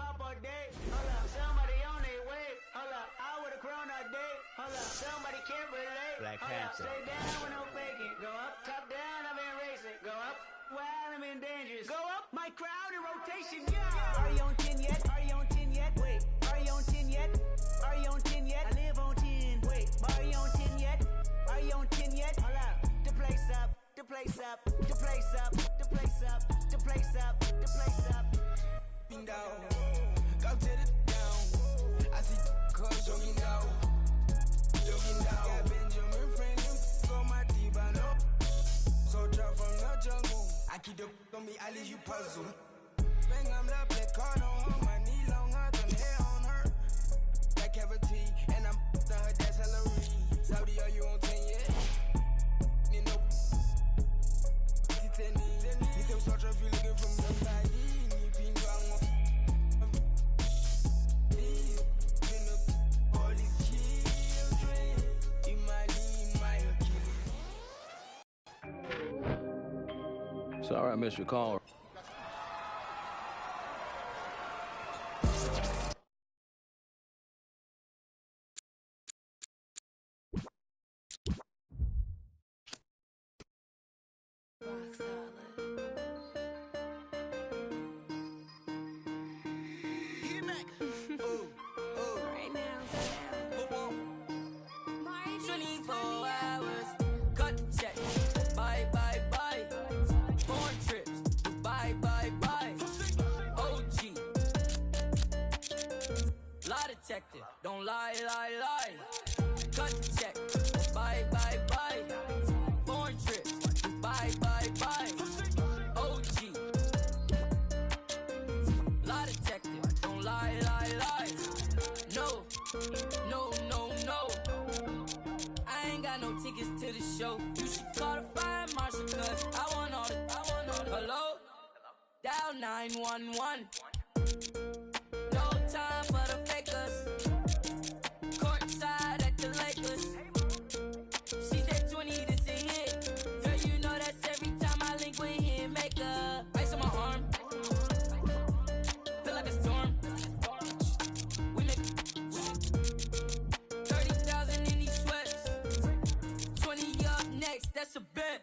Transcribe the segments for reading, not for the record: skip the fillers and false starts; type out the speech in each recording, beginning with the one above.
up all day. Hold up, somebody on their way. Hold up, I would've grown all day. Hold up, somebody can't relate. Black Hold up, Panther. stay down with no faking. Go up, top down, I've been racing. Go up, while I'm in dangerous. Go up, my crowd in rotation, yeah. Are you on 10 yet? Are you on 10 yet? Wait, are you on 10 yet? Are you on 10 yet? I live on 10. Wait, are you on 10 yet? Are you on 10 yet? Hold up, the place up, the place up, the place up, the place up, the place up, the place up. Down, go to the down. I see cars jogging down, jogging down. Got Benjamin Franklin on my deep, I know. Soldier from the jungle. I keep the on me, I leave you puzzle. Bang, I'm the black card on her, my knee longer than hair on her. Black cavity, and I'm the her dad's Hillary. Saudi, are you on 10 yet? Nino, Titani. He's a soldier if you looking from somebody. Sorry I missed your call. Don't lie, lie, lie. Cut the check. Bye, bye, bye. Foreign trips. Bye, bye, bye. OG. Lie detective. Don't lie, lie, lie. No, no, no, no. I ain't got no tickets to the show. You should call the fire marshal, cause I want all the. Hello? Dial 911. No time for the fakers. Courtside at the Lakers. She said 20, this a hit. Girl, you know that's every time I link with him. Make a ice on my arm. Feel like a storm. We make 30,000 in these sweats. 20 up next, that's a bet.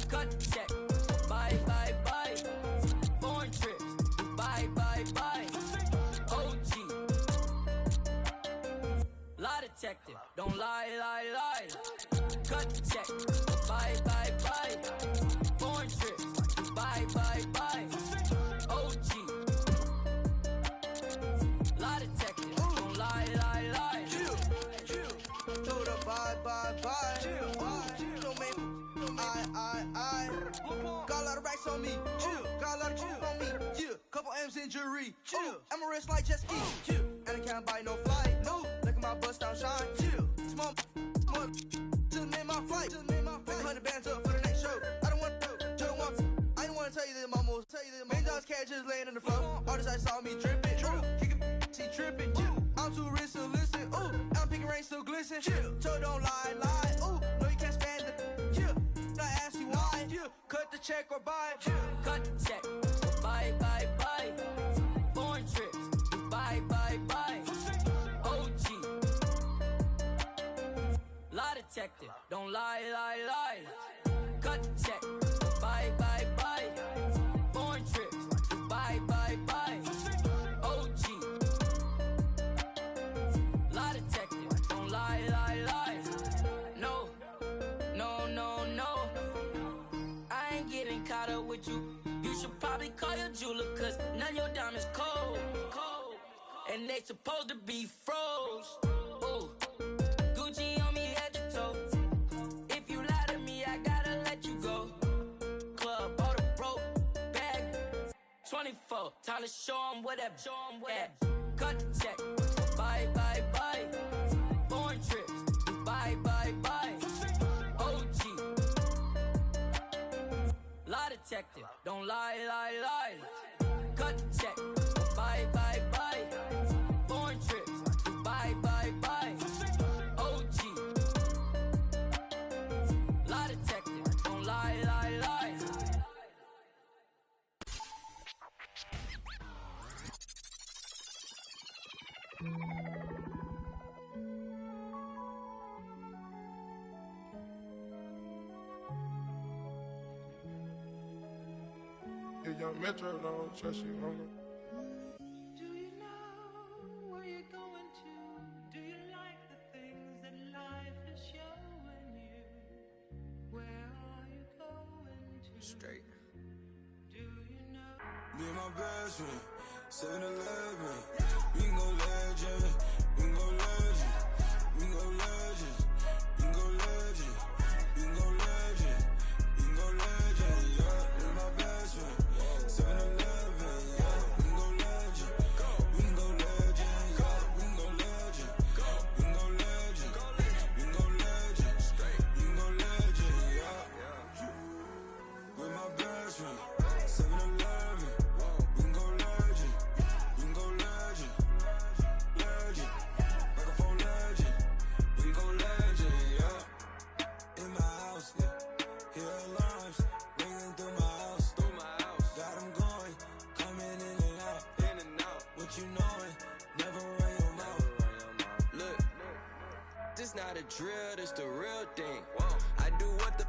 Cut the check. Bye, bye, bye. Foreign trips. Bye, bye, bye. OG. Lie detective. Don't lie, lie, lie. Cut the check. Bye, bye, bye. Foreign trips. Bye, bye, bye. OG. Lie detective. Don't lie, lie, lie. Told her bye, bye, bye. Don't make I. Got a lot of racks on me. Got a lot of juice on me. Yeah. Couple M's in jewelry. I'm a rich like jet ski. And I can't buy no flight. No. Look at my bust down shine. Small just name my flight. Pick 100 bands up for the next show. I don't want to. I don't want to tell you that mama. Main dogs can't just laying on the floor. Artists I saw me dripping. Kicking, she tripping. I'm too rich to listen. Ooh, I'm picking rain still glisten. So don't lie, lie. Ooh, no you can't stand it. I ask you why. Cut the check or buy. Cut the check. Bye, bye, bye. Foreign trips. Bye, bye, bye. OG. Lie detective. Don't lie, lie, lie. Cut the check. Bye, bye, bye. Foreign trips. Bye, bye, bye. OG. Lie detective. Don't lie, lie, lie. No, no, no, no. I ain't getting caught up with you. You should probably call your jeweler, cause none of your diamonds cold. And they supposed to be froze. Ooh. Gucci on me head to toe. If you lie to me, I gotta let you go. Club, bought a broke bag. 24, time to show 'em what that. Cut the check. Bye, bye, bye. Foreign trips. Bye, bye, bye. OG. Lie detective. Don't lie, lie, lie. Cut the check. Bye, bye, bye. Foreign trips. Bye, bye, bye. OG. Lie detective. Don't lie, lie, lie. Your young Metro don't trust you, homie. Do you know where you're going to? Do you like the things that life is showing you? Where are you going to? Straight. Do you know? Be my best friend, 7-Eleven. We can go legend, we can go legend, we can go legend, we can go legend, we can go legend, we can go legend, yeah. Be my best friend, 7-Eleven, yeah. We can go legend, we can go legend, yeah. We can go legend, we can go legend, we can go legend, we can go legend, yeah. With my best friend, 7-Eleven. We can go legend, we can go legend, legend, microphone legend, we can go legend, yeah. In my house, yeah, hear alarms, ringing through my house, got them going, coming in and out, what you knowin', never run your mouth, look, this not a drill, this the real thing, I do what the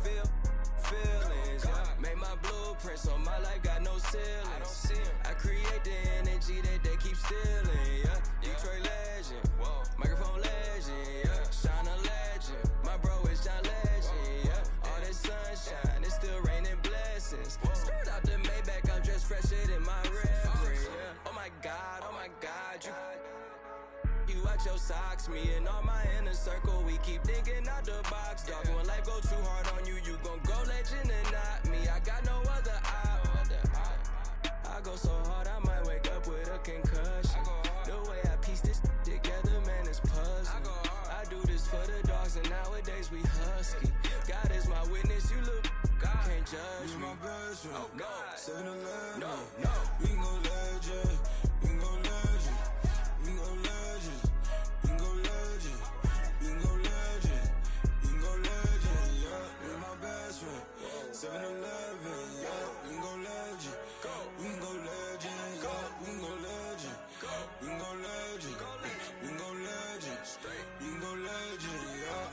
feelings, yeah. Make my blueprint so my life got no ceilings. I create the energy that they keep stealing, yeah. Detroit legend, microphone legend, yeah. Shine a legend, my bro is John Legend, yeah. All this sunshine, it's still raining blessings. Skirt out the Maybach, I'm just fresher than my reverend, yeah. Oh my God, you watch your socks, me and all my inner circle, we keep thinking out the box, dog. When life go too hard on you, you gon' go legend and not me. I got no other op. I go so hard, I might wake up with a concussion. The way I piece this together, man, it's puzzling. I do this for the dogs, and nowadays we husky. God is my witness, you look, can't judge me. My best friend, 7-Eleven, no. We can go legend, we can go legend, we can go legend, we can go legend, we can go legend, we can go legend, yeah. With my best friend, 7-Eleven, yeah. We can go legend, we can go legend, yeah. We can go legend, we can go legend, we can go legend, we can go legend, yeah.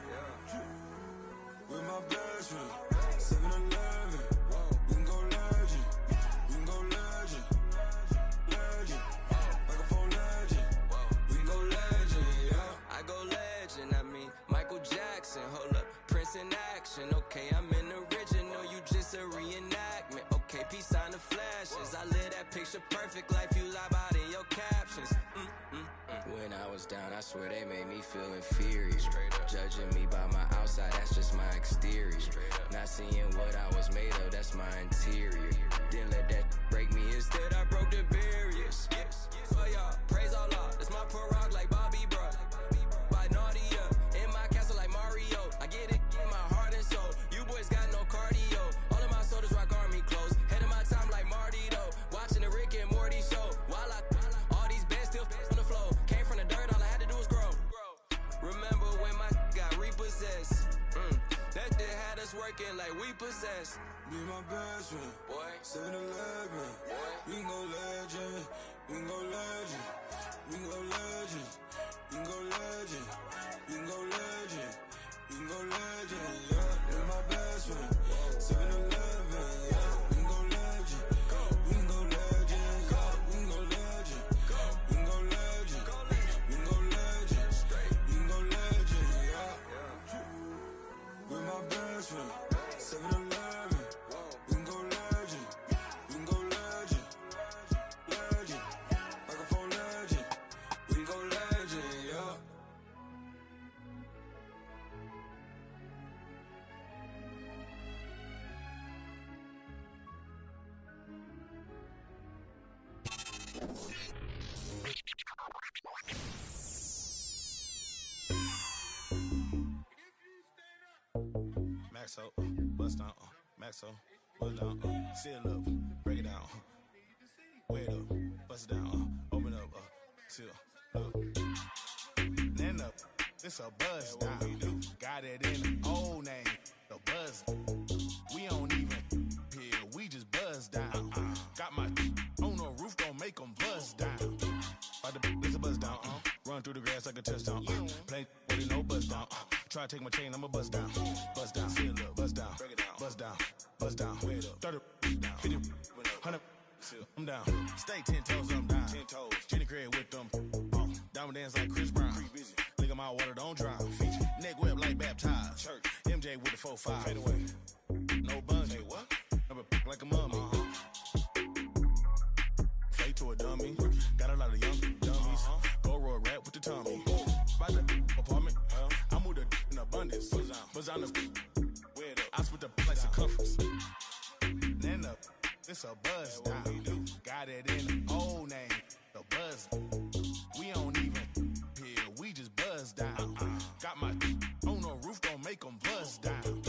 With my best friend, 7-Eleven, we can go legend, we can go legend, legend, microphone legend, we can go legend, yeah. I go legend, I mean Michael Jackson, hold up, Prince in action, okay, I'm an original, you just a reenactment, okay, peace sign the flashes, I live that picture perfect life, you lie about in your captions, When I was down, I swear they made me feel inferior. Judging me by my outside, that's just my exterior. Not seeing what I was made of, that's my interior. Didn't let that break me, instead I broke the barriers. Oh y'all, praise Allah, that's my prorogue like Bobby, bruh. By Nadia, in my castle like Mario. I get it in my heart and soul. You boys got no cardio. All of my soldiers rock army clothes. Head of my time like Marty though. Watching the Rick and Morty show. While all these bands still on the floor. Came from the dirt, all I had to do was grow. Remember when my got repossessed? That shit had us working like we possessed. Be my best friend, boy. 7-Eleven, boy. We can go legend, we can go legend, we can go legend, we can go legend, we can go legend, we can go legend, yeah. Be my best friend, 7-Eleven, yeah. We can go legend, we can go legend, yeah. We can go legend, we can go legend, we can go legend, we can go legend, yeah. With my best friend, 7-Eleven, we can go legend, we can go legend, legend, microphone legend, we can go legend, yeah. Maxo, bust down, Maxo, bust down, seal up, break it down, wait up, bust it down, open up, seal, up, then up, this a buzz down, got it in the old name, the buzz, we don't even hear, we just buzz down, got my on the roof, don't make them buzz down, it's a buzz down, run through the grass like a touchdown, play with it, no buzz down, try to take my chain, I'ma buzz down, seal up, buzz down, break it down, buzz down, wait up, 30, 50, 100. I'm down. Stay 10 toes, I'm down. 10 toes. Jenny Craig with them. Diamond dance like Chris Brown. Look at my water, don't drown. Neck whip like baptized. Church. MJ with the 4-5. Fade away. No buns. Hey, what? Never like a mummy. Fade to a dummy. Got a lot of young dummies. Go roll rap with the tummy. By the apartment. I moved in abundance. Buzz on the. I split the like circumference. Then up. It's a buzz down. Got it in the old name, the buzz. We don't even here, we just buzz down. Got my on the roof, don't make them buzz down.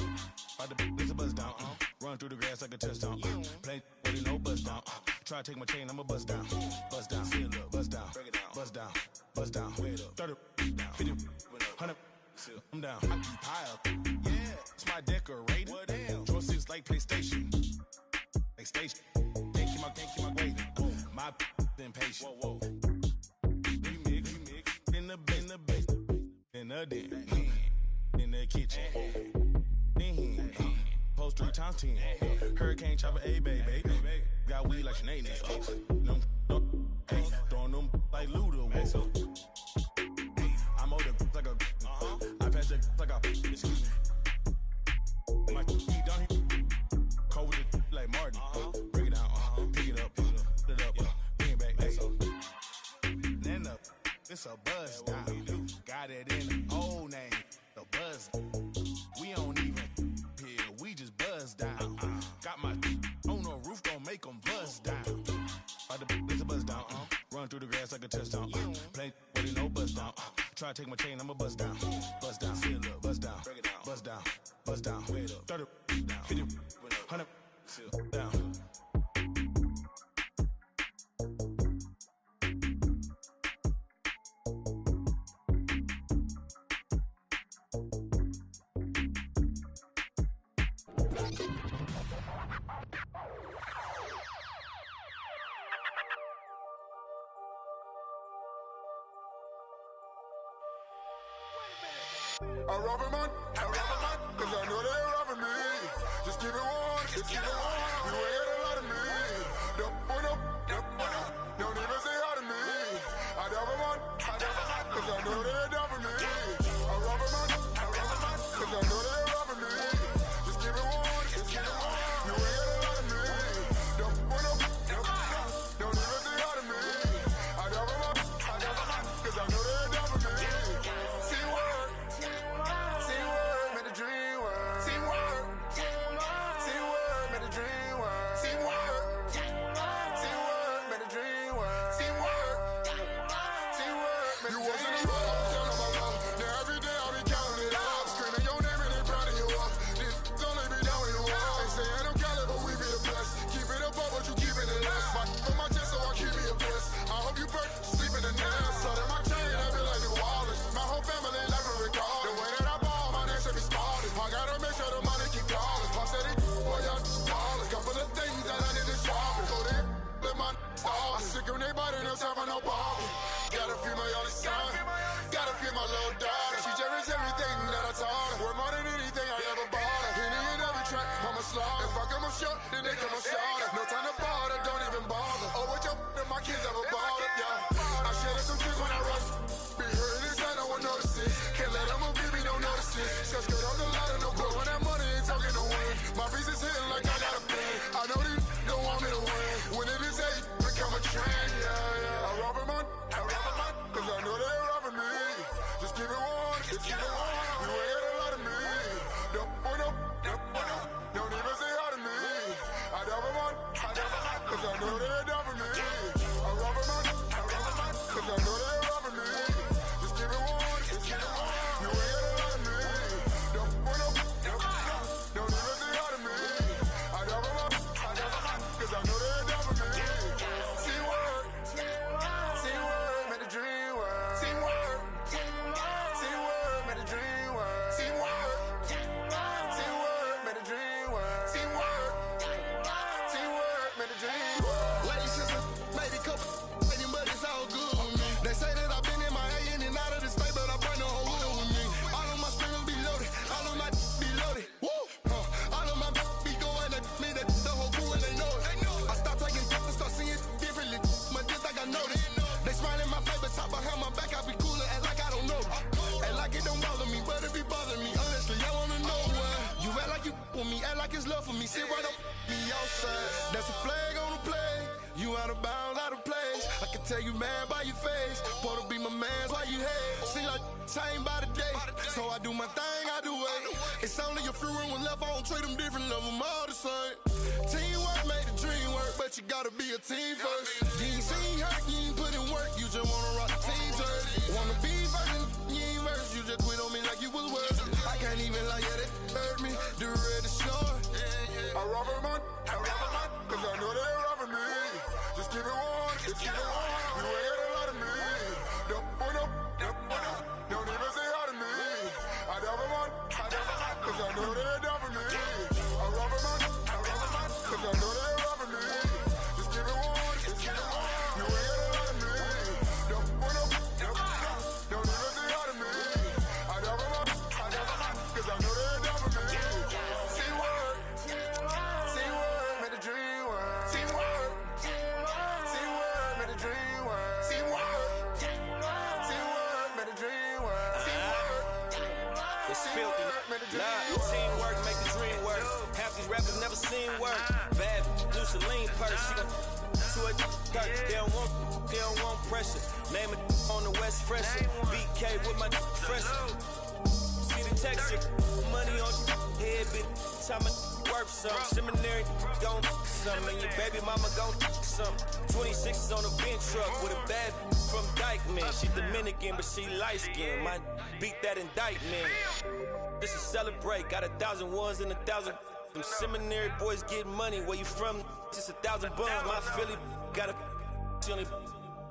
By the it's a buzz down. Run through the grass like a touchdown. Play with it, no buzz down. Try to take my chain, I'ma buzz down. Buzz down, seal up, buzz down, buzz down, buzz down. 30 down, 50, 100. I'm down. I keep high up. Yeah, it's my decorator. Draw 6 like PlayStation. Like station, can't keep my waiting. My impatient. Whoa. Remix, in the base, in the den, in the kitchen. Post 3 times 10. Hurricane chopper, a baby. Got weed like Sinead. Throwing them like Luda. I'm older like a. I pass it like a. My feet down here. Cold with it like Martin. Break it down, pick it up, put it up, bring it back. Then up, it's a buzz down. Got it in the old name, the buzz. We don't even here, we just buzz down. Got my on the roof, don't make them buzz down. By the it's a buzz down. Run through the grass like a touchdown. Play with it, no buzz down. Try to take my chain, I'ma buzz down. Buzz down, seal up, buzz down, buzz down, buzz down. 30 down, 50, 100, down. I rob a man, cause I know they're robbing me. Just keep it warm, just keep it warm. You ain't got a lot of me. Don't even say hi to me. I rob a man, cause I know they're down for me. I rob a man, cause I know they're robbing me. Just keep it warm, just keep it warm. You ain't got a lot of me. Don't even say hi to me. I rob a man, cause I know they're down for me. See what? See what made the dream work. See what? See what made the dream work. See what? See what made the dream work. See what? See what made the dream work. You wasn't a rock, down on my luck. Now every day I'll be counting it up. Screaming your name and they prouding you up. This only be down when you walk. They say ain't no caliber, we be the best. Keep it up, but you keep it in less. On my chest, so I keep me a bless. I hope you burn, sleep in the nest. So that my chain, I be like New Orleans. My whole family life a record. The way that I ball, my name should be started. I gotta make sure the money keep calling. I said it, boy, y'all ballin'. Couple of things that I need to sharpen. So they let my stall. I sick on their body, no time for no ballin'. Gotta feed my only son. Gotta feed my little daughter. She cherishes everything that I taught her. Worth more than anything I ever bought her. Henny in every track, I'm a slaughter. If I come up short, then they come up shorter. No time to bother, don't even bother. Oh, what your and my kids ever bought it, yeah. I shed some tears when I rush. Be hurting inside, no one notices. Can't let them give me no notices. Just good on the ladder, no good when that money ain't talking to win. My piece is hitting like I got a pin. I know these don't want me to win. When it is hate, become a trend, yeah. I rob a man, cause I know they're robbing me. Just keep it warm, just keep it warm. You ain't got a lot of me. Don't even say hi to me. I rob a man, cause I know they're down for me. I rob a man, cause I know they're robbing me. Just keep it warm, just keep it warm. You ain't got a lot of me. like it's love for me. Sit right up me outside. That's a flag on the play. You out of bounds, out of place. I can tell you mad by your face. Supposed to be my man, why you hate? Seem like same by the day. So I do my thing, I do it. It's only a few rooms left, I don't treat them different, love them all the same. Teamwork made the dream work, but you gotta be a team first. You ain't seen hurt, you ain't put in work, you just wanna rock the team jersey. Wanna be first, you ain't first, you just quit on me like you was worth it. I can't even lie, yeah, they hurt me, the red is short. I rob a man, cause I know they're robbing me. Just keep it on, just keep it on. You ain't got a lot of me. Don't even say hi to me. I never want, cause I know they're down for me. I rob a man, cause I know they're robbing me. Just keep it on, just keep it on. You ain't got a lot of me. Don't even say hi to me. I never want, cause I know they're down for me. See word, made the dream work. See word, made the dream work. See word, made the dream work. See word, It's filthy. Nah, teamwork make the dream work. Half these rappers never seen work. Bad loose a lean purse. She gon' to a dirt. They don't want pressure. Name it on the West Fresher. BK with my fresher. See the texture. Money on your head, bitch. Time worth some. Seminary gon' something. And your baby mama gon' something. 26 on a bench truck with a bad from Dykeman. She Dominican, but she light skinned. Might beat that indictment. This is celebrate. Got 1,000 ones and 1,000. Them seminary boys get money. Where you from? Just 1,000 buns. My Philly got a. She only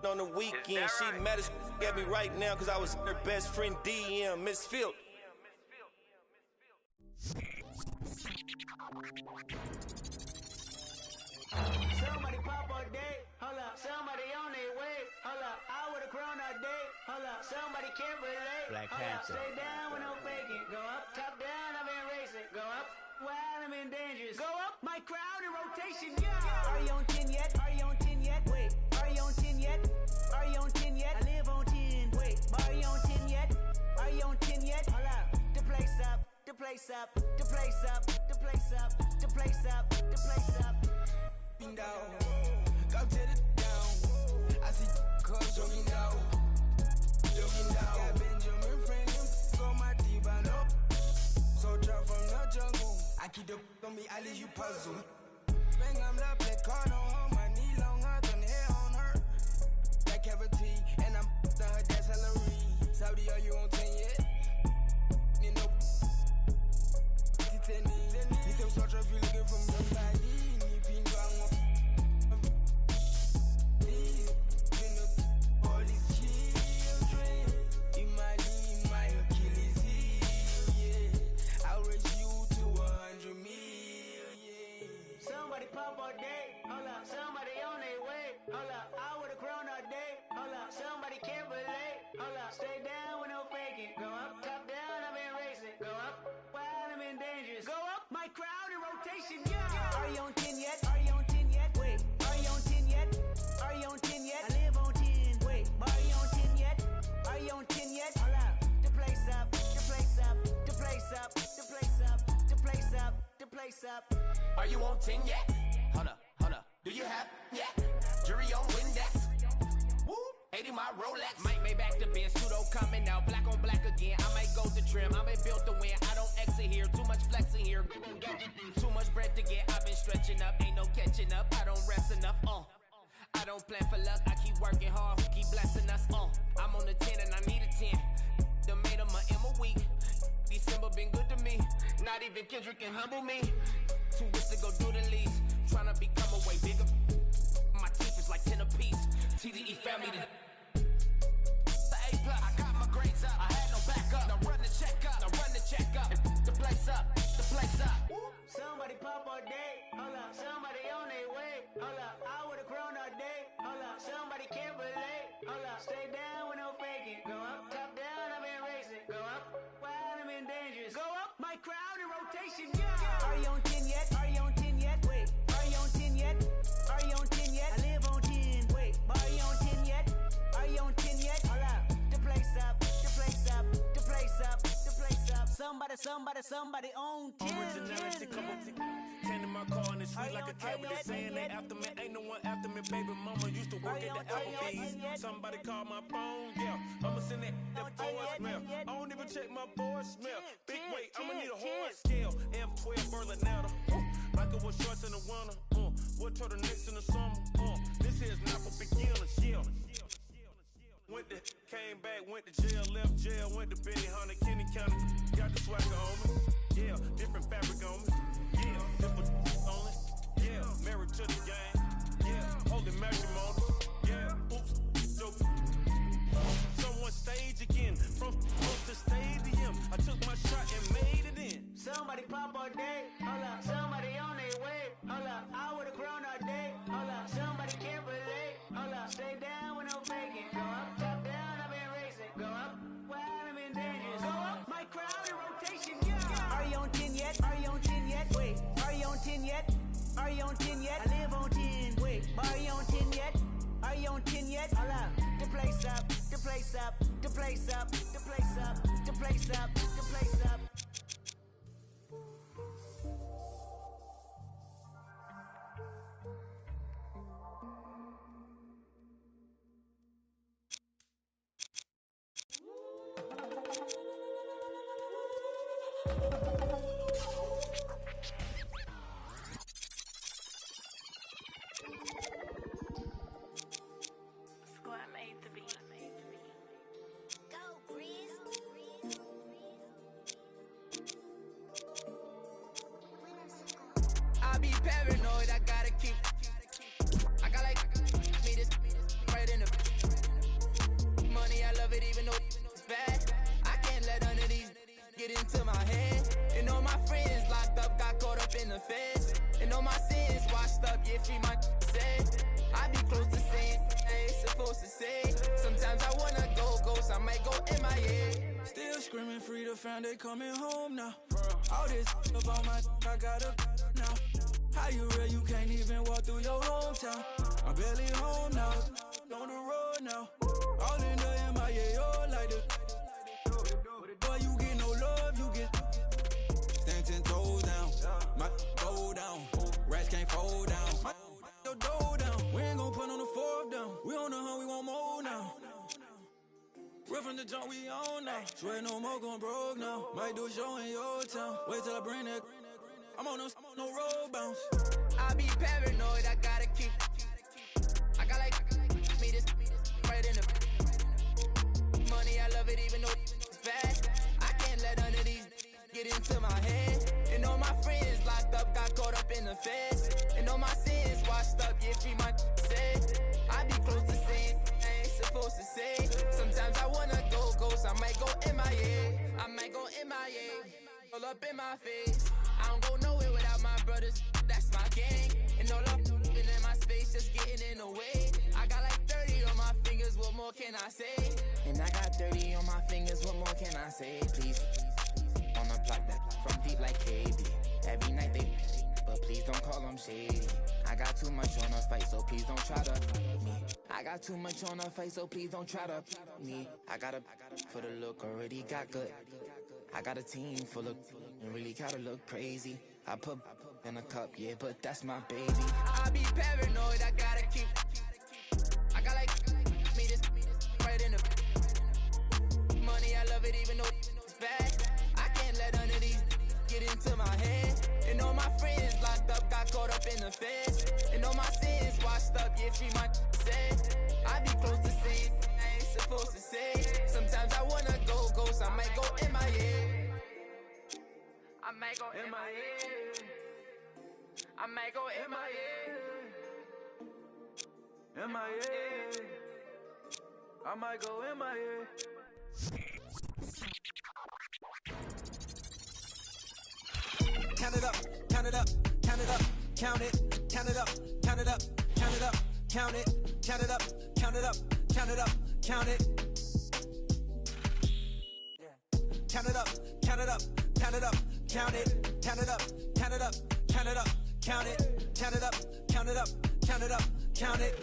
on the weekend. She mad as at me right now because I was her best friend DM, Miss Field. Somebody pop all day, hold up. Somebody on their way, hold up. I with a crown all day, hold up. Somebody can't relate, Black hold up. Panther. Stay down with no faking. Go up, top down, I've been racing. Go up, while I'm in dangerous. Go up, my crowd in rotation, yeah. Are you on 10 yet? Are you on 10 yet? Wait, are you on 10 yet? Are you on 10 yet? I live on 10. Wait, are you on 10 yet? Are you on 10 yet? Hold up, the place up, the place up, the place up, the place up, the place up, the place up. Down, go to the down. I see cars jogging down, jogging down. Got Benjamin Franklin on my T-Bano. Soldier from the jungle. I keep the on me, I leave you puzzle. Bang, I'm the black card on her, my knee longer than hair on her. That cavity, and I'm to her dad's salary. Saudi, are you on 10 yet? Nino, he tell soldier if you looking for somebody. Somebody pop all day, hold up. Somebody on their way, hold up. I with a crown all day, hold up. Somebody can't relate, hold up. Stay down with no faking. Go up, top down, I've been racing. Go up, while I'm in dangerous. Go up, my crowd in rotation, yeah. Are you on 10 yet? Are you on 10 yet? Wait, are you on 10 yet? Are you on 10 yet? I live on 10. Wait, are you on 10 yet? Are you on 10 yet? Hold up, the place up, the place up, the place up, the place up, the place up, the place up. Are you on 10 yet? Hold up. Do you have yet? Jury on Windex. Woo! 80 my Rolex. Might make back the Benz. Pseudo coming out. Black on black again. I might go to trim. I may build to win. I don't exit here. Too much flexing here. Too much bread to get. I've been stretching up. Ain't no catching up. I don't rest enough. I don't plan for luck. I keep working hard. Who keep blessing us? I'm on the 10 and I need a 10. The made of my M a week. December been good to me. Not even Kendrick can humble me. Too rich to go do the least. Tryna become a way bigger. My teeth is like 10 apiece. TDE family to the A+. I got my grades up. I had no backup. Now run the check up. The place up. The place up. Somebody pop all day, hold up. Somebody on their way, hold up. I with a crown all day, hold up. Somebody can't relate, hold up. Stay down with no faking. Go up, top down, I've been racing. Go up, while I'm in dangerous. Go up, my crowd in rotation, yeah. Are you on 10 yet? Are you on 10 yet? Wait, are you on 10 yet? Are you on 10 yet? I live on 10. Wait, are you on 10 yet? Are you on 10 yet? Hold up, the place up, the place up, the place up, the place up. Somebody on 10. Originality, come on, Somebody call my phone, yeah. I'ma send that voicemail. I don't even check my voicemail. Big weight, I'ma need a horse scale. F12 Berlinetta. Michael was shorts in the winter. What turtlenecks in the summer. This here's not for beginners, yeah. Came back, went to jail, left jail, went to Benny Hunter, Kenny County. Got the swagger on me. Yeah, different fabric on me. Yeah, different on it. Yeah, married to the game. Yeah, holding matrimony. Yeah, oops, dope. Someone stage again, from to stadium. I took my shot and made it in. Somebody pop all day, hold up. Somebody on their way, hold up. I would've grown all day, hold up. Somebody can't relate, hold up. Stay down with no faking, go up, top down, I've been racing, go up. While I'm in dangerous, go up. My crowd in rotation, yeah. Are you on 10 yet? Are you on 10 yet? Wait, are you on 10 yet? Are you on 10 yet? I live on 10. Wait, are you on 10 yet? Are you on 10 yet? Hold up. The place up, the place up, the place up, the place up, the place up, the place up. I be paranoid, I gotta keep. I got like me this right in the money. I love it even though it's bad. I can't let none of these get into my head. And all my friends locked up, got caught up in the feds. And all my sins washed up, yeah, free my said. I be close to saying I ain't supposed to say. Sometimes I wanna go ghost, I might go MIA. Still screaming free to find they coming home now. All this up on my I got up now. How you real, you can't even walk through your hometown. I'm barely home now, on the road now. All in the MIA, all like this. Boy, you get no love, you get stand 10 toes down. My go down, rats can't fold down. My your dough down, we ain't gon' put on the fourth down. We on the hunt, we want more now. Real from the jump, we on now. Swear no more gon' broke now. Might do a show in your town. Wait till I bring that. I'm on no road bounce. I be paranoid, I gotta keep. I got like me this right in the money. I love it even though it's bad. I can't let none of these get into my head. And all my friends locked up, got caught up in the feds. And all my sins washed up, yeah, free my said. I be close to saying I ain't supposed to say. Sometimes I wanna go ghost, I might go MIA. I might go MIA, all up in my face. I don't go nowhere without my brothers, that's my gang. And all up in my space, just getting in the way. I got like 30 on my fingers, what more can I say? And I got 30 on my fingers, what more can I say? Please, on the block that from deep like KB. Every night they, but please don't call them shady. I got too much on the fight, so please don't try to me. I got too much on the fight, so please don't try to me. I gotta for the look, already got good. I got a team full of and really gotta look crazy. I put in a cup, yeah, but that's my baby. I be paranoid, I gotta keep. I got like me this right in the money. I love it even though it's bad. I can't let none of these get into my head. And all my friends locked up, got caught up in the feds. And all my sins washed up, yeah, free my said. I be close to saying I ain't supposed to say. Sometimes I wanna go ghost, I might go MIA. I might go MIA. I might go MIA. MIA. I might go MIA. Count it up, count it up, count it up, count it, count it up, count it up, count it up, count it, count it up, count it up, count it up, count it. Count it up, count it up, count it up, count it, count it up, count it up, count it up, count it, count it up, count it up, count it up, count it.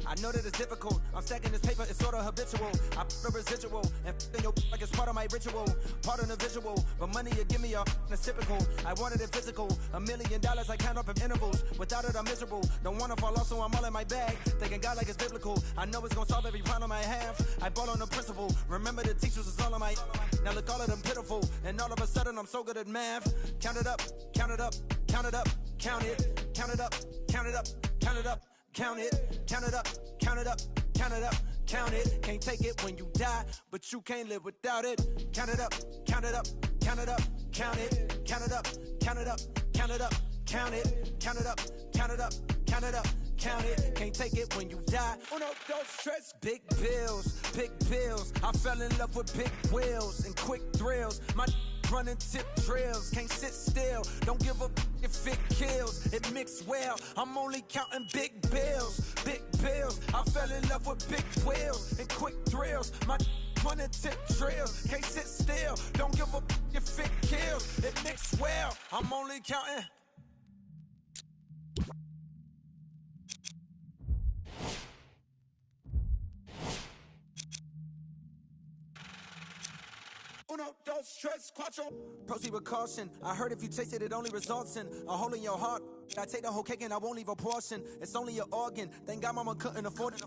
I I know that it's difficult. I'm stacking this paper, it's sort of habitual. I put a residual and in your like it's part of my ritual, part of the visual. But money you give me it's typical. I wanted it physical. $1 million I count up in intervals. Without it I'm miserable. Don't wanna fall off, so I'm all in my bag. Thinking God like it's biblical. I know it's gonna solve every problem I have. I ball on the principle. Remember the teachers is all on my. Now look, all of them pitiful. And all of a sudden I'm so good at math. Count it up, count it up, count it up, count it, count it up, count it up, count it up, count it, count it up, count it up, count it up, count it. Can't take it when you die, but you can't live without it. Count it up, count it up, count it up, count it, count it up, count it up, count it up, count it, count it up, count it up, count it up, count it. Can't take it when you die. Uno, dos, tres. Big bills, big bills. I fell in love with big wheels and quick thrills. My running tip drills, can't sit still. Don't give up if it kills. It mixed well. I'm only counting big bills, big bills. I fell in love with big wheels and quick thrills. My running tip drills, can't sit still. Don't give up if it kills. It mixed well. I'm only counting. Uno, dos, tres, cuatro. Proceed with caution. I heard if you taste it, it only results in a hole in your heart. I take the whole cake and I won't leave a portion. It's only an organ. Thank God mama couldn't afford it.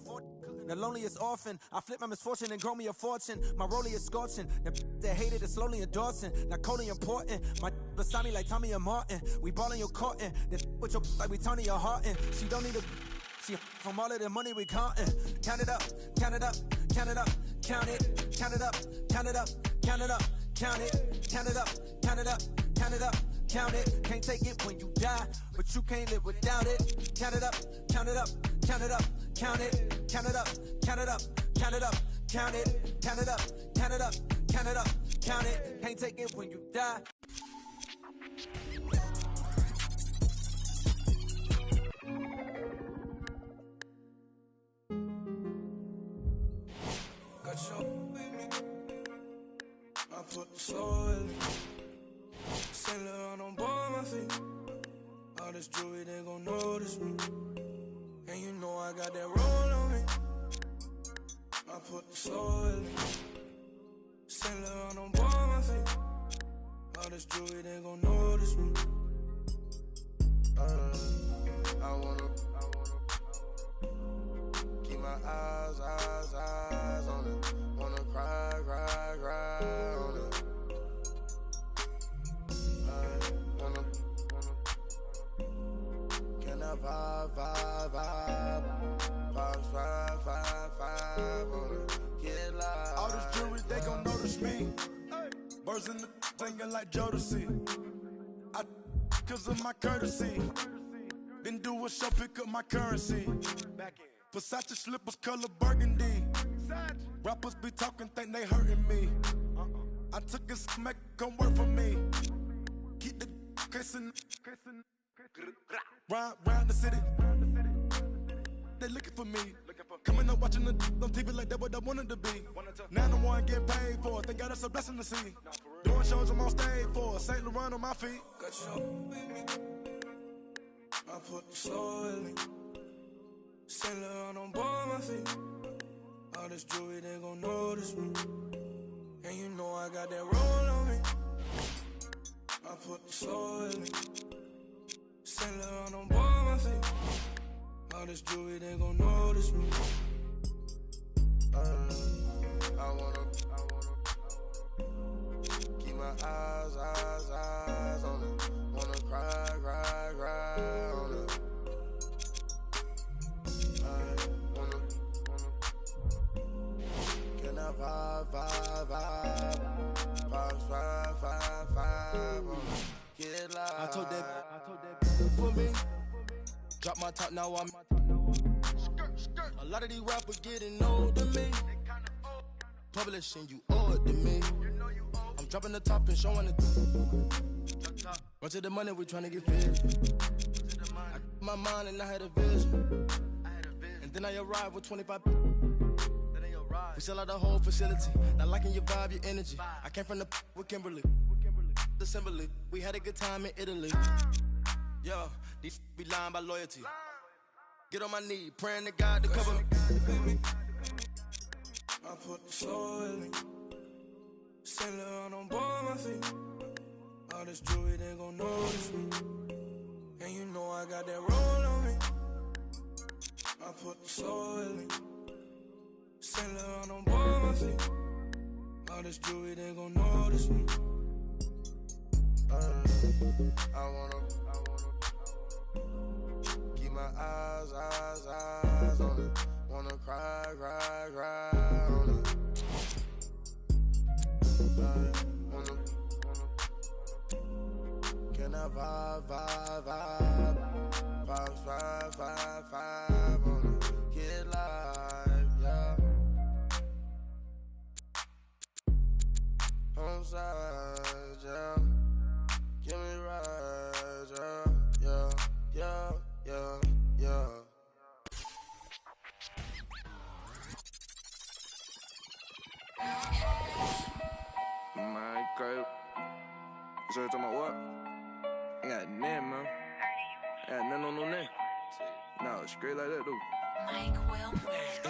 The loneliest orphan. I flip my misfortune and grow me a fortune. My rollie is scorching. The that hated is slowly endorsing. Not coldly important. My beside me like Tommy and Martin. We ballin' your courtin'. The with your like we Tony your Hartin. She don't need a. She from all of the money we countin'. Count it up, count it up, count it up, count it, count it up, count it up, count it up, count it, count it up, count it up, count it up, count it. Can't take it when you die, but you can't live without it. Count it up, count it up, count it up, count it, count it up, count it up, count it up, count it, count it up, count it up, count it up, count it. Can't take it when you die. I put the soul in me. Saint Laurent on board my feet. All this jewelry, they gon' notice me. And you know I got that roll on me. I put the soul in me. Saint Laurent on board my feet. All this jewelry, they gon' notice me. I wanna keep my eyes on it. Wanna cry on it. Can I vibe on it? Get live. All this jewelry, they gon' notice me. Birds in the singing like Jodeci. I cause of my courtesy. Then do a show, pick up my currency. Versace slippers, color burgundy. Rappers be talking, think they hurting me. I took a smack, come work for me. Keep the kissing. Round the city. They looking for me. Coming up watching the on TV like that what I wanted to be. Now I'm one getting paid for it. They got us a blessing to see. Doing shows I'm on stage for. Saint Laurent on my feet. Got you with me. I put the soul in me. Saint Laurent on board my feet. All this jewelry, they gon' notice me. And you know I got that roll on me. I put the soul in me. Saint Laurent on board my feet. All this jewelry, they gon' notice me. I wanna keep my eyes on it. Wanna cry on it. Can I vibe on it? Get live. I told that for me. Drop my top, now I'm a lot of these rappers getting old to me. Publishing, you owe it to me. I'm dropping the top and showing it. Run to the money, we tryna get fit. I kept my mind and I had a vision. And then I arrived with 25. We sell out the whole facility. Not liking your vibe, your energy. I came from the with Kimberly. Assembly. We had a good time in Italy. Yo, these be lying by loyalty. Get on my knee, praying to God to cover me. I put the soul in me. Saint Laurent on board my feet. All this jewelry, they gon' notice me. And you know I got that roll on me. I put the soul in me. Saint Laurent on board my feet. All this jewelry, they gon' notice me. I wanna keep my eyes on it. Wanna cry on it. Can I vibe on it? Get live, yeah. Home side, yeah. Give me right, yeah. My girl. So you talking about what? I got nothing, man. I got nothing on no name. No, straight like that, though. Ain't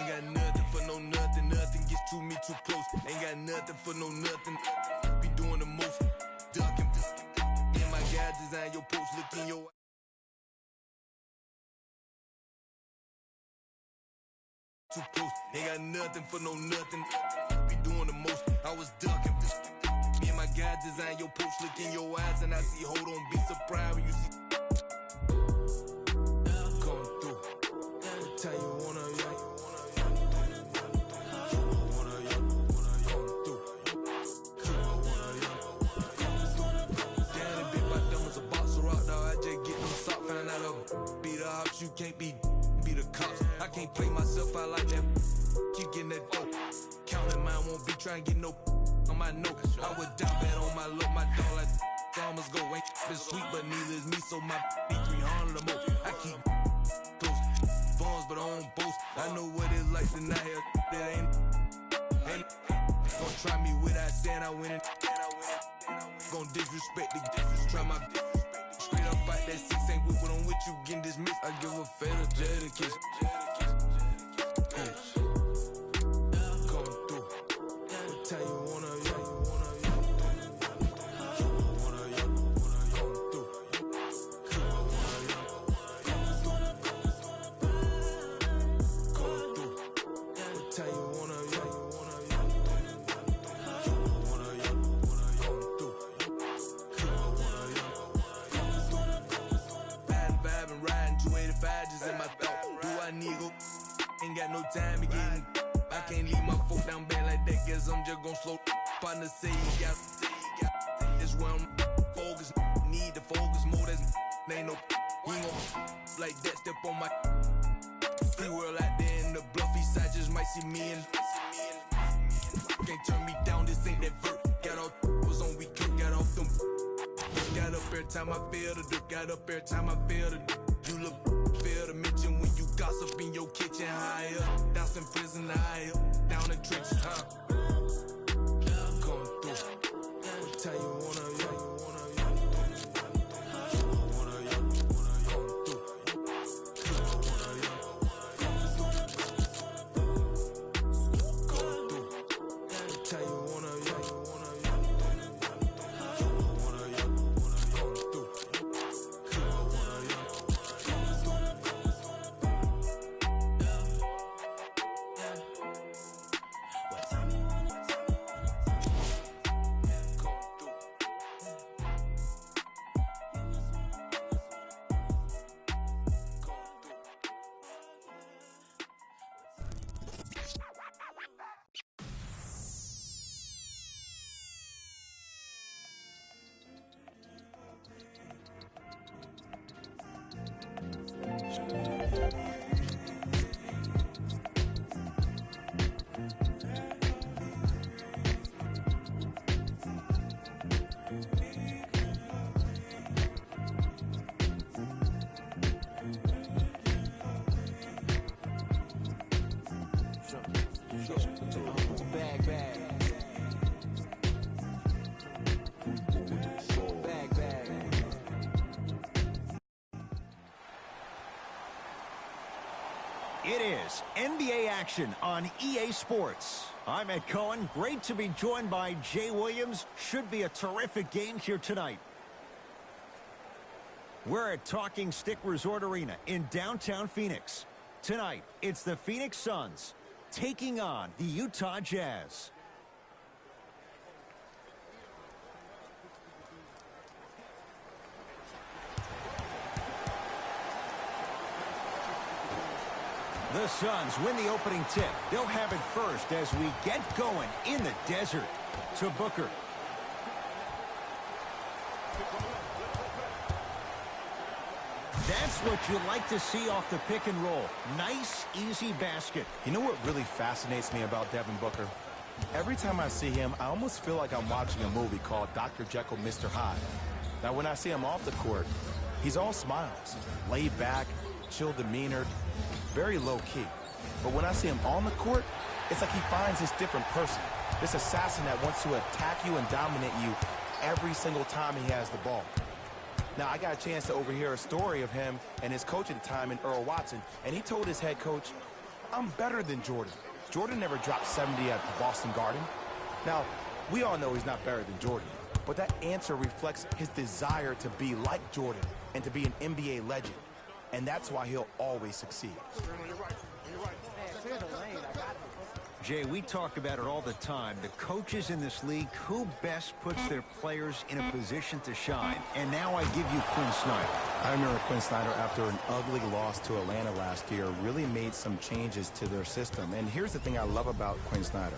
got nothing for no nothing. Nothing gets to me too close. Ain't got nothing for no nothing. Be doing the most. Ducking. And my guy design your post. Look in your too close. Ain't got nothing for no nothing. Be doing the most. I was ducking. Me and my guy design your post. Look in your eyes and I see. Hold on, be surprised when you see. Come through. Tell you wanna you can't be the cops. I can't play myself out like that. Keep getting that dope. Counting mine, won't be trying to get no on my note. I would die bad on my look, my dog like farmers go. Ain't been sweet, but neither is me, so my B300 the most. I keep close phones, but I don't boast. I know what it's like to not have that ain't gonna try me without saying I win it. Gonna disrespect the try my straight up out that 6 ain't with what I'm with you getting dismissed. I give a fatal Jada kiss. Come through. Tell you wanna ain't got no time to get. I can't leave my foot down bad like that, guess I'm just gon' slow. Partner say he got this where I'm focused. Need to focus more, that's ain't no. He ain't gon' like that, step on my free world out there in the bluffy side, just might see me and can't turn me down, this ain't that vert. Got all was on weekend, got off them. Got up every time I feel the dirt, got up every time I feel the dirt. You look fair to mention when you gossip in your kitchen. High up, down some prison, high up, down the trenches, huh? Come through. Tell you wanna. What time you wanna It is NBA action on EA Sports. I'm Ed Cohen. Great to be joined by Jay Williams. Should be a terrific game here tonight. We're at Talking Stick Resort Arena in downtown Phoenix. Tonight, it's the Phoenix Suns taking on the Utah Jazz. The Suns win the opening tip. They'll have it first as we get going in the desert. To Booker. That's what you like to see off the pick and roll. Nice, easy basket. You know what really fascinates me about Devin Booker? Every time I see him, I almost feel like I'm watching a movie called Dr. Jekyll, Mr. Hyde. Now, when I see him off the court, he's all smiles, laid back, chill demeanor, very low-key. But when I see him on the court, it's like he finds this different person, this assassin that wants to attack you and dominate you every single time he has the ball. Now, I got a chance to overhear a story of him and his coach at the time, in Earl Watson, and he told his head coach, I'm better than Jordan. Jordan never dropped 70 at the Boston Garden. Now, we all know he's not better than Jordan, but that answer reflects his desire to be like Jordan and to be an NBA legend. And that's why he'll always succeed. Jay, we talk about it all the time. The coaches in this league, who best puts their players in a position to shine? And now I give you Quinn Snyder. I remember Quinn Snyder, after an ugly loss to Atlanta last year, really made some changes to their system. And here's the thing I love about Quinn Snyder.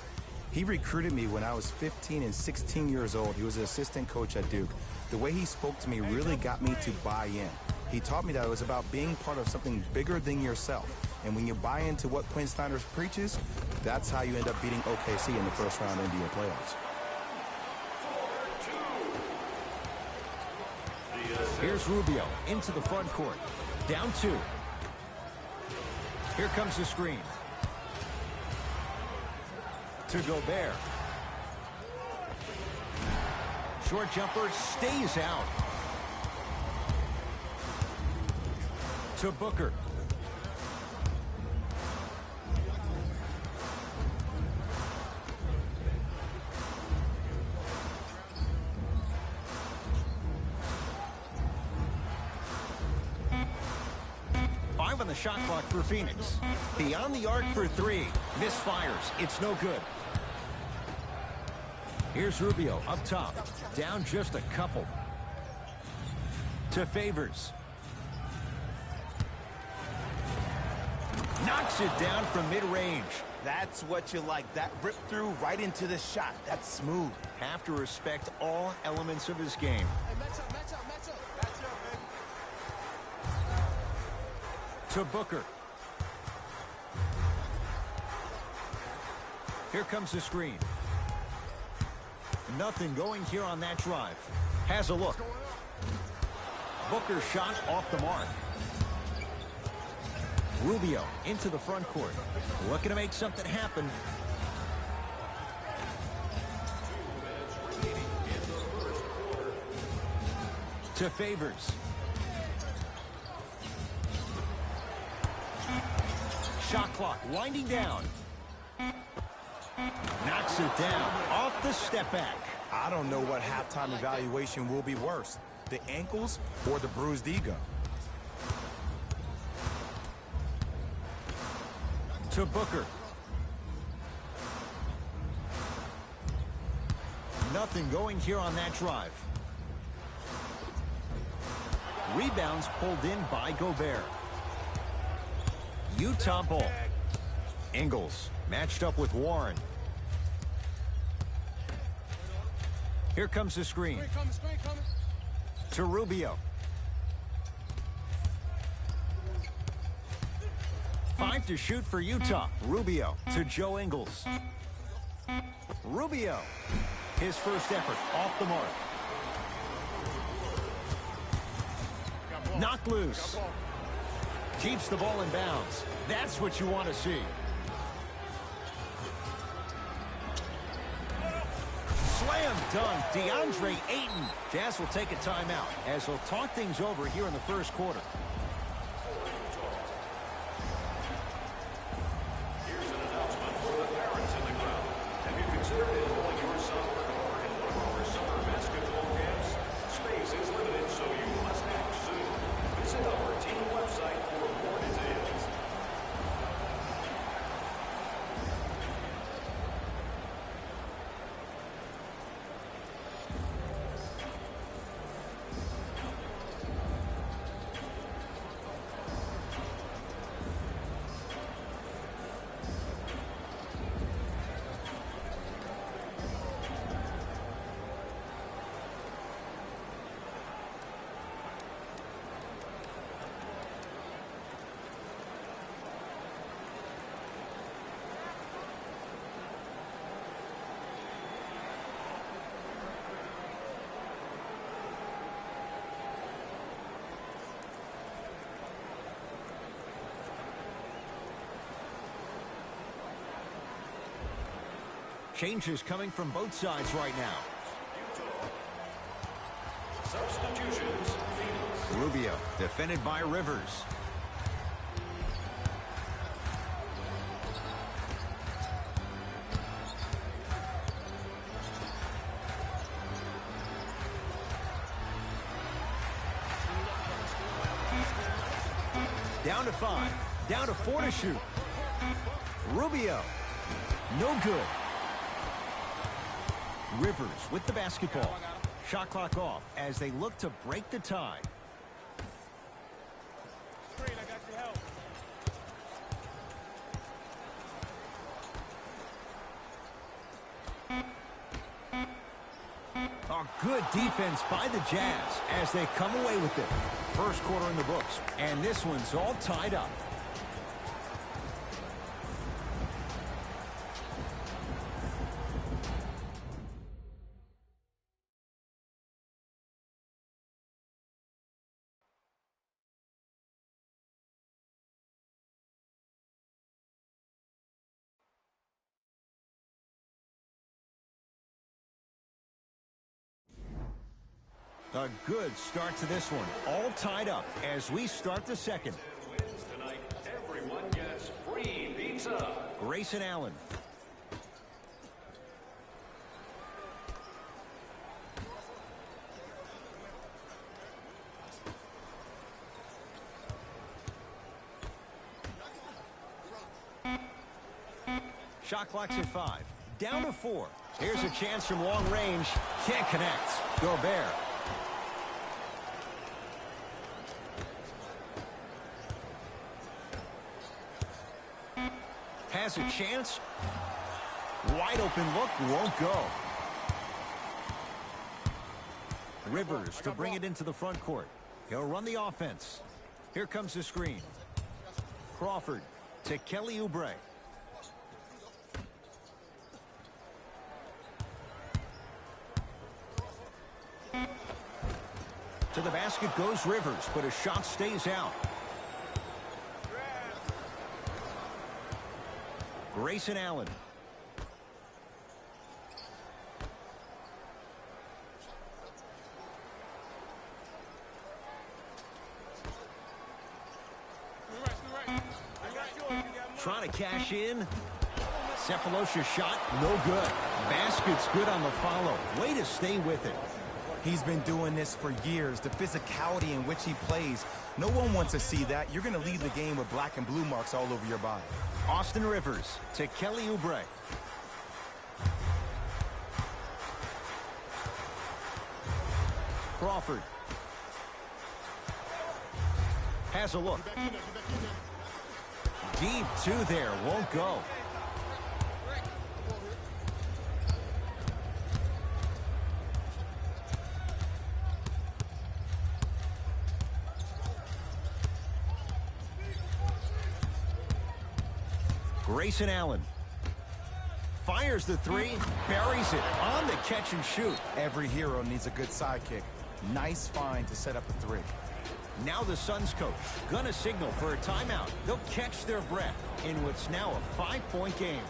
He recruited me when I was 15 and 16 years old. He was an assistant coach at Duke. The way he spoke to me really got me to buy in. He taught me that it was about being part of something bigger than yourself. And when you buy into what Quinn Snyder preaches, that's how you end up beating OKC in the first round NBA playoffs. Here's Rubio into the front court. Down 2. Here comes the screen. To Gobert. Short jumper stays out. To Booker. On the shot clock for Phoenix. Beyond the arc for 3. Misfires. It's no good. Here's Rubio up top. Down just a couple. To Favors. Knocks it down from mid-range. That's what you like. That rip through right into the shot. That's smooth. Have to respect all elements of his game. To Booker. Here comes the screen. Nothing going here on that drive. Has a look. Booker shot off the mark. Rubio into the front court. Looking to make something happen. To Favors. Shot clock winding down. Knocks it down off the step back. I don't know what halftime evaluation will be worse, the ankles or the bruised ego. To Booker. Nothing going here on that drive. Rebounds pulled in by Gobert. Utah ball. Ingles matched up with Warren. Here comes the screen. To Rubio. 5 to shoot for Utah. Rubio to Joe Ingles. Rubio. His first effort off the mark. Knocked loose. Keeps the ball in bounds. That's what you want to see. Slam dunk, DeAndre Ayton. Jazz will take a timeout as they'll talk things over here in the first quarter. Changes coming from both sides right now. Substitutions. Rubio, defended by Rivers. Down to 5. Down to 4 to shoot. Rubio. No good. Rivers with the basketball. Shot clock off as they look to break the tie. A good defense by the Jazz as they come away with it. First quarter in the books, and this one's all tied up. A good start to this one. All tied up as we start the second. Tonight, everyone gets free pizza. Grayson Allen. Shot clock's at 5. Down to 4. Here's a chance from long range. Can't connect. Gobert. Has a chance. Wide open look, won't go. Rivers to bring it into the front court. He'll run the offense. Here comes the screen. Crawford to Kelly Oubre. To the basket goes Rivers, but his shot stays out. Grayson Allen. Trying to cash in. Cephalosha's shot, no good. Basket's good on the follow. Way to stay with it. He's been doing this for years. The physicality in which he plays. No one wants to see that. You're going to leave the game with black and blue marks all over your body. Austin Rivers to Kelly Oubre. Crawford. Has a look. Deep 2 there, won't go. Grayson Allen fires the 3, buries it on the catch and shoot. Every hero needs a good sidekick. Nice find to set up the 3. Now the Suns coach gonna signal for a timeout. They'll catch their breath in what's now a 5-point game.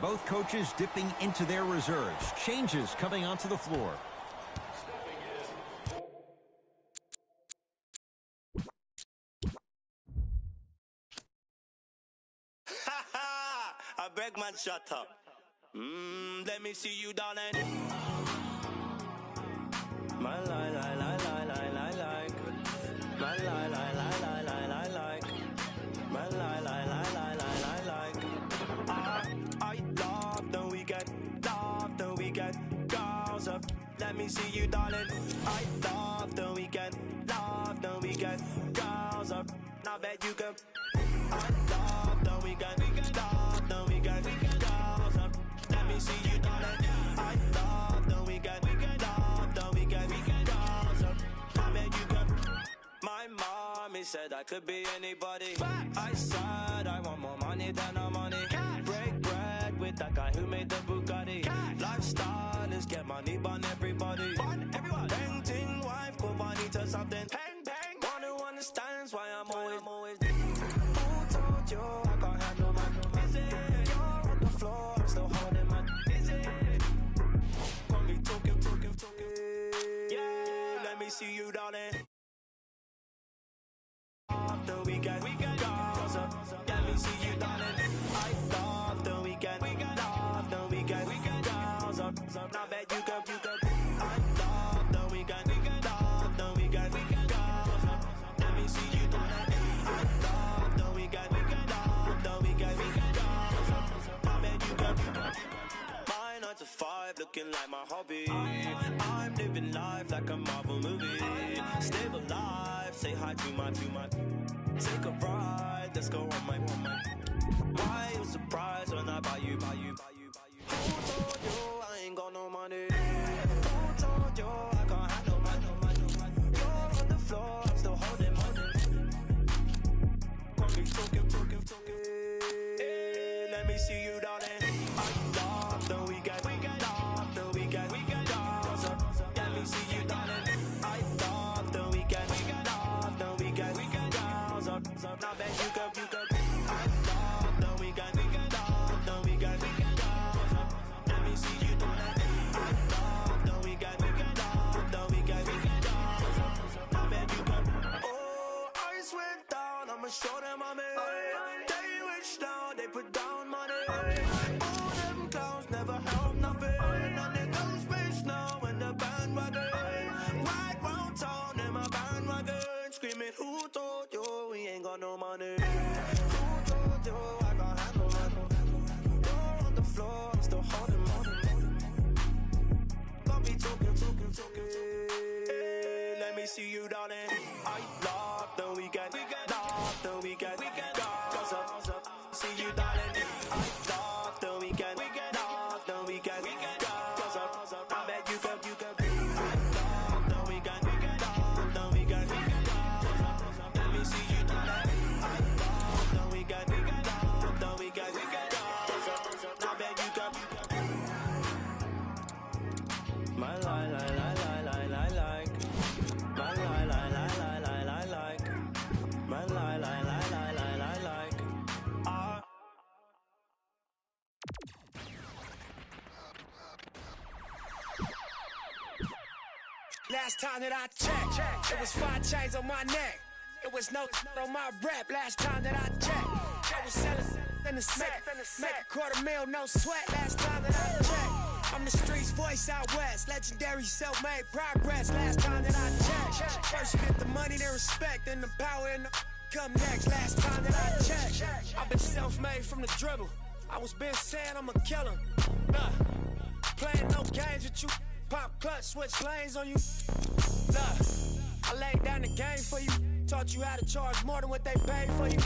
Both coaches dipping into their reserves. Changes coming onto the floor. I beg man, shut up. Let me see you, darling. My lie, lie, lie, lie, lie, lie, like. My lie, lie, lie, lie, lie, lie, like. My lie, lie, lie, lie, lie, lie, like. I love see you, darling. I love the weekend, girls up, I bet you can. I love the weekend, girls up, let me see you, darling. I love the weekend, girls up, I bet you can. My mommy said I could be anybody. I said I want more money than no money. Break bread with that guy who made the Bugatti. Lifestyle is get money, burn everybody. Painting wife, go money to something. One who understands why I'm always. Who told you I can't handle my? Is it? You're on the floor, I'm still holding my. Is it? Got me talking. Yeah, let me see you, darling. The weekend, girls up, let me see you, darling. I love the weekend, girls up, now bet you can. I love the weekend, girls up, let me see you, darling. I love the weekend, girls up, now bet you can. My 9 to 5 looking like my hobby. I'm living life like a Marvel movie. Stable life, say hi to my. Take a ride, let's go on my. Why you surprised when I buy you? Who told you I ain't got no money? Who told you I can't handle money? You're on the floor, I'm still holding money. Got me talking. Hey, let me see you, darling. I love the weekend, girls up, let me see you, darling. I love the weekend, girls up, now bet you can. I love the weekend, girls up, let me see you, darling. I love the weekend, girls up, now bet you can. Oh, I swear down, I'ma show them I'm in. They wish down, they put down money. All them clowns never help nothing. And they go space now when the bandwagon. Right round town in my bandwagon. Screaming, who told you we ain't got no money? Who told you I got handle money? You're on the floor, I'm still holding money. Got me talking. Hey, let me see you, darling. I love the weekend, girls up, see you, darling. I love the weekend, girls up, I bet you can. I love the weekend, girls up, let me see you, darling. I love the weekend, girls up, I bet you can. My like. My like. My like. Last time that I checked, it was 5 chains on my neck. It was no on my rep. Last time that I checked, I was selling in the set. Make a $250,000, no sweat. Last time that I checked, I'm the streets voice out west. Legendary self-made progress. Last time that I checked, first you get the money, then respect, then the power and the come next. Last time that I checked, I've been self-made from the dribble. I was been saying I'm a killer. Playing no games with you. Pop clutch, switch lanes on you. I laid down the game for you. Taught you how to charge more than what they paid for you.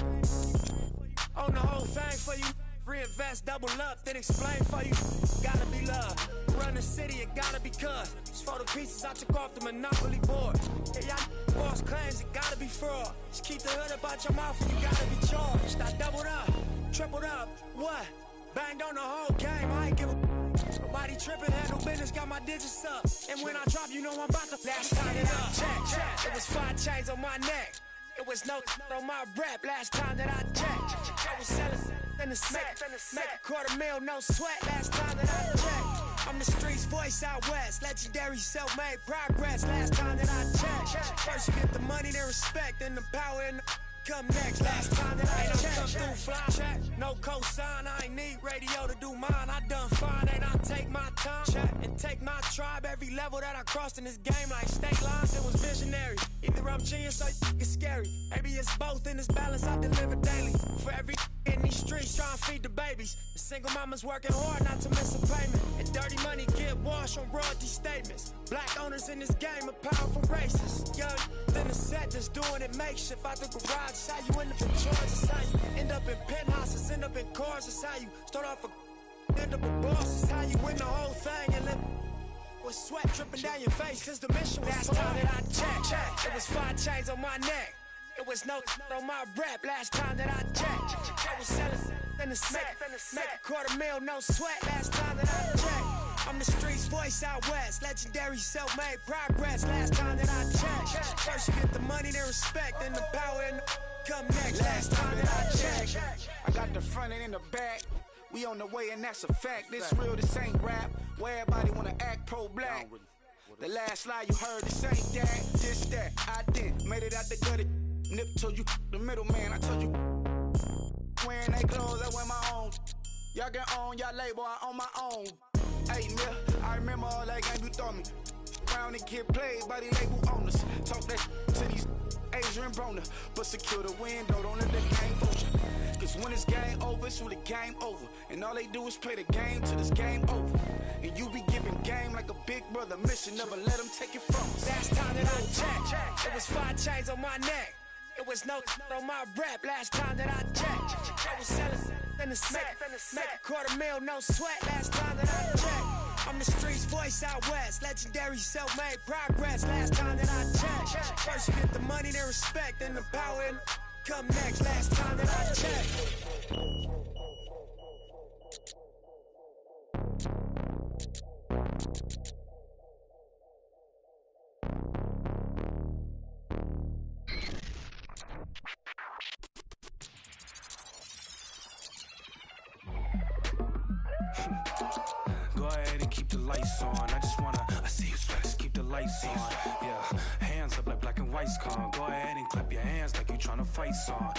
Own the whole thing for you. Reinvest, double up, then explain for you. Gotta be love. Run the city, it gotta be cuz. It's for the pieces I took off the Monopoly board. Yeah, y'all false claims, it gotta be fraud. Just keep the hood up out your mouth and you gotta be charged. I doubled up, tripled up, what? Banged on the whole game, I ain't give a. Nobody tripping, handle business, got my digits up. And when I drop, you know I'm about to. Last time that I checked, it was 5 chains on my neck. It was no on my rep. Last time that I checked, I was selling in the set. Make a $250,000, no sweat. Last time that I checked, I'm the streets voice out west. Legendary self-made progress. Last time that I checked, first you get the money, then respect, then the power and the come next. Last time that I checked, come through fly check. No cosign, I ain't need radio to do mine. I done fine and I take my time check and take my tribe. Every level that I crossed in this game like state lines, it was visionary. Either I'm genius, so it's scary. Maybe it's both in this balance I deliver daily. For every in these streets trying to feed the babies. The single mama's working hard not to miss a payment. And dirty money get washed on royalty statements. Black owners in this game are powerful racists. Young, then the set that's doing it makeshift out the garage. It's how you end up in Georgia. It's how you end up in penthouses, end up in cars. It's how you start off a end up a boss. It's how you win the whole thing and live with sweat dripping down your face. Cause the mission was last time that I checked. It was 5 chains on my neck. It was no on my rep last time that I checked. I was selling in the set, make a $250,000, no sweat last time that I checked. I'm the streets voice out west, legendary self-made progress last time that I checked. First you get the money, then respect, then the power and the come next last time that I checked. I got the front and in the back. We on the way and that's a fact. This real, this ain't rap. Where everybody wanna act pro-black. The last lie you heard, this ain't that, just that. I did, made it out the gutter. Nip told you the middleman. I told you wearing they clothes, I wear my own. Y'all get on y'all label, I own my own. Hey, Mill, I remember all that game you thought me. Round and get played by the label owners. Talk that to these Asian Broner, but secure the window, don't let the game vulture. Cause when this game over, it's really game over. And all they do is play the game till this game over. And you be giving game like a big brother mission, never let them take it from us. Last time that I checked, it was 5 chains on my neck. It was no on my rep last time that I checked. I was selling in the set, make a $250,000, no sweat last time that I checked. I'm the streets voice out west, legendary self-made progress last time that I checked. First you get the money, then respect, then the power and come next last time that I checked. Go ahead and keep the lights on. I just wanna, I see you sweat, just keep the lights on. Yeah, hands up like black and white's con. Go ahead and clap your hands like you tryna fight song.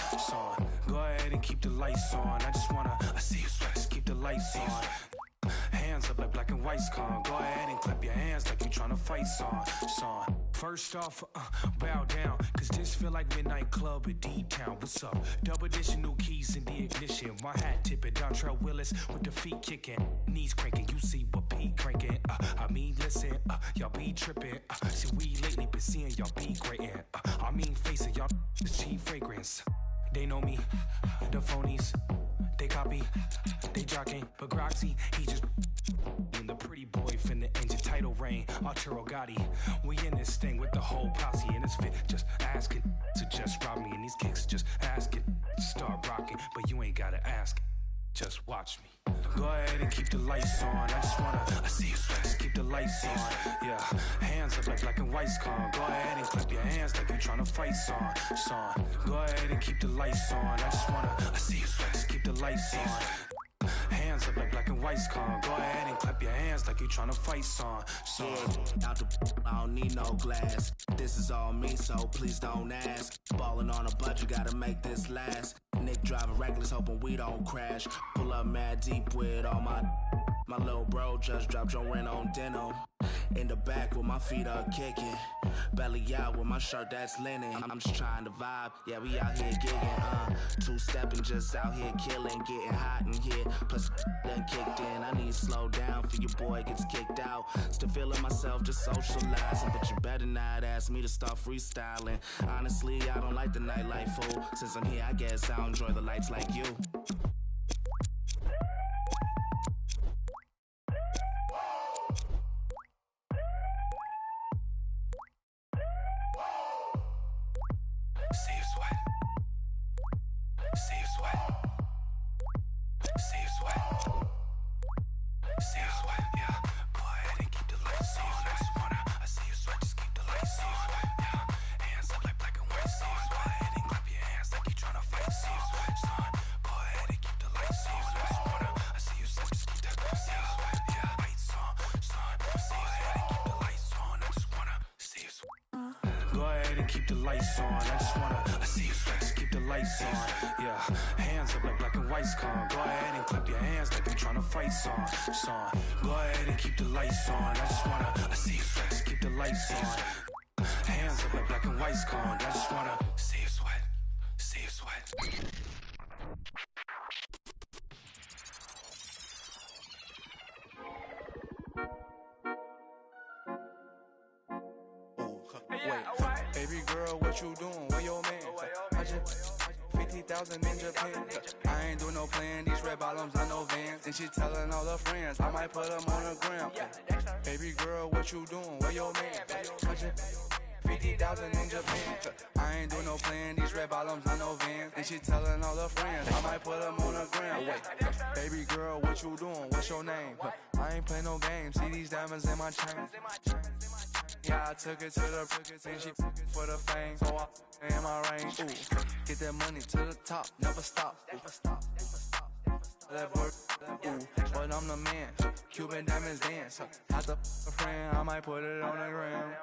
Go ahead and keep the lights on. I just wanna, I see you sweat, just keep the lights on. Hands up like black and white's con. Go ahead and clap your hands like you tryna fight song. First off, bow down, cause this feel like midnight club at D-Town. What's up? Double additional keys in the ignition. My hat tipping, Dontrell Willis with the feet kicking, knees cranking. You see what Pete cranking. I mean, listen, y'all be tripping. See, we lately been seeing y'all be grating. I mean, face it, y'all the cheap fragrance. They know me, the phonies. They copy, they jocking, but Groxy, he just in the pretty boy from the engine title reign, Arturo Gotti. We in this thing with the whole posse, and it's fit just asking to just rob me, and these kicks just asking to start rocking, but you ain't gotta ask, just watch me. Go ahead and keep the lights on. I just wanna, I see you sweat, just keep the lights on. Yeah, hands up like black and white's con. Go ahead and clap your hands like you tryna fight song. Go ahead and keep the lights on. I just wanna, I see you sweat, just keep the lights on. Hands up like black and white's con. Go ahead and clap your hands like you tryna fight song. Yeah, out the I don't need no glass. This is all me, so please don't ask. Ballin' on a budget, gotta make this last. Nick driving reckless, hoping we don't crash. Pull up mad deep with all my little bro just dropped your rent on denim. In the back with my feet up kicking. Belly out with my shirt that's linen. I'm just trying to vibe, yeah, we out here gigging. Two-stepping, just out here killing. Getting hot in here, plus done kicked in. I need to slow down for your boy gets kicked out. Still feeling myself, just socializing. But you better not ask me to start freestyling. Honestly, I don't like the nightlife, fool. Since I'm here, I guess I'll enjoy the lights like you. See you sweat. See you sweat. See you sweat. See you sweat. Yeah. Go ahead and keep the lights on. I just wanna, I see you sweat, just keep the lights on. Yeah. Hands up like black and white. See you sweat. Go ahead and clap your hands like you tryna fight. See you sweat. Go ahead and keep the lights on. I just wanna, I see you sweat, just keep the lights on. Yeah. Lights on. Go ahead and keep the lights on. I just wanna see you sweat. Go ahead and keep the lights on. I just wanna, I see you sweat, just keep the lights on. Yeah, hands up like black and white's con. Go ahead and clap your hands like you're tryna fight song. Go ahead and keep the lights on. I just wanna, I see you sweat, just keep the lights on. Hands up like black and white ice cold. I just wanna see you sweat, see you sweat. Wait, baby girl, what you doing? Where your man? I just 50,000 in Japan. I ain't doing no plan. These red bottoms, I know Vans. And she telling all her friends, I might put them on the gram. Baby girl, what you doing? Where your man? I just 50,000 in Japan. I ain't doing no plan. These red bottoms, I know Vans. And she telling all her friends, I might put them on the gram. Wait, baby girl, what you doing? What's your name? I ain't play no games. See these diamonds in my chain. Yeah, I took it to the and she for the fame. So I in my range. Ooh, get that money to the top, never stop. That work, ooh, but I'm the man. Cuban diamonds dance. Had the friend, I might put it on the gram.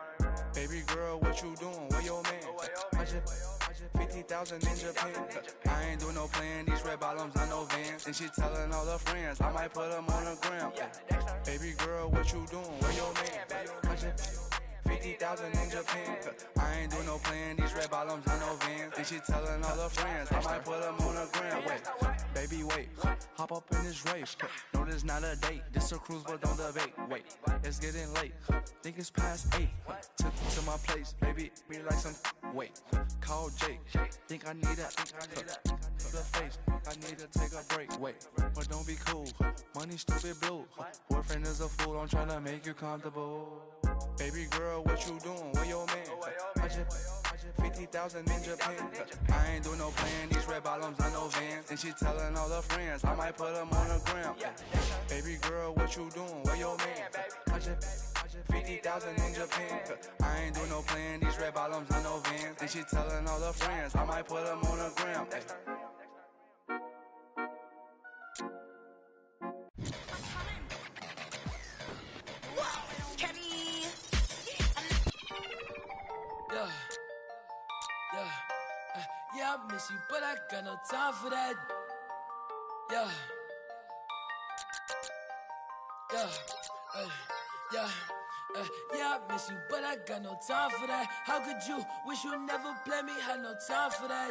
Baby girl, what you doing? Where your man? I just 50,000 in Japan. I ain't doing no plan. These red bottoms, I know Vans. And she telling all her friends, I might put them on the gram. Baby girl, what you doing? Where your man? I just 50,000 in Japan. I ain't doing no plan. These red bottoms, I know Vans. And she telling all her friends, I might put them on the gram. Wait, baby, wait. Hop up in this race. No, this not a date. This a cruise, but don't debate. Wait, it's getting late. Think it's past 8. Took you to my place, baby. Me like some. Wait, call Jake. Think I need that. To the face. I need to take a break. Wait, but don't be cool. Money stupid blue. Boyfriend is a fool. I'm trying to make you comfortable. Baby girl, what you doing? Where your man? I just 50,000 in Japan. I ain't doing no plan. These red bottoms, I know Vans. And she telling all her friends, I might put them on the gram. Baby girl, what you doing? Where your man? I just 50,000 in Japan. I ain't doing no plan. These red bottoms, I know Vans. And she telling all her friends, I might put them on the gram. Yeah, I miss you, but I got no time for that. Yeah. Yeah, I miss you, but I got no time for that. How could you wish you never play me? Had no time for that.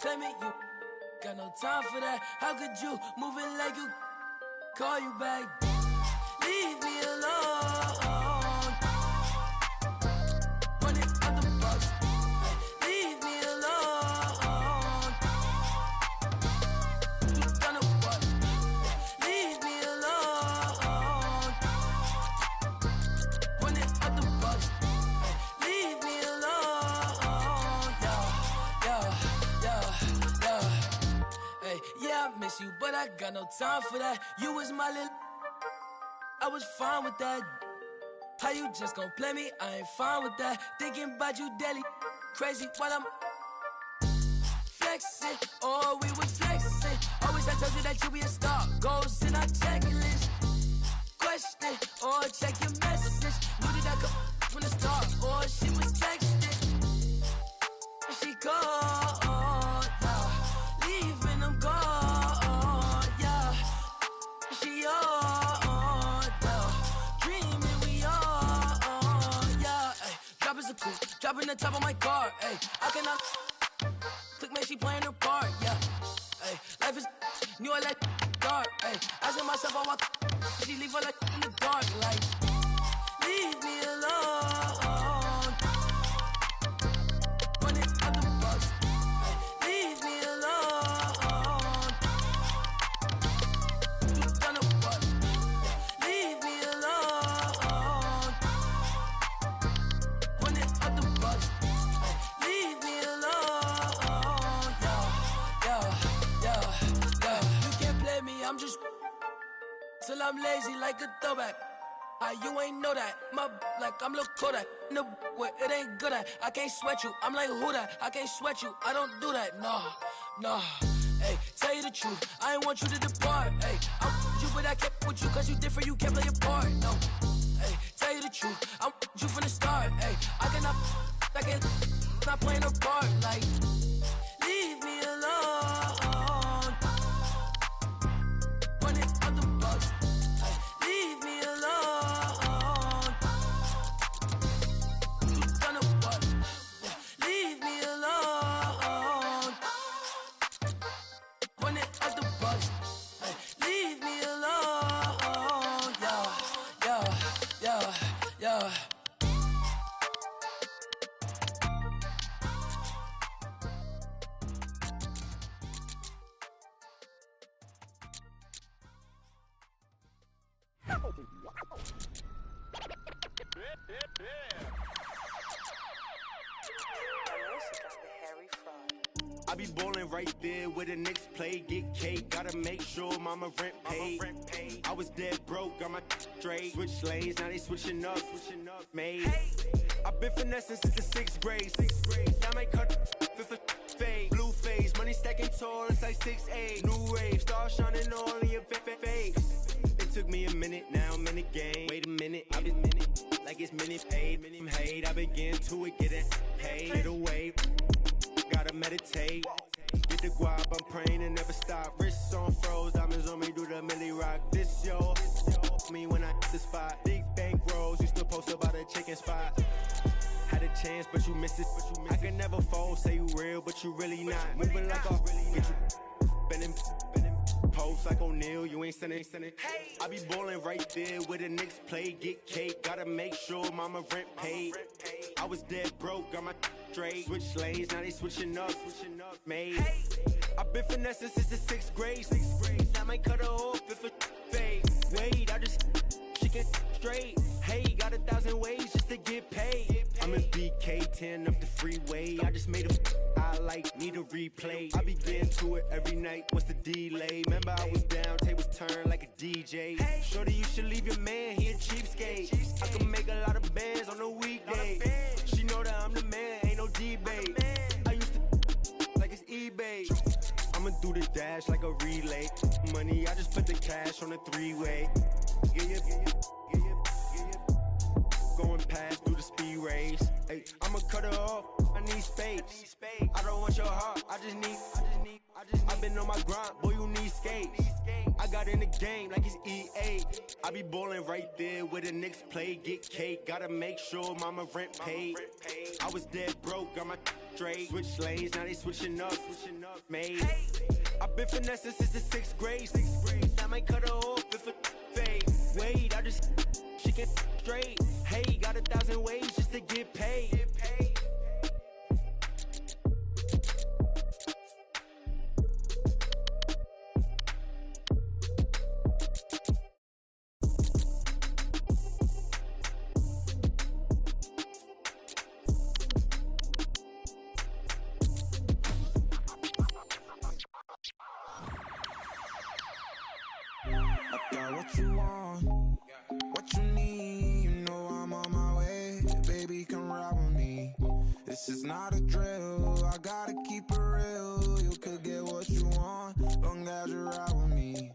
Play me, you got no time for that. How could you move it like you call you back? Leave me alone. Run it out the box. Leave me alone. You done a what? Leave me alone. Run it out the box. Leave me alone. Yeah. Hey, yeah, I miss you, but I got no time for that. You was my little. I was fine with that. How you just gon' play me? I ain't fine with that. Thinking about you daily, crazy while I'm flexing. Oh, we was flexing. Always I told you that you be a star. Goals in our checklist. Question or check your message. Knew that I come from the start. Or she was texting. She called, yeah. Leaving them gone, yeah. She on, yeah. Dreaming we on, yeah. Ay, drop is a cool, dropping the top of my car. Ay, I cannot click, man, she playing her part, yeah. Ay, life is new, I like dark. Ay, asking myself, how I she leave her like in the dark, like leave me alone. Run it out the box. Ay, leave me alone. You done a what? Leave me alone. Run it out the box. Ay, leave me alone. Yeah. You can't play me, I'm just till I'm lazy like a throwback. You ain't know that. My like I'm Lil Kodak. No, where it ain't good at. I can't sweat you. I'm like who that? I can't sweat you. I don't do that. Nah. Hey, tell you the truth. I ain't want you to depart. Hey, I'm with you, but I can't with you cause you different. You can't play your part. No. Hey, tell you the truth. I'm with you from the start. Hey, I can't not playing a part. Like, leave me alone. Run it out the box. Leave me alone. You done a what? I be ballin' right there where the Knicks play, get cake, gotta make sure mama rent paid. I was dead broke, got my straight, switch lanes, now they switching up, made. I been finessing since the 6th grade, I might cut fifth fade, blue face, money stacking tall, it's like 6'8", new rave, stars shining all in your face. It took me a minute, now I'm in the game. Wait a minute, I've been like it's minute paid, I've been getting to it, getting paid, get away. Gotta meditate, get the guap, I'm praying and never stop. Wrists on froze, diamonds on me, do the milli rock. This yo, me when I hit the spot. Big bank rolls, used to post about a chicken spot. Had a chance, but you missed it. I can never fold, say you real, but you really not. Moving like a get you bending. Post like O'Neal, you ain't sending. I be ballin' right there where the Knicks play, get cake, gotta make sure mama rent paid. I was dead broke, got my straight, switch lanes, now they switching up, made. I been finessing since the 6th grade, I might cut her off if a fade. Wait, I just she get straight. Hey, got 1,000 ways just to get paid. I'm in BK10 up the freeway. I just made a I like, need a replay. I be getting to it every night. What's the delay? Remember I was down, tables turned like a DJ. Shorty, you should leave your man, he a cheapskate. I can make a lot of bands on a weekday. She know that I'm the man, ain't no debate. I used to like it's eBay. I'ma do the dash like a relay. Money, I just put the cash on a 3-way. Yeah. Going past through the speed race. Hey, I'ma cut her off. I need space. I don't want your heart. I just need. I've been on my grind, boy. You need skates. I got in the game like it's EA. I be ballin' right there where the Knicks play, get cake. Gotta make sure mama rent paid. I was dead broke, got my straight. Switch lanes, now they switching up, made. I been finessing since the 6th grade. I might cut her off if a fade. Wait, I just she get straight. Hey, got 1,000 ways just to get paid. I got what you want, what you need. You know I'm on my way, baby, come ride with me. This is not a drill, I gotta keep it real. You could get what you want, long as you ride with me.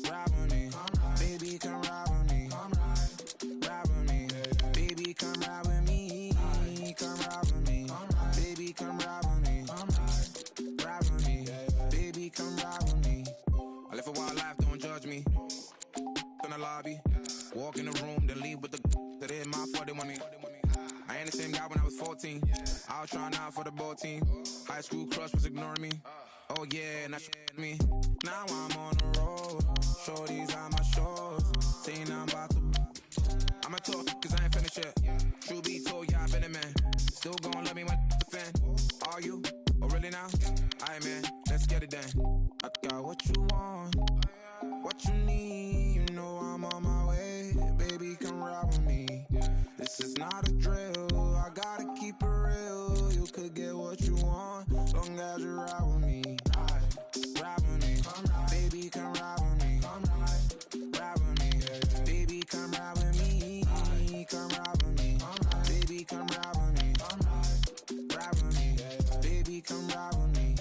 Ride with me, baby, come ride with me. Ride with me, baby, come ride with me. Come ride with me, baby, come ride with me. Ride with me, baby, come ride with me. I live a wild life, don't judge me. In the lobby, walk in the room, then leave with the that hit my 40 want me. I ain't the same guy when I was 14. I was trying out for the ball team. High school crush was ignoring me. Oh yeah, now she me. Now I'm on the road. Shorties on my shores. Saying I'm about to. I'ma talk cause I ain't finished yet. True be told, yeah, I've been a man. Still gon' love me when the fan. Are you? Oh really now? Aight man, let's get it done. I got what you want, what you need. You know I'm on my way, baby, come ride with me. This is not a drill, I gotta keep it real. You could get what you want, long as you ride with me. Ride with me, baby, come ride with me. Ride with me, baby, come ride with me. Come ride with me, baby, come ride with me. Ride with me, baby, come ride with me.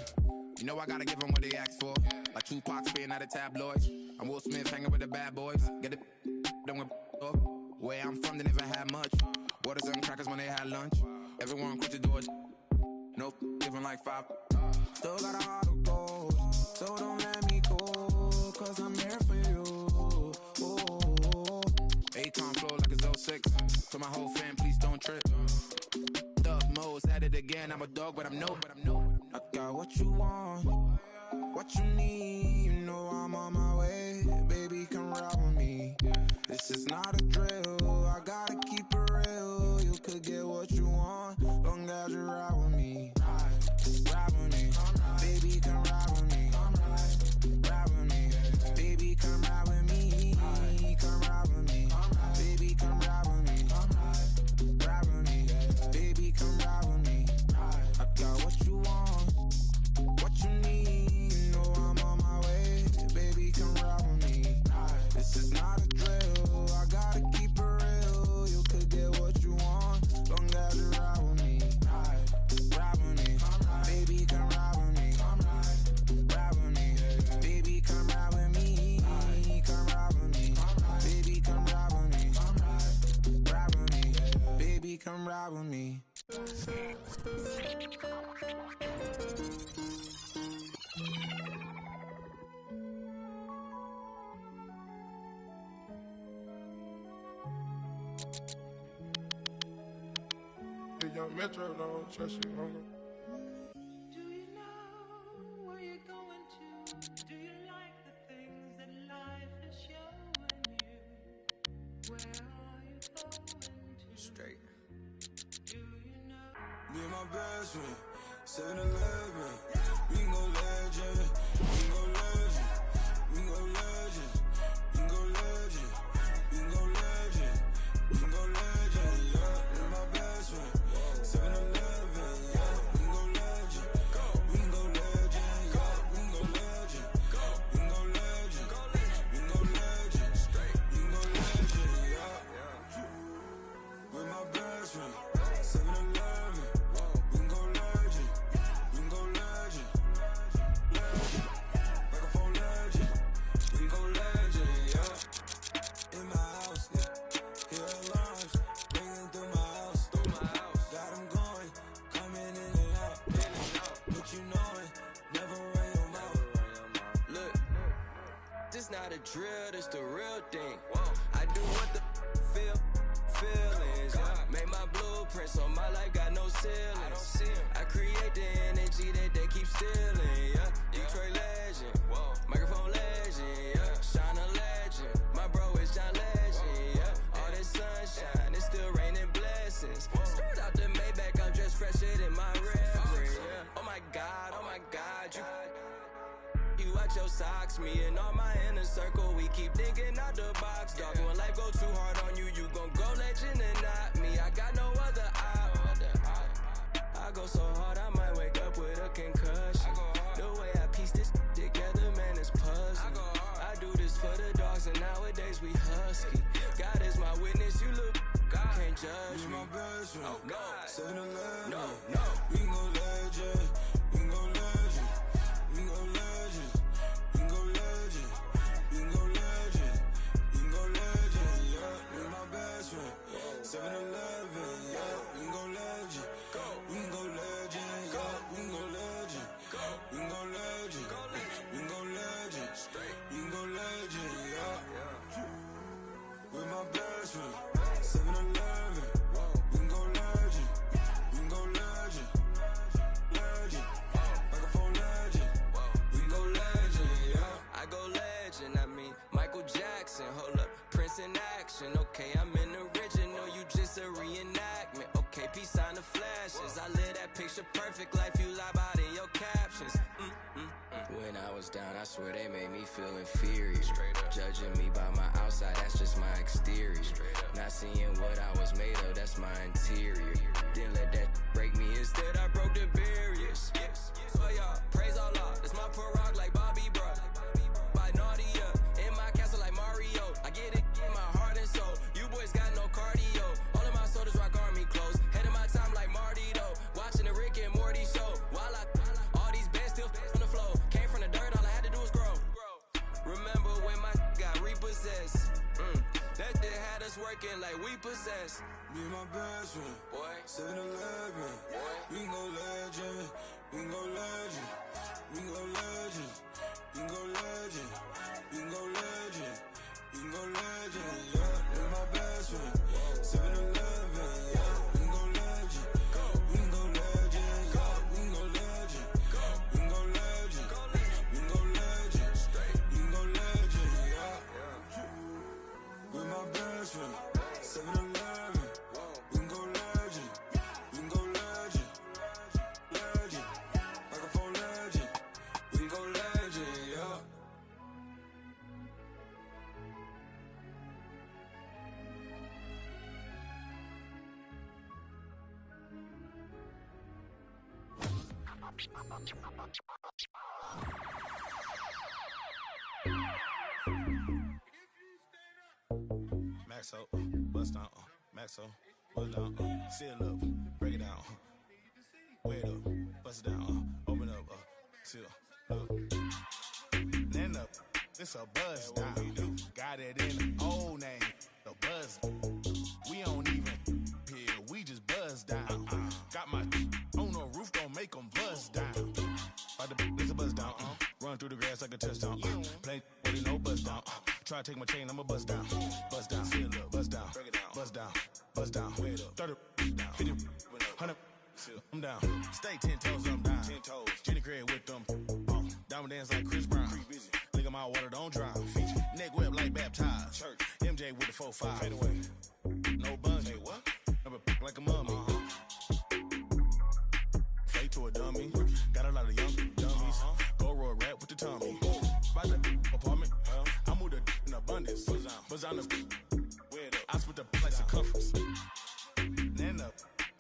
You know I gotta give them what they ask for. Like Tupac spitting out of tabloids. I'm Will Smith hanging with the bad boys. Get it done with up. Where I'm from, they never had much. Waters and crackers when they had lunch. Everyone quick to do it. No giving like 5. Still got a heart of gold, so don't let me go, cause I'm here for you. Akon flow like it's 06. To my whole fam, please don't trip. Duck Mo's at it again. I'm a dog, but I'm no. I got what you want, what you need. You know I'm on my way, baby, come ride with me. This is not a drill, I gotta keep it real. You could get what you want, long as you ride with me. Ride with me, baby, come ride with me. Ride with me, baby, come ride with me. Come ride with me, baby, come ride with me. Young Metro don't trust you, homie. Do you know where you're going to? Do you like the things that life is showing you? Where are you going to? Straight. Do you know? Me and my best friend, 7-Eleven. We can go legend. We can go legend. We can go legend. We can go legend. We can go legend. We can go legend. Yeah, me and my best friend. 7-Eleven, yeah, we can go legend. We can go legend, yeah, we can go legend. We can go legend. We can go legend. We can go legend, yeah. With my best friend, 7-Eleven, we can go legend. We can go legend. Legend, microphone legend. We can go legend, yeah. In my house, yeah. Hear alarms, ringing through my house. Got them going, coming in and out. But you know it, never run your mouth. Look, this not a drill, this the real thing. I do what the feelings. Yeah. Make my blueprint so my life got no ceilings. I create the energy that they keep stealing. Yeah, Detroit legend, microphone legend. Yeah, shine a legend. My bro is John Legend. Yeah, all this sunshine, it's still raining blessings. Straight out the Maybach, I'm just fresher than my reverend. Yeah. Oh my God, you watch your socks, me and all my inner circle, we keep thinking out the box. Dog, when life go too hard on you, you gon' go legend and not me. I got no other op. I go so hard, I might wake up with a concussion. The way I piece this together, man, it's puzzling. I do this for the dogs, and nowadays we husky. God is my witness, you look, God can't judge me. Me and my best friend, Oh God, 7-Eleven, no. We can go legend. We can go legend. We can go legend. We can go legend. We can go legend. We can go legend. Yeah, me and my best friend, 7-Eleven. Yeah, we can go legend. We can go legend. Yeah, we can go legend. We can go legend. We can go legend. We can go legend. Yeah, with my best friend, 7-Eleven. We can go legend. We can go legend. Legend. Microphone legend. We can go legend, yeah. I go legend, I mean Michael Jackson. Hold up, Prince in action. Okay, I'm in original, you just a reenactment. Okay, peace sign the flashes. I live that picture perfect life you lie about in your captions. When I was down, I swear they made me feel inferior. Judging me by my outside, that's just my exterior. Not seeing what I was made of, that's my interior. Didn't let that break me, instead I broke the barriers. Oh y'all, praise Allah, that's my Parag like Bobby bro. By Nadia, in my castle like Mario. I get it in my heart and soul. You boys got no cardio. All of my soldiers rock army clothes. Head of my time like Marty though. Watching the Rick and Morty show. While all these bands still on the flow. Came from the dirt, all I had to do was grow. Remember when my got repossessed? That shit had us working like we possessed. Me and my best friend, Boy, 7-Eleven. We can go legend. We can go legend. We can go legend. We can go legend. We can go legend. We can go legend. Yeah, me and my best friend, 7-Eleven. Yeah, we can go legend. We can go legend. Yeah, we can go legend. We can go legend. We can go legend. We can go legend. Yeah, with my best friend, 7-Eleven. We can go legend. We can go legend. Legend. Microphone legend. We can go legend, yeah. Maxo, bust down, Maxo, bust down, seal up, break it down, weigh it up, bust it down, open up, seal, up. Then up, this a buzz down, got it in the old name, the buzz. We don't even here, we just buzz down. a touchdown. Play with it, no bust down. Try to take my chain, I'ma bust down. Bust down, seal up, bust down, break it down, bust down, bust down, 30, down, 50, 100, I'm down. Stay 10 toes, I'm down. 10 toes. Jenny Craig with them. Diamond dance like Chris Brown. Look at my water, don't drown. Neck whip like baptized. Church. MJ with the 4-5. Fade away. No buns. Hey, what? Never like a mummy. Fade to a dummy. Got a lot of young dummies. Go roll rap with the tummy. By the apartment. I move the in abundance. Buzz on the. I split the like circumference. Then up.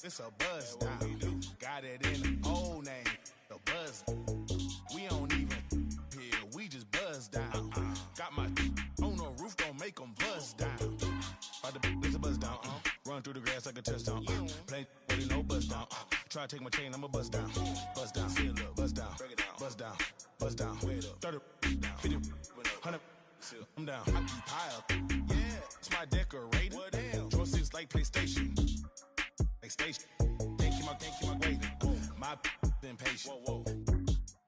It's a buzz down. Got it in the old name. The buzz. We don't even here. We just buzz down. Got my on the roof. Don't make them buzz down. By the it's a buzz down. Run through the grass like a touchdown. Play with it, no buzz down. Try to take my chain, I'ma buzz down. Buzz down. Seal up. Buzz down. Break it down. Buzz down. Buzz down. 30, 50, 100. I'm down. I keep high up. Yeah. It's my decorator. Joysticks like PlayStation. Station. Can't keep my weight. My impatient. Whoa.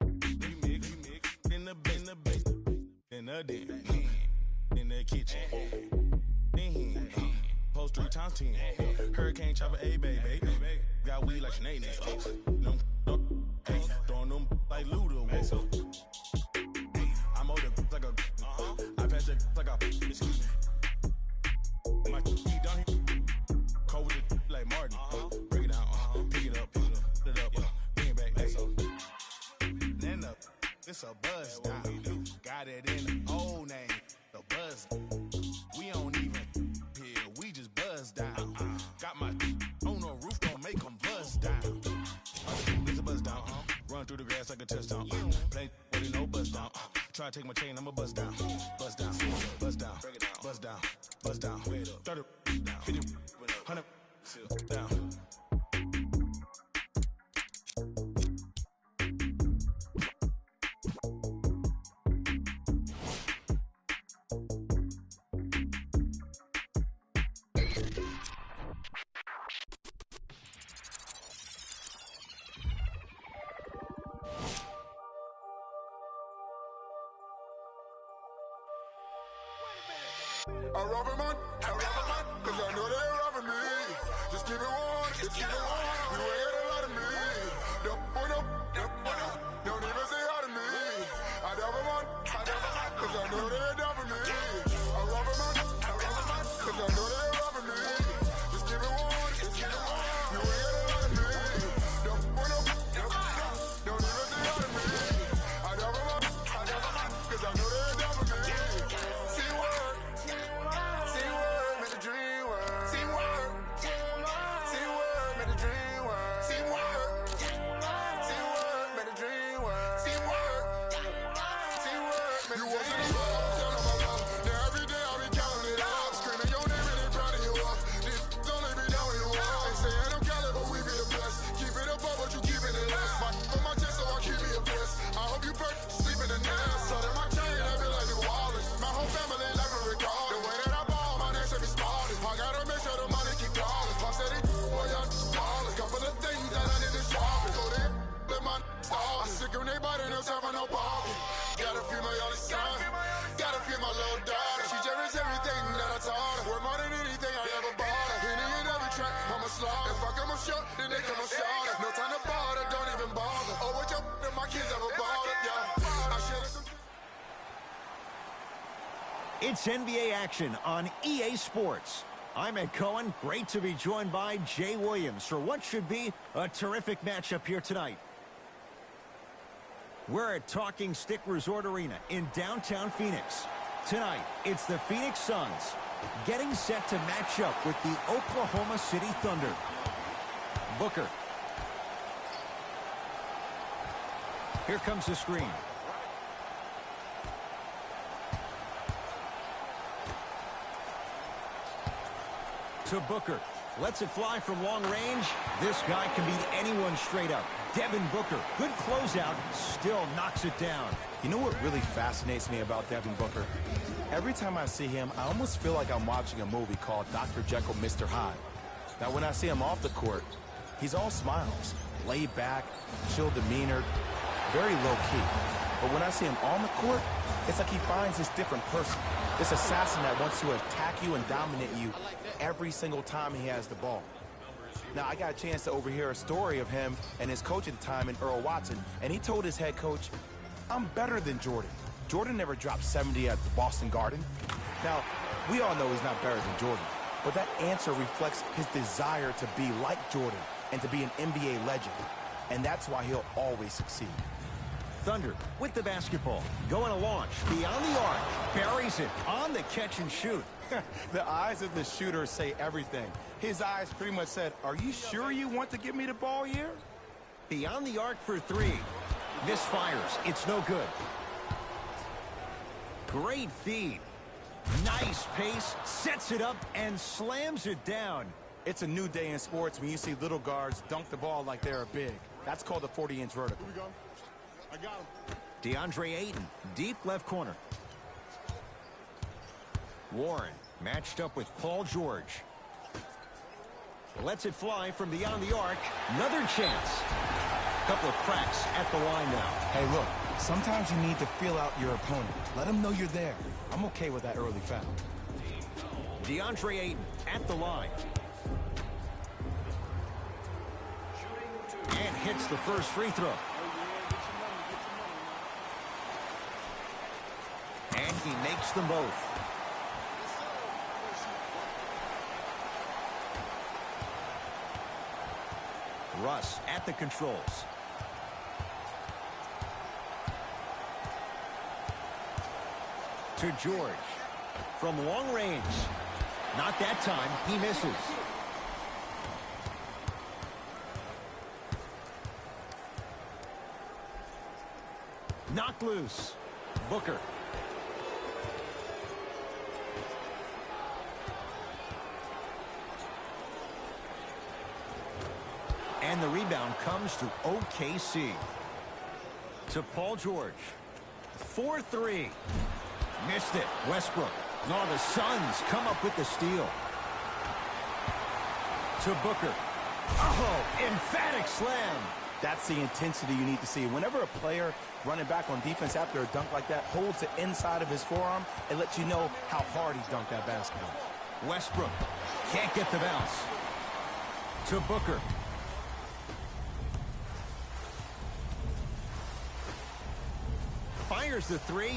Remix. In the base. In the den. In the kitchen. Post 3 times 10. Hurricane chopper, a baby. Got weed like Sinead. Throwing them like Ludo. I'm older like a. I pass it like a. My feet down here. Cold with it like Martin. Break it down, pick it up, put it up, bring it back, then up. It's a buzz down. Got it in the old name, the buzz. We don't even here, we just buzz down. Got my on the roof, don't make them buzz down. It's a buzz down. Run through the grass like a touchdown. Play with it, no buzz down. Try to take my chain, I'ma buzz down. Buzz down, buzz down, buzz down, buzz down. 30, 50, 100. Down. I rob a man, cause I know they're robbing me. Just keep it one, you ain't got a lot of me. Don't even say hi to me. I rob a man, cause I know they're robbing me. I rob a man, cause I know they're robbing me. Just keep it one, you ain't got a lot of me. Don't even say hi to me. I rob a man, cause I know they're robbing me. See what? Make the dream work. See what? Make the dream work. See what? Make the dream work. See what? You walk in the world, I'm telling my love. Now every day I be counting it up. Screaming your name and they proud of you up. These only be down when you up. They saying I'm Cali, but we be the best. Keep it up, but you keep it in less. On my chest, so I keep me a bless. I hope you perk, sleep in the nest. So that my chain, I be like New Orleans. My whole family life a regard. The way that I ball, my name should be smarted. I gotta make sure the money keep calling. I said it, boy, y'all ballin'. Couple of things that I need to sharpen. So they let my stall. I sick of they body, no time for no bargain. Gotta feed my only son. Gotta feed my little daughter. She cherishes everything that I taught her. Worth more than anything I ever bought her. Henny in every track, I'm a slaughter. If I come up short, then they come up shorter. No time to bother, don't even bother. Oh, what your if my kids ever bought it, yeah. I share some. It's NBA action on EA Sports. I'm Ed Cohen. Great to be joined by Jay Williams for what should be a terrific matchup here tonight. We're at Talking Stick Resort Arena in downtown Phoenix. Tonight, it's the Phoenix Suns getting set to match up with the Oklahoma City Thunder. Booker. Here comes the screen. To Booker. Lets it fly from long range. This guy can beat anyone straight up. Devin Booker, good closeout, still knocks it down. You know what really fascinates me about Devin Booker? Every time I see him, I almost feel like I'm watching a movie called Dr. Jekyll, Mr. Hyde. Now, when I see him off the court, he's all smiles, laid back, chill demeanor, very low-key. But when I see him on the court, it's like he finds this different person. This assassin that wants to attack you and dominate you every single time he has the ball. Now, I got a chance to overhear a story of him and his coach at the time, Earl Watson, and he told his head coach, I'm better than Jordan. Jordan never dropped 70 at the Boston Garden. Now, we all know he's not better than Jordan, but that answer reflects his desire to be like Jordan and to be an NBA legend, and that's why he'll always succeed. Thunder with the basketball, going to launch, beyond the arc, buries it on the catch and shoot. The eyes of the shooter say everything. His eyes pretty much said, are you sure you want to give me the ball here? Beyond the arc for three. Misfires. It's no good. Great feed. Nice pace. Sets it up and slams it down. It's a new day in sports when you see little guards dunk the ball like they're big. That's called a 40-inch vertical. Here we go. I got him. DeAndre Ayton, deep left corner. Warren matched up with Paul George. Lets it fly from beyond the arc. Another chance. Couple of cracks at the line now. Hey, look, sometimes you need to feel out your opponent. Let him know you're there. I'm okay with that early foul. DeAndre Ayton at the line. And hits the first free throw. And he makes them both. Russ at the controls. To George. From long range. Not that time. He misses. Knocked loose. Booker. And the rebound comes to OKC. To Paul George. 4-3. Missed it. Westbrook. No, the Suns come up with the steal. To Booker. Oh, emphatic slam. That's the intensity you need to see. Whenever a player running back on defense after a dunk like that holds the inside of his forearm, it lets you know how hard he dunked that basketball. Westbrook can't get the bounce. To Booker. Fires the three.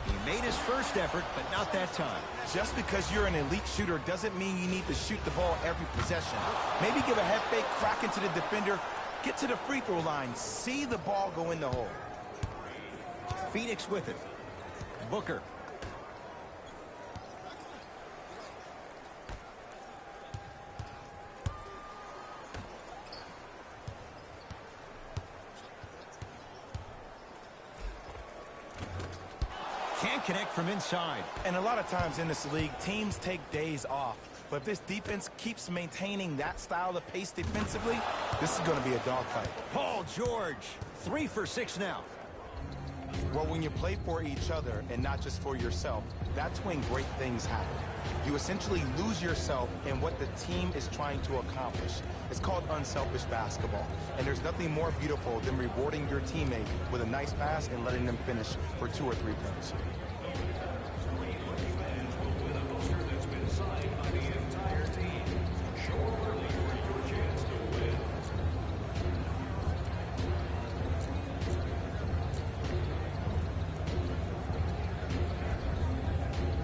He made his first effort, but not that time. Just because you're an elite shooter doesn't mean you need to shoot the ball every possession. Maybe give a head fake, crack into the defender, get to the free throw line, see the ball go in the hole. Phoenix with it. Booker. Can't connect from inside. And a lot of times in this league, teams take days off. But if this defense keeps maintaining that style of pace defensively, this is going to be a dogfight. Paul George, 3 for 6 now. Well, when you play for each other and not just for yourself, that's when great things happen. You essentially lose yourself in what the team is trying to accomplish. It's called unselfish basketball. And there's nothing more beautiful than rewarding your teammate with a nice pass and letting them finish for 2 or 3 points.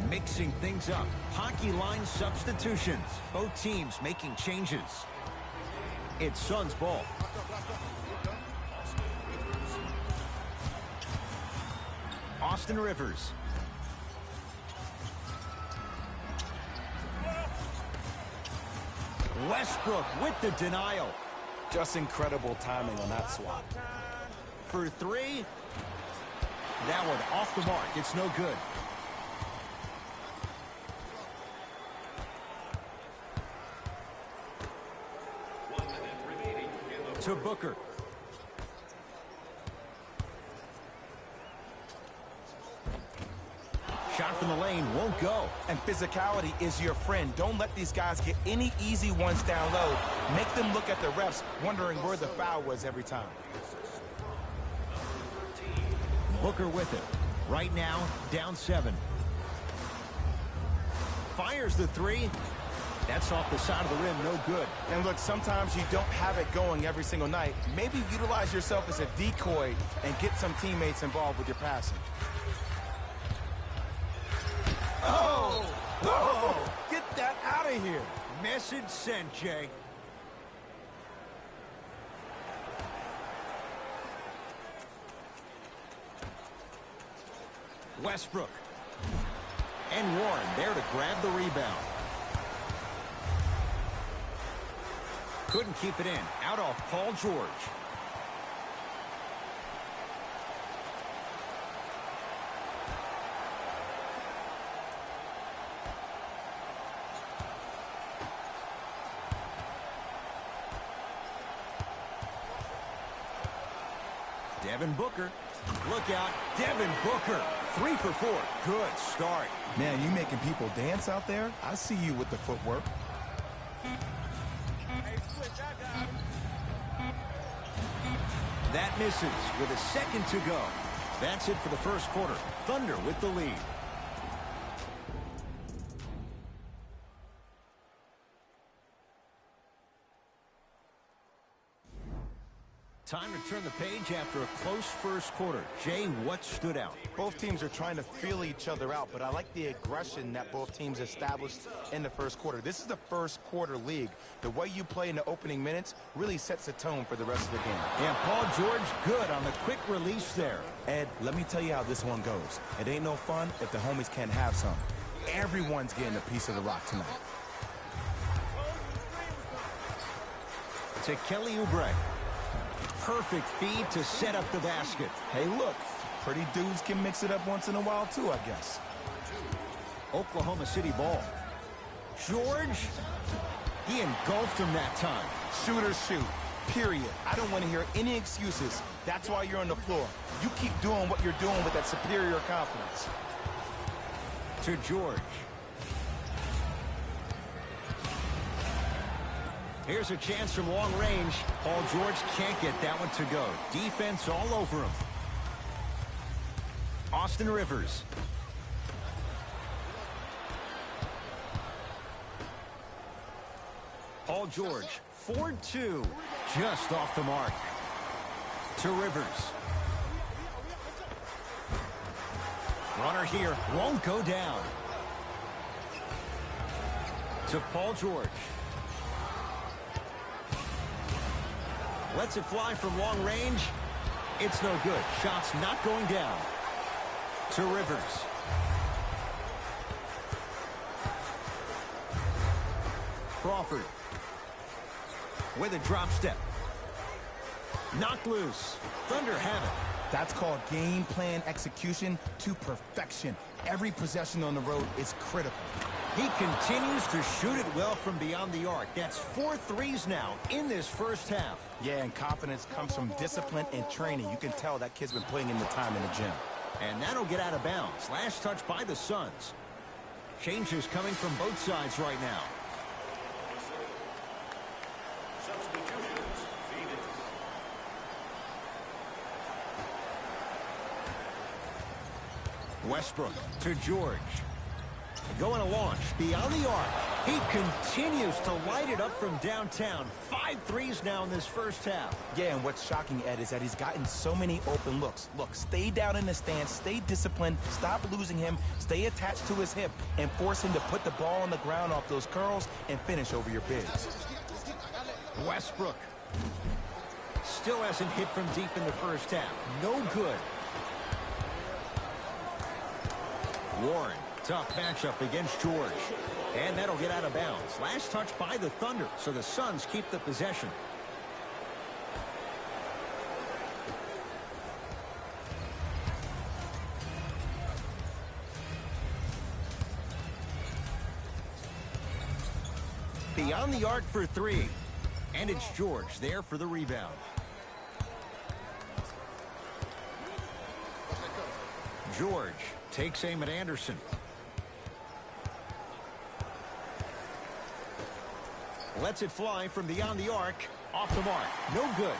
Mixing things up. Hockey line substitutions. Both teams making changes. It's Suns ball. Austin Rivers. Westbrook with the denial. Just incredible timing on that swap. For 3. That one off the mark. It's no good. To Booker. Shot from the lane won't go. And physicality is your friend. Don't let these guys get any easy ones down low. Make them look at the refs, wondering where the foul was every time. Booker with it. Right now, down 7. Fires the 3. That's off the side of the rim, no good. And look, sometimes you don't have it going every single night. Maybe utilize yourself as a decoy and get some teammates involved with your passing. Oh! Oh! Get that out of here. Message sent, Jay. Westbrook. And Warren there to grab the rebound. Couldn't keep it in. Out off Paul George. Devin Booker. Look out. Devin Booker. 3 for 4. Good start. Man, you making people dance out there? I see you with the footwork. That misses with a second to go. That's it for the first quarter. Thunder with the lead. Time to turn the page after a close first quarter. Jay, what stood out? Both teams are trying to feel each other out, but I like the aggression that both teams established in the first quarter. This is the first quarter league. The way you play in the opening minutes really sets the tone for the rest of the game. And Paul George good on the quick release there. Ed, let me tell you how this one goes. It ain't no fun if the homies can't have some. Everyone's getting a piece of the rock tonight. To Kelly Oubre. Perfect feed to set up the basket. Hey, look, pretty dudes can mix it up once in a while, too, I guess. Oklahoma City ball. George, he engulfed him that time. Shooters shoot, period. I don't want to hear any excuses. That's why you're on the floor. You keep doing what you're doing with that superior confidence. To George. Here's a chance from long range. Paul George can't get that one to go. Defense all over him. Austin Rivers. Paul George, 4-2. Just off the mark. To Rivers. Runner here, won't go down. To Paul George. Lets it fly from long range. It's no good. Shot's not going down. To Rivers. Crawford. With a drop step. Knocked loose. Thunder have it. That's called game plan execution to perfection. Every possession on the road is critical. He continues to shoot it well from beyond the arc. That's 4 threes now in this first half. Yeah, and confidence comes from discipline and training. You can tell that kid's been putting in the time in the gym. And that'll get out of bounds. Last touch by the Suns. Changes coming from both sides right now. Substitutions, Phoenix. Westbrook to George. Going to launch beyond the arc. He continues to light it up from downtown. 5 threes now in this first half. Yeah, and what's shocking, Ed, is that he's gotten so many open looks. Look, stay down in the stance, stay disciplined, stop losing him, stay attached to his hip, and force him to put the ball on the ground off those curls and finish over your bigs. Westbrook. Still hasn't hit from deep in the first half. No good. Warren. Tough matchup against George. And that'll get out of bounds. Last touch by the Thunder, so the Suns keep the possession. Beyond the arc for 3. And it's George there for the rebound. George takes aim at Anderson. Lets it fly from beyond the arc. Off the mark. No good.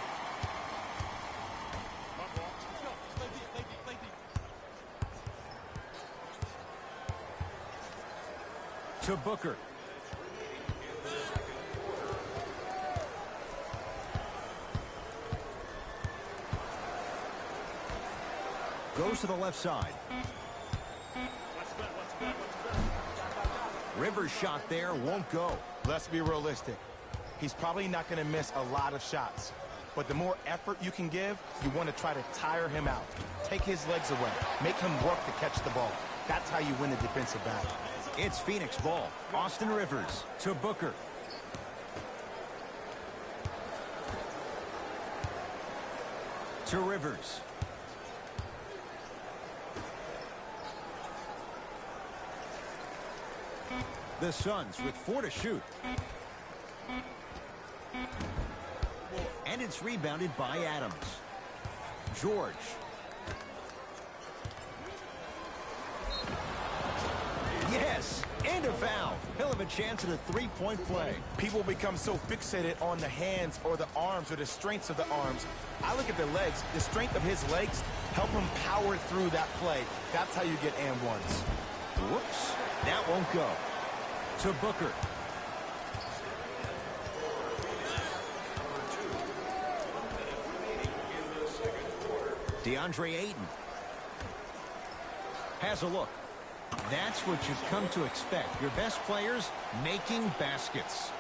To Booker. Goes to the left side. Rivers' shot there won't go. Let's be realistic. He's probably not going to miss a lot of shots. But the more effort you can give, you want to try to tire him out. Take his legs away. Make him work to catch the ball. That's how you win a defensive battle. It's Phoenix ball. Austin Rivers to Booker. To Rivers. The Suns with 4 to shoot. And it's rebounded by Adams. George. Yes, and a foul. Hell of a chance at a three-point play. People become so fixated on the hands or the arms or the strengths of the arms. I look at the legs. The strength of his legs help him power through that play. That's how you get and ones. Whoops, that won't go. To Booker. DeAndre Ayton has a look. That's what you've come to expect. Your best players making baskets.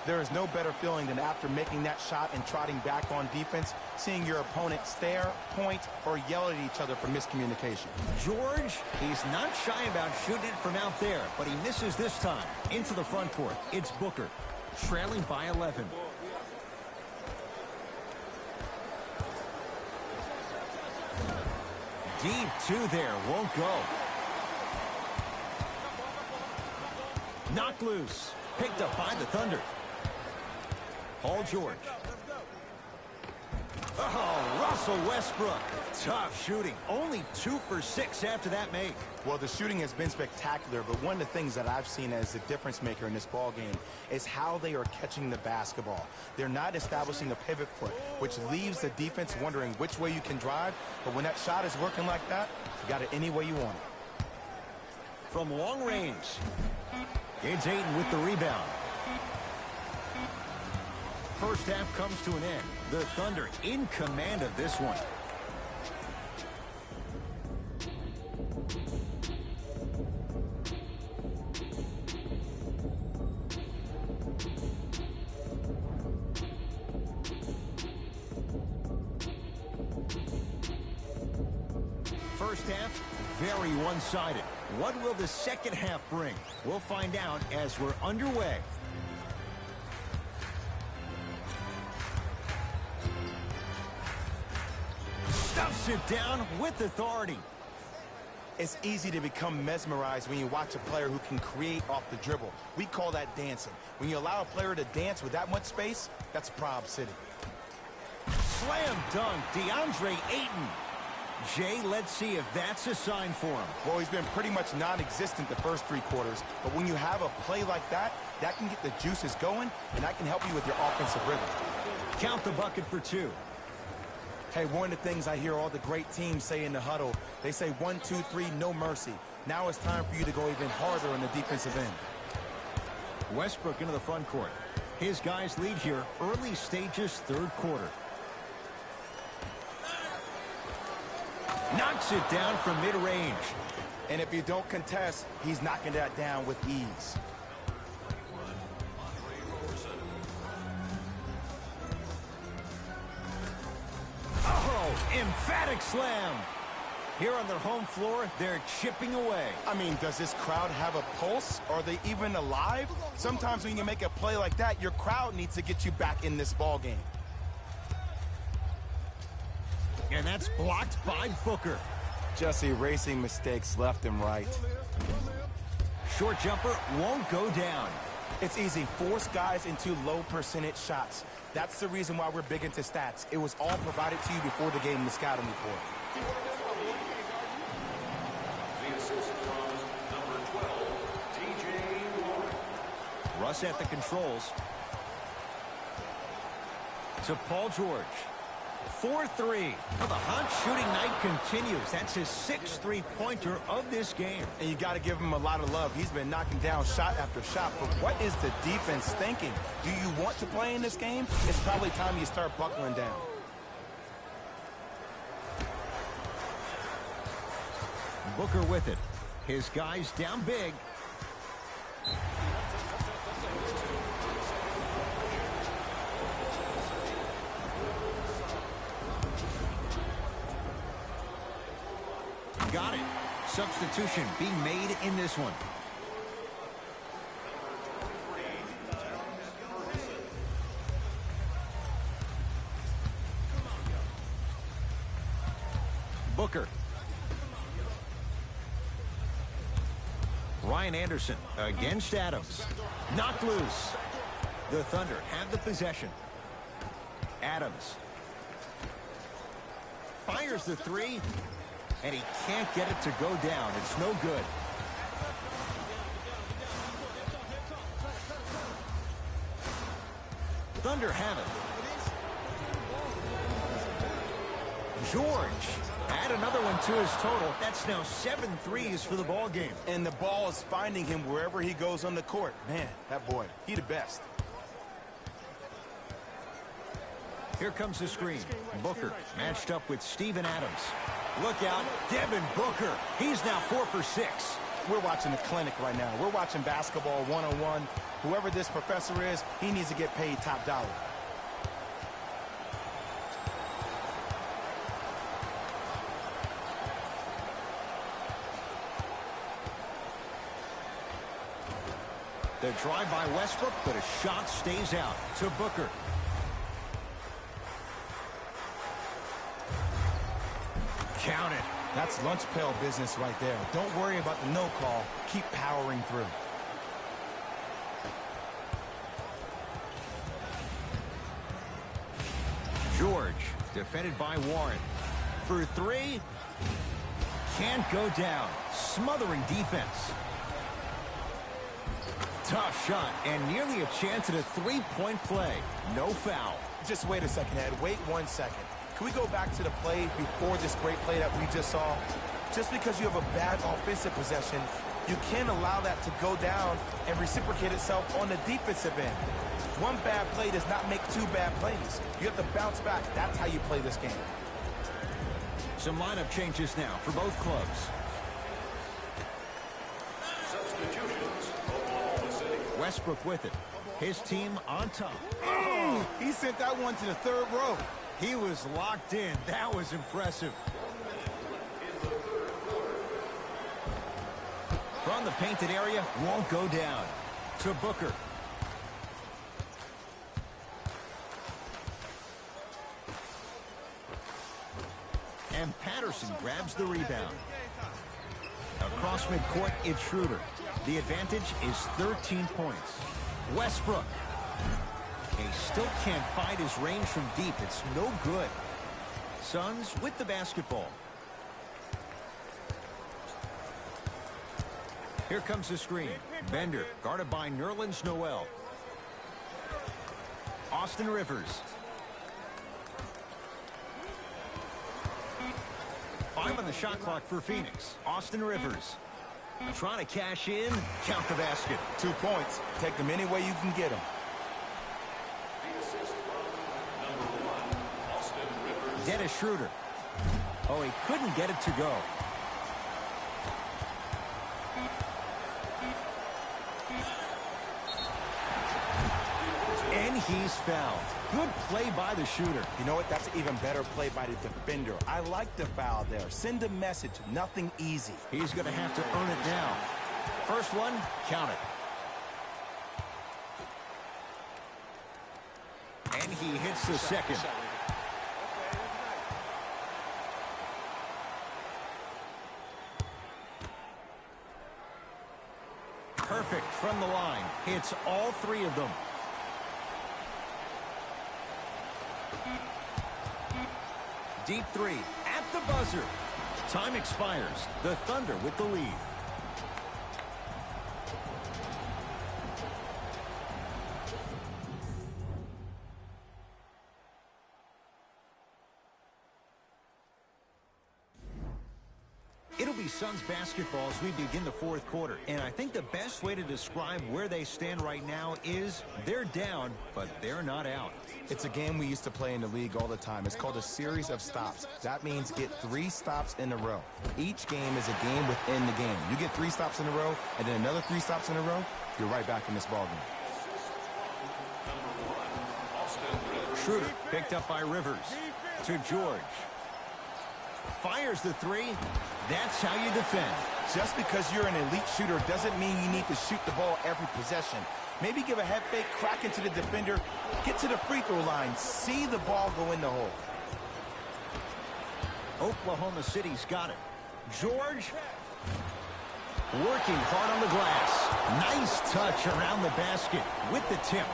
There is no better feeling than after making that shot and trotting back on defense, seeing your opponent stare, point, or yell at each other for miscommunication. George, he's not shy about shooting it from out there, but he misses this time. Into the front court, it's Booker, trailing by 11. Deep two there, won't go. Knocked loose, picked up by the Thunder. Paul George. Oh, Russell Westbrook. Tough shooting. Only 2 for 6 after that make. Well, the shooting has been spectacular, but one of the things that I've seen as the difference maker in this ball game is how they are catching the basketball. They're not establishing a pivot foot, which leaves the defense wondering which way you can drive. But when that shot is working like that, you got it any way you want it. From long range, it's Ayton with the rebound. First half comes to an end. The Thunder in command of this one. First half, very one-sided. What will the second half bring? We'll find out as we're underway. Stuffs it down with authority. It's easy to become mesmerized when you watch a player who can create off the dribble. We call that dancing. When you allow a player to dance with that much space, that's Prob City. Slam dunk, DeAndre Ayton. Jay, let's see if that's a sign for him. Well, he's been pretty much non-existent the first 3 quarters, but when you have a play like that, that can get the juices going, and that can help you with your offensive rhythm. Count the bucket for 2. Hey, one of the things I hear all the great teams say in the huddle, they say 1, 2, 3, no mercy. Now it's time for you to go even harder on the defensive end. Westbrook into the front court. His guys lead here, early stages, 3rd quarter. Knocks it down from mid-range. And if you don't contest, he's knocking that down with ease. Oh, emphatic slam. Here on their home floor, they're chipping away. I mean, does this crowd have a pulse? Are they even alive? Sometimes when you make a play like that, your crowd needs to get you back in this ball game. And that's blocked by Booker. Just erasing mistakes left and right. Short jumper won't go down. It's easy. Force guys into low percentage shots. That's the reason why we're big into stats. It was all provided to you before the game in the scouting report. The assist from number 12, DJ Warren. Russ at the controls. To Paul George. 4-3. Well, the hot shooting night continues. That's his 6th three-pointer of this game. And you got to give him a lot of love. He's been knocking down shot after shot. But what is the defense thinking? Do you want to play in this game? It's probably time you start buckling down. Booker with it. His guys down big. Got it. Substitution being made in this one. Booker. Ryan Anderson against Adams. Knocked loose. The Thunder have the possession. Adams. Fires the three. And he can't get it to go down. It's no good. Thunder have it. George. Add another one to his total. That's now 7 threes for the ball game. And the ball is finding him wherever he goes on the court. Man, that boy, he the best. Here comes the screen. Booker matched up with Steven Adams. Look out, Devin Booker. He's now 4 for 6. We're watching a clinic right now. We're watching basketball one-on-one. Whoever this professor is, he needs to get paid top dollar. The drive by Westbrook, but a shot stays out to Booker. Count it. That's lunch pail business right there. Don't worry about the no call. Keep powering through. George, defended by Warren. For three. Can't go down. Smothering defense. Tough shot and nearly a chance at a three-point play. No foul. Just wait a second, Ed. Wait 1 second. Can we go back to the play before this great play that we just saw? Just because you have a bad offensive possession, you can't allow that to go down and reciprocate itself on the defensive end. One bad play does not make 2 bad plays. You have to bounce back. That's how you play this game. Some lineup changes now for both clubs. Substitutions, Oklahoma City. Westbrook with it. His team on top. Oh, he sent that one to the third row. He was locked in. That was impressive. From the painted area, won't go down. To Booker. And Patterson grabs the rebound. Across midcourt, it's Schroeder. The advantage is 13 points. Westbrook. He still can't find his range from deep. It's no good. Suns with the basketball. Here comes the screen. Bender guarded by Nerlens Noel. Austin Rivers. 5 on the shot clock for Phoenix. Austin Rivers. Trying to cash in. Count the basket. 2 points. Take them any way you can get them. Dennis Schroeder. Oh, he couldn't get it to go. And he's fouled. Good play by the shooter. You know what? That's an even better play by the defender. I like the foul there. Send a message. Nothing easy. He's going to have to earn it now. First one, count it. And he hits the second. Perfect from the line. Hits all 3 of them. Deep 3 at the buzzer. Time expires. The Thunder with the lead. City Suns basketball as we begin the fourth quarter. And I think the best way to describe where they stand right now is they're down, but they're not out. It's a game we used to play in the league all the time. It's called a series of stops. That means get 3 stops in a row. Each game is a game within the game. You get 3 stops in a row, and then another 3 stops in a row, you're right back in this ballgame. Schroeder picked up by Rivers to George. Fires the 3. That's how you defend. Just because you're an elite shooter doesn't mean you need to shoot the ball every possession. Maybe give a head fake, crack into the defender, get to the free throw line, see the ball go in the hole. Oklahoma City's got it. George working hard on the glass. Nice touch around the basket with the tip.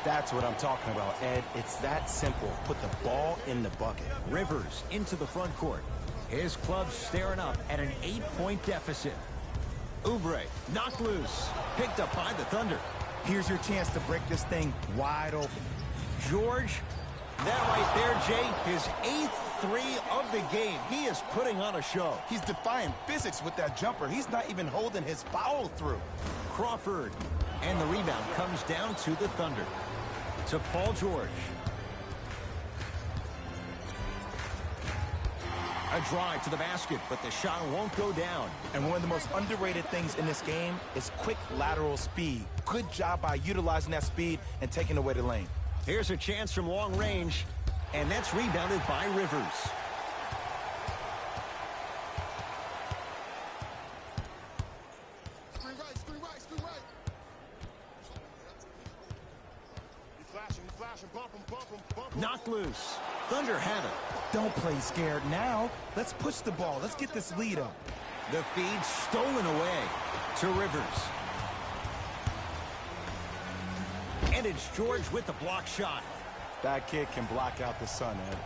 That's what I'm talking about, Ed. It's that simple. Put the ball in the bucket. Rivers into the front court. His club staring up at an 8-point deficit. Oubre knocked loose. Picked up by the Thunder. Here's your chance to break this thing wide open. George, that right there, Jay, his 8th 3 of the game. He is putting on a show. He's defying physics with that jumper. He's not even holding his foul through. Crawford, and the rebound comes down to the Thunder. To Paul George. A drive to the basket, but the shot won't go down. And one of the most underrated things in this game is quick lateral speed. Good job by utilizing that speed and taking away the lane. Here's a chance from long range, and that's rebounded by Rivers. Screen right, screen right, screen right. He's flashing, bump him. Knocked loose. Thunder have it. Don't play scared now. Let's push the ball. Let's get this lead up. The feed stolen away to Rivers. And it's George with the block shot. That kid can block out the sun, Ed.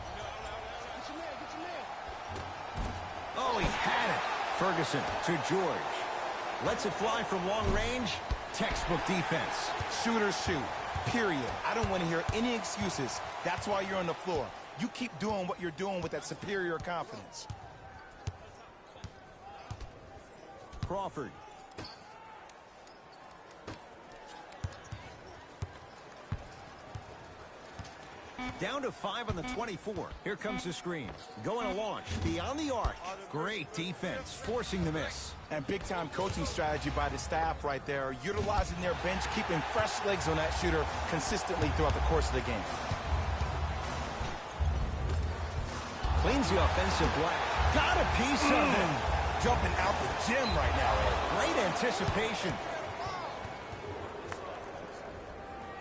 Oh, he had it. Ferguson to George. Lets it fly from long range. Textbook defense. Shooters shoot. Period. I don't want to hear any excuses. That's why you're on the floor. You keep doing what you're doing with that superior confidence. Crawford. Down to 5 on the 24. Here comes the screen. Going to launch. Beyond the arc. Great defense. Forcing the miss. And big-time coaching strategy by the staff right there. Utilizing their bench, keeping fresh legs on that shooter consistently throughout the course of the game. Cleans the offensive glass. Got a piece of it. Jumping out the gym right now, Ed. Great anticipation.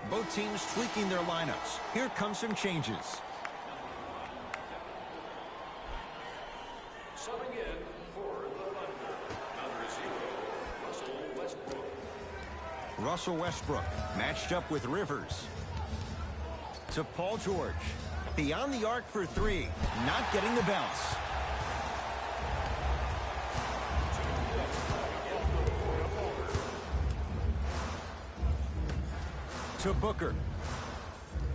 Both teams tweaking their lineups. Here comes some changes. Subbing in for the Thunder, number 0, Russell Westbrook. Russell Westbrook matched up with Rivers. To Paul George. Beyond the arc for 3. Not getting the bounce. To Booker.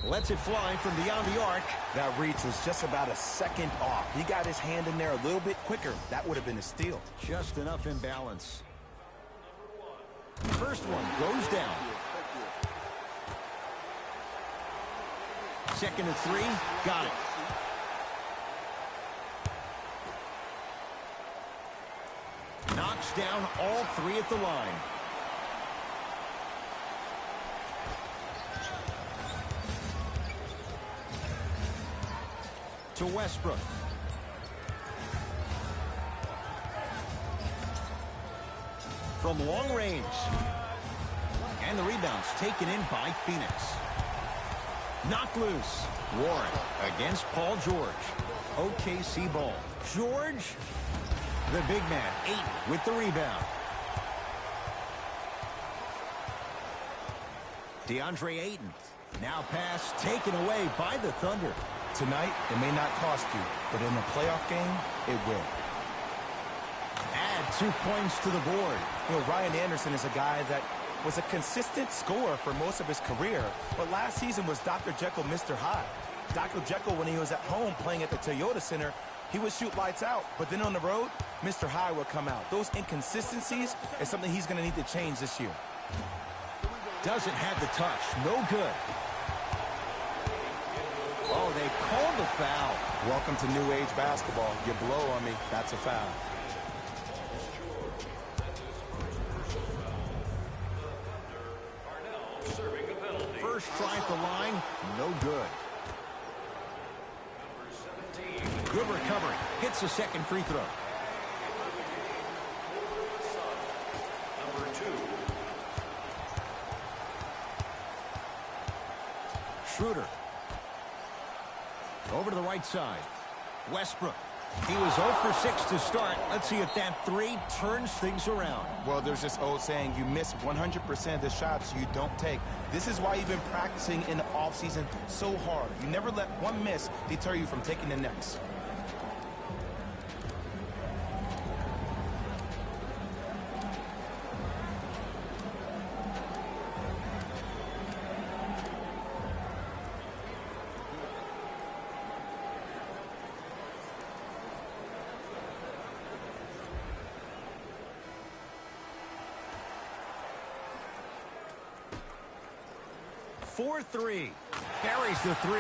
Lets it fly from beyond the arc. That reach was just about a second off. He got his hand in there a little bit quicker. That would have been a steal. Just enough imbalance. First one goes down. Second and 3. Got it. Knocks down all 3 at the line. To Westbrook. From long range. And the rebound's taken in by Phoenix. Knocked loose. Warren against Paul George. OKC ball. George, the big man, 8 with the rebound. DeAndre Ayton. Now pass taken away by the Thunder. Tonight, it may not cost you, but in a playoff game, it will. Add 2 points to the board. You know, Ryan Anderson is a guy that was a consistent scorer for most of his career, but last season was Dr. Jekyll, Mr. Hyde. Dr. Jekyll, when he was at home playing at the Toyota Center, he would shoot lights out. But then on the road, Mr. High would come out. Those inconsistencies is something he's going to need to change this year. Doesn't have the touch. No good. Oh, they called the foul. Welcome to new age basketball. You blow on me, that's a foul. First try at the line, no good. Good recovery. Hits the second free throw. Number 2. Schroeder. Over to the right side. Westbrook. He was 0 for 6 to start. Let's see if that 3 turns things around. Well, there's this old saying, you miss 100% of the shots you don't take. This is why you've been practicing in the offseason so hard. You never let one miss deter you from taking the next. For 3. Carries the 3.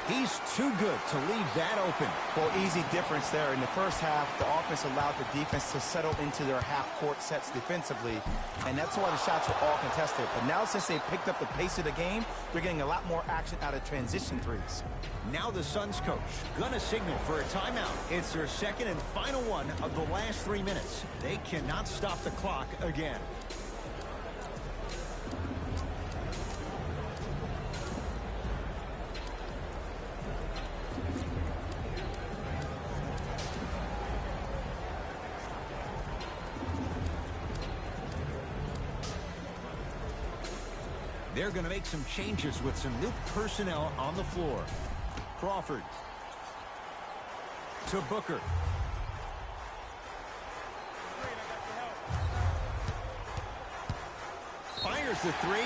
He's too good to leave that open. Well, easy difference there. In the first half, the offense allowed the defense to settle into their half-court sets defensively, and that's why the shots were all contested. But now, since they picked up the pace of the game, they're getting a lot more action out of transition threes. Now the Suns coach gonna signal for a timeout. It's their second and final one of the last 3 minutes. They cannot stop the clock again. They're going to make some changes with some new personnel on the floor. Crawford to Booker. Fires the 3.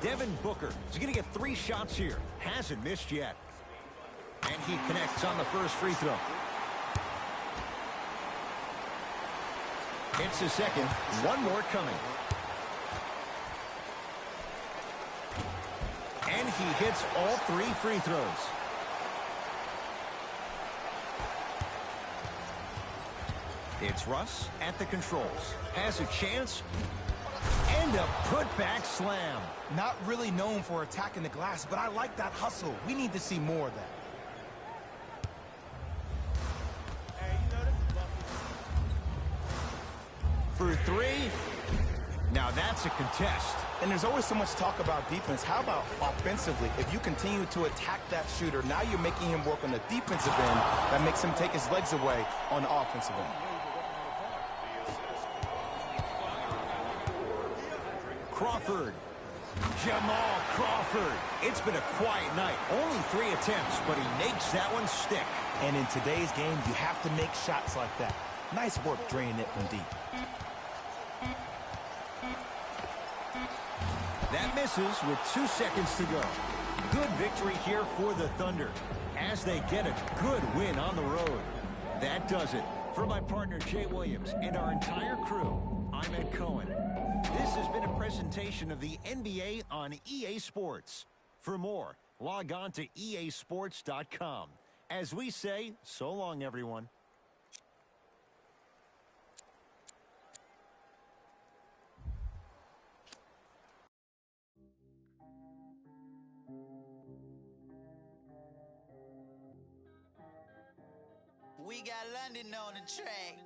Devin Booker is going to get 3 shots here. Hasn't missed yet. And he connects on the first free throw. It's the second. One more coming. And he hits all 3 free throws. It's Russ at the controls. Has a chance. And a putback slam. Not really known for attacking the glass, but I like that hustle. We need to see more of that. For 3. Now that's a contest. And there's always so much talk about defense. How about offensively? If you continue to attack that shooter, now you're making him work on the defensive end. That makes him take his legs away on the offensive end. Crawford. Jamal Crawford. It's been a quiet night. Only 3 attempts, but he makes that one stick. And in today's game, you have to make shots like that. Nice work draining it from deep. That misses with 2 seconds to go. Good victory here for the Thunder as they get a good win on the road. That does it. For my partner Jay Williams and our entire crew, I'm Ed Cohen. This has been a presentation of the NBA on EA Sports. For more, log on to easports.com. As we say, so long, everyone. We got London on the track.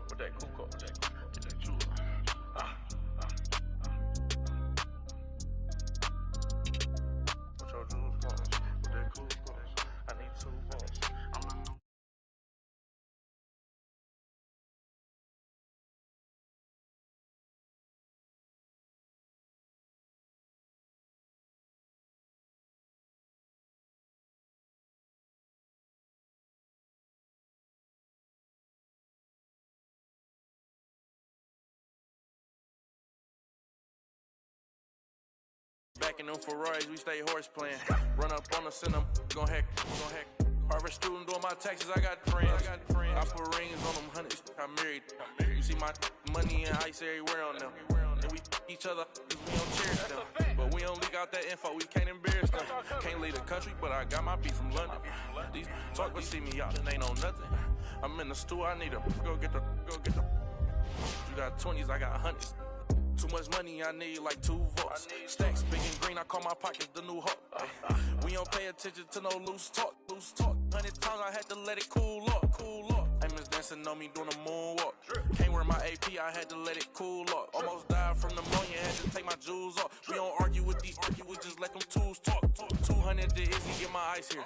With that cool Back in them Ferraris, we stay horse playing. Run up on us in them, gon' heck. Harvard student doing my taxes, I got friends. I put rings on them hundreds, I married. You see my money and ice everywhere on them. And we each other, cause we don't cherish them. But we don't leak out that info, we can't embarrass them. Can't leave the country, but I got my beef from London. These talk but see me out and ain't on nothing. I'm in the store, I need to go get the. You got 20s, I got hundreds. Too much money, I need like 2 votes. Stacks big and green, I call my pockets the new hope. We don't pay attention to no loose talk. 100 times I had to let it cool up. Amos dancing on me doing a moonwalk. Can't wear my AP, I had to let it cool up. Almost died from pneumonia, had to take my jewels off. We don't argue with these, we just let them tools talk. 200 to Izzy, get my ice here.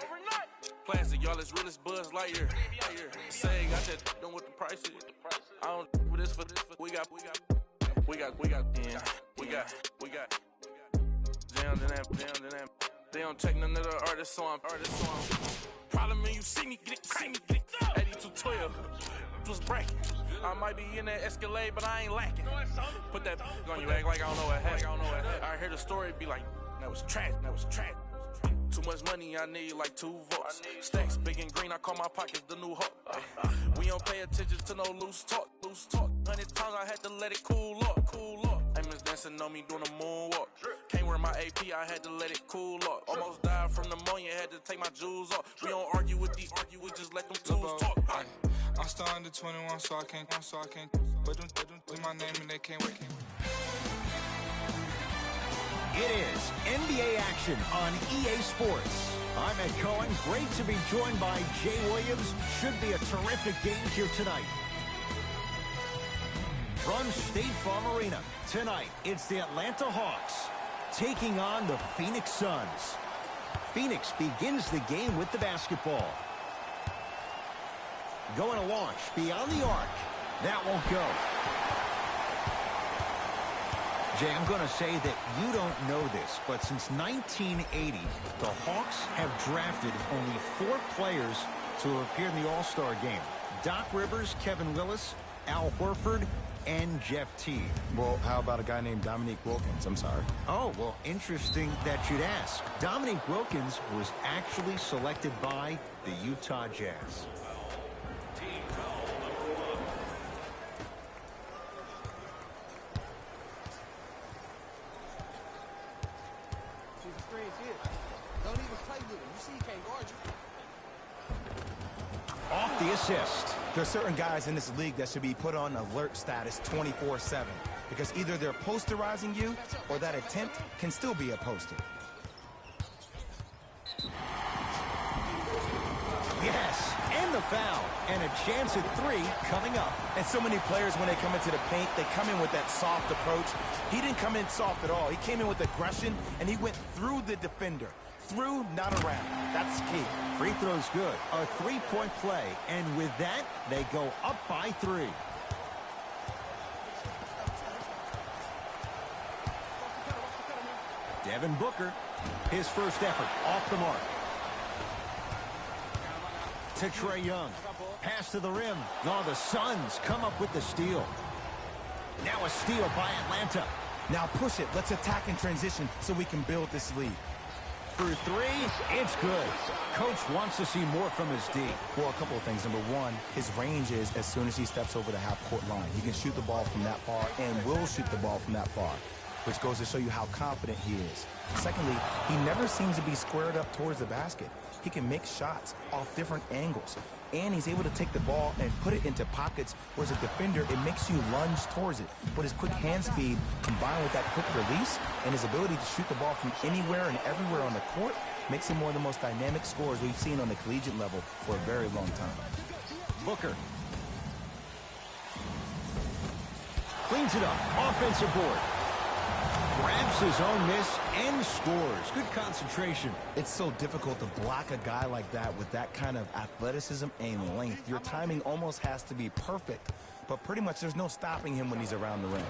Plastic, y'all as real as Buzz Lightyear. Say, got that done with the prices. I don't with this for this. We got. Down to that. They don't take none of the artists on. Problem when you see me, get it. 8212 was bracket. I might be in that Escalade, but I ain't lacking. Put that on you, act like I don't know what happened. I hear the story, be like, that was trash. Too much money, I need like 2 votes. Stacks big and green, I call my pockets the new hope. We don't pay attention to no loose talk. 100 times I had to let it cool up. Amos dancing on me doing a moonwalk. Can't wear my AP, I had to let it cool up. Almost died from pneumonia, had to take my jewels off. We don't argue with these, we just let them tools talk. I'm still under 21, so I can't. But them do my name and they can't wait. It is NBA action on EA Sports. I'm Ed Cohen. Great to be joined by Jay Williams. Should be a terrific game here tonight. From State Farm Arena, tonight it's the Atlanta Hawks taking on the Phoenix Suns. Phoenix begins the game with the basketball. Going to launch beyond the arc. That won't go. Jay, I'm going to say that you don't know this, but since 1980, the Hawks have drafted only 4 players to appear in the All-Star game. Doc Rivers, Kevin Willis, Al Horford, and Jeff Teague. Well, how about a guy named Dominique Wilkins? I'm sorry. Oh, well, interesting that you'd ask. Dominique Wilkins was actually selected by the Utah Jazz. Off the assist. There are certain guys in this league that should be put on alert status 24/7 because either they're posterizing you or that attempt can still be a poster. Yes, and the foul, and a chance at 3 coming up. And so many players, when they come into the paint, they come in with that soft approach. He didn't come in soft at all. He came in with aggression, and he went through the defender. Through, not around. That's key. Free throw's good. A 3-point play, and with that, they go up by 3. Devin Booker, his first effort off the mark. To Trae Young. Pass to the rim. Oh, the Suns come up with the steal. Now a steal by Atlanta. Now push it. Let's attack in transition so we can build this lead. For 3, it's good. Coach wants to see more from his D. Well, a couple of things. Number one, his range is as soon as he steps over the half-court line. He can shoot the ball from that far and will shoot the ball from that far, which goes to show you how confident he is. Secondly, he never seems to be squared up towards the basket. He can make shots off different angles, and he's able to take the ball and put it into pockets, whereas a defender, it makes you lunge towards it. But his quick hand speed, combined with that quick release and his ability to shoot the ball from anywhere and everywhere on the court, makes him one of the most dynamic scorers we've seen on the collegiate level for a very long time. Booker. Cleans it up. Offensive board. Grabs his own miss and scores. Good concentration. It's so difficult to block a guy like that with that kind of athleticism and length. Your timing almost has to be perfect, but pretty much there's no stopping him when he's around the rim.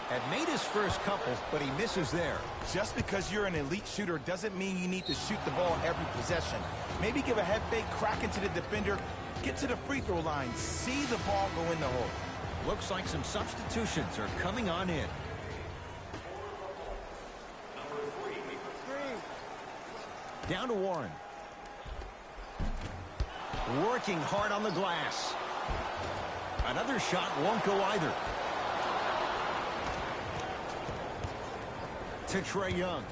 Had made his first couple, but he misses there. Just because you're an elite shooter doesn't mean you need to shoot the ball every possession. Maybe give a head fake, crack into the defender, get to the free throw line, see the ball go in the hole. Looks like some substitutions are coming on in. Down to Warren. Working hard on the glass. Another shot won't go either. To Trae Young.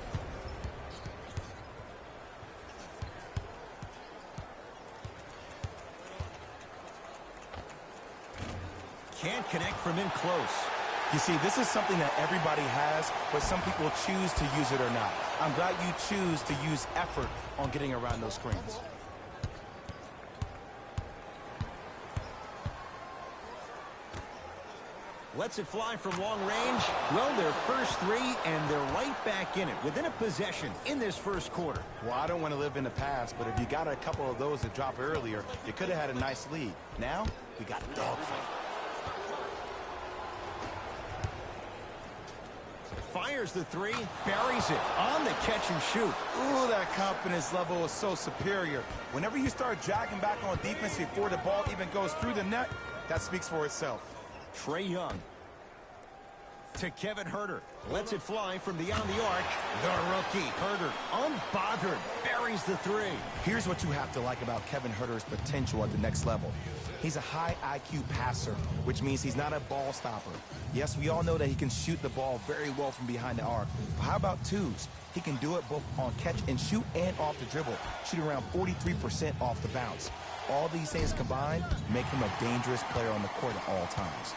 Can't connect from in close. You see, this is something that everybody has, but some people choose to use it or not. I'm glad you choose to use effort on getting around those screens. Lets it fly from long range. Well, their first three, and they're right back in it, within a possession in this first quarter. Well, I don't want to live in the past, but if you got a couple of those that drop earlier, you could have had a nice lead. Now, we got a dogfight. Fires the three, buries it on the catch and shoot. Ooh, that confidence level is so superior. Whenever you start dragging back on defense before the ball even goes through the net, that speaks for itself. Trae Young to Kevin Huerter. Lets it fly from beyond the arc. The rookie, Huerter, unbothered, buries the three. Here's what you have to like about Kevin Huerter's potential at the next level. He's a high IQ passer, which means he's not a ball stopper. Yes, we all know that he can shoot the ball very well from behind the arc. But how about twos? He can do it both on catch and shoot and off the dribble, shooting around 43% off the bounce. All these things combined make him a dangerous player on the court at all times.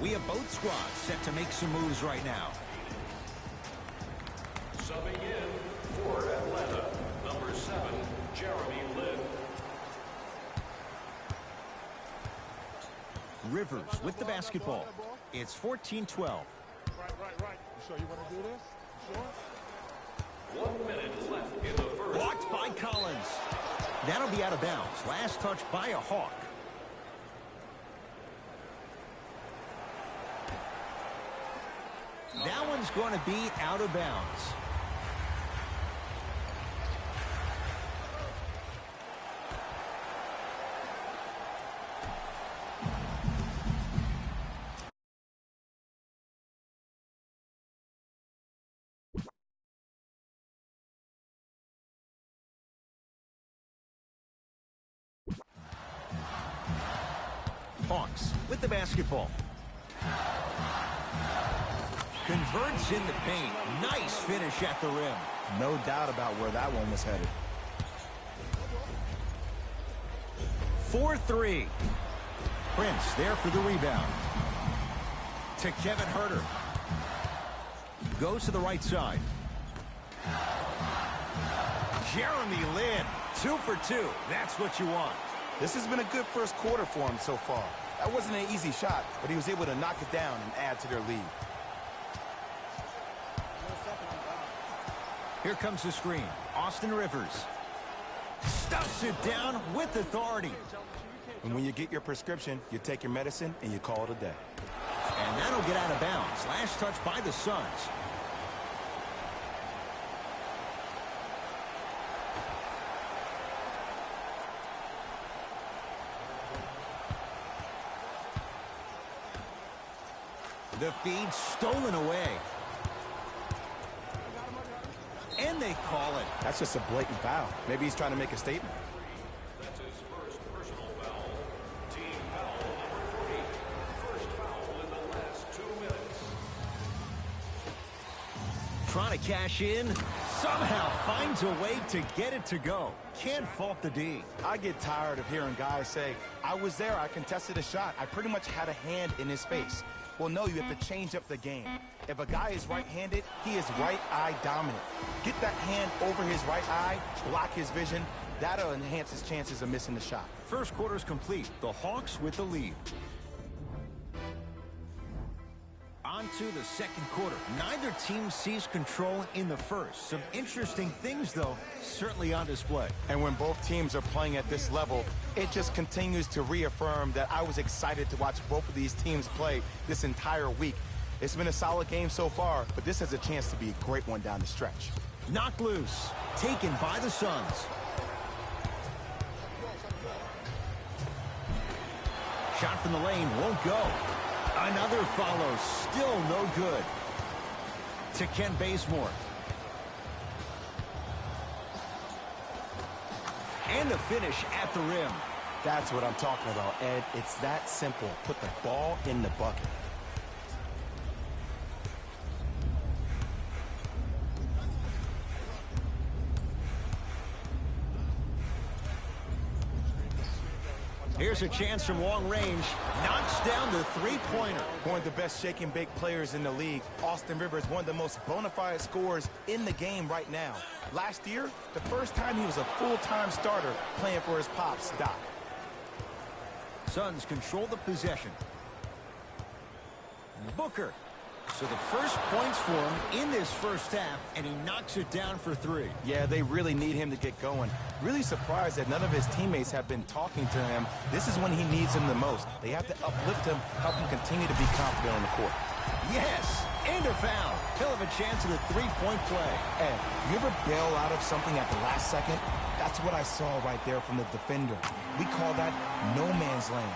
We have both squads set to make some moves right now. Subbing in for Atlanta, number 7, Jeremy Lin. Rivers with the basketball. It's 14-12. Right. You sure you want to do this? You sure? 1 minute left in the first. Blocked by Collins. That'll be out of bounds. Last touch by a Hawk. That one's going to be out of bounds. Hawks with the basketball. Converts in the paint. Nice finish at the rim. No doubt about where that one was headed. 4-3. Prince there for the rebound. To Kevin Huerter. Goes to the right side. Jeremy Lin. 2 for 2. That's what you want. This has been a good first quarter for him so far. That wasn't an easy shot, but he was able to knock it down and add to their lead. Here comes the screen. Austin Rivers stuffs it down with authority. And when you get your prescription, you take your medicine and you call it a day. And that'll get out of bounds. Last touch by the Suns. The feed stolen away. And they call it. That's just a blatant foul. Maybe he's trying to make a statement. That's his first personal foul. Team foul number 3. First foul in the last 2 minutes. Trying to cash in. Somehow finds a way to get it to go. Can't fault the D. I get tired of hearing guys say, I was there, I contested a shot. I pretty much had a hand in his face. Well, no, you have to change up the game. If a guy is right-handed, he is right eye dominant. Get that hand over his right eye, block his vision. That'll enhance his chances of missing the shot. First quarter's complete. The Hawks with the lead. On to the second quarter. Neither team sees control in the first. Some interesting things, though, certainly on display. And when both teams are playing at this level, it just continues to reaffirm that I was excited to watch both of these teams play this entire week. It's been a solid game so far, but this has a chance to be a great one down the stretch. Knocked loose. Taken by the Suns. Shot from the lane won't go. Another follow, still no good. To Ken Bazemore. And the finish at the rim. That's what I'm talking about, Ed. It's that simple. Put the ball in the bucket. Here's a chance from long range. Knocks down the three-pointer. One of the best shake and bake players in the league. Austin Rivers, one of the most bona fide scorers in the game right now. Last year, the first time he was a full-time starter playing for his pops, Doc. Suns control the possession. Booker. So the first points for him in this first half, and he knocks it down for three. Yeah, they really need him to get going. Really surprised that none of his teammates have been talking to him. This is when he needs him the most. They have to uplift him, help him continue to be confident on the court. Yes, and a foul. He'll have a chance at a three-point play. Ed, you ever bail out of something at the last second? That's what I saw right there from the defender. We call that no man's land.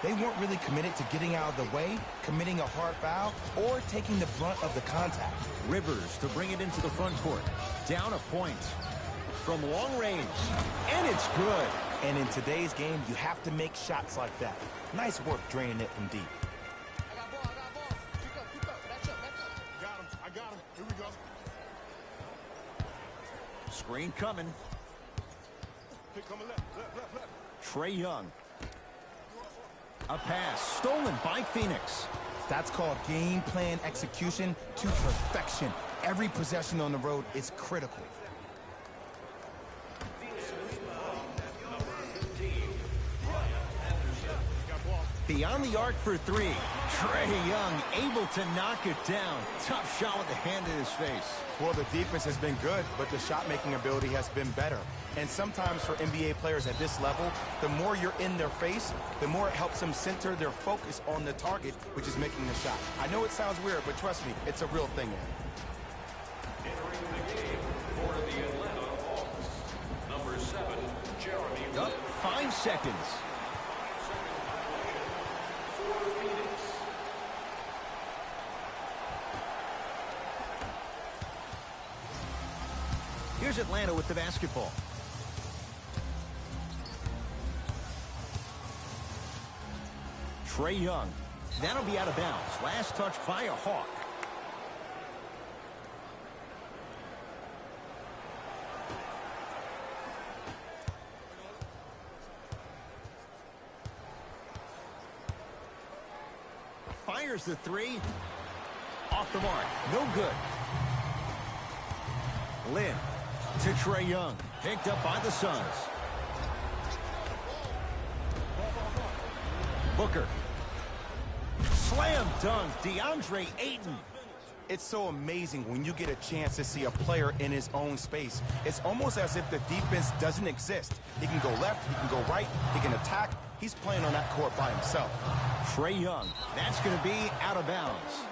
They weren't really committed to getting out of the way, committing a hard foul, or taking the brunt of the contact. Rivers to bring it into the front court. Down a point. From long range. And it's good. And in today's game, you have to make shots like that. Nice work draining it from deep. I got him. Here we go. Screen coming. Pick coming left. Trae Young. A pass stolen by Phoenix. That's called game plan execution to perfection. Every possession on the road is critical. Beyond the arc for three. Trae Young able to knock it down. Tough shot with the hand in his face. Well, the defense has been good, but the shot-making ability has been better. And sometimes for NBA players at this level, the more you're in their face, the more it helps them center their focus on the target, which is making the shot. I know it sounds weird, but trust me, it's a real thing. Entering the game for the Atlanta Hawks, number 7, Jeremy. Up 5 seconds. For Phoenix. Here's Atlanta with the basketball. Trae Young. That'll be out of bounds. Last touch by a Hawk. Fires the three. Off the mark. No good. Lynn to Trae Young. Picked up by the Suns. Booker. Slam dunk. DeAndre Ayton. It's so amazing when you get a chance to see a player in his own space. It's almost as if the defense doesn't exist. He can go left, he can go right, he can attack. He's playing on that court by himself. Trae Young. That's going to be out of bounds.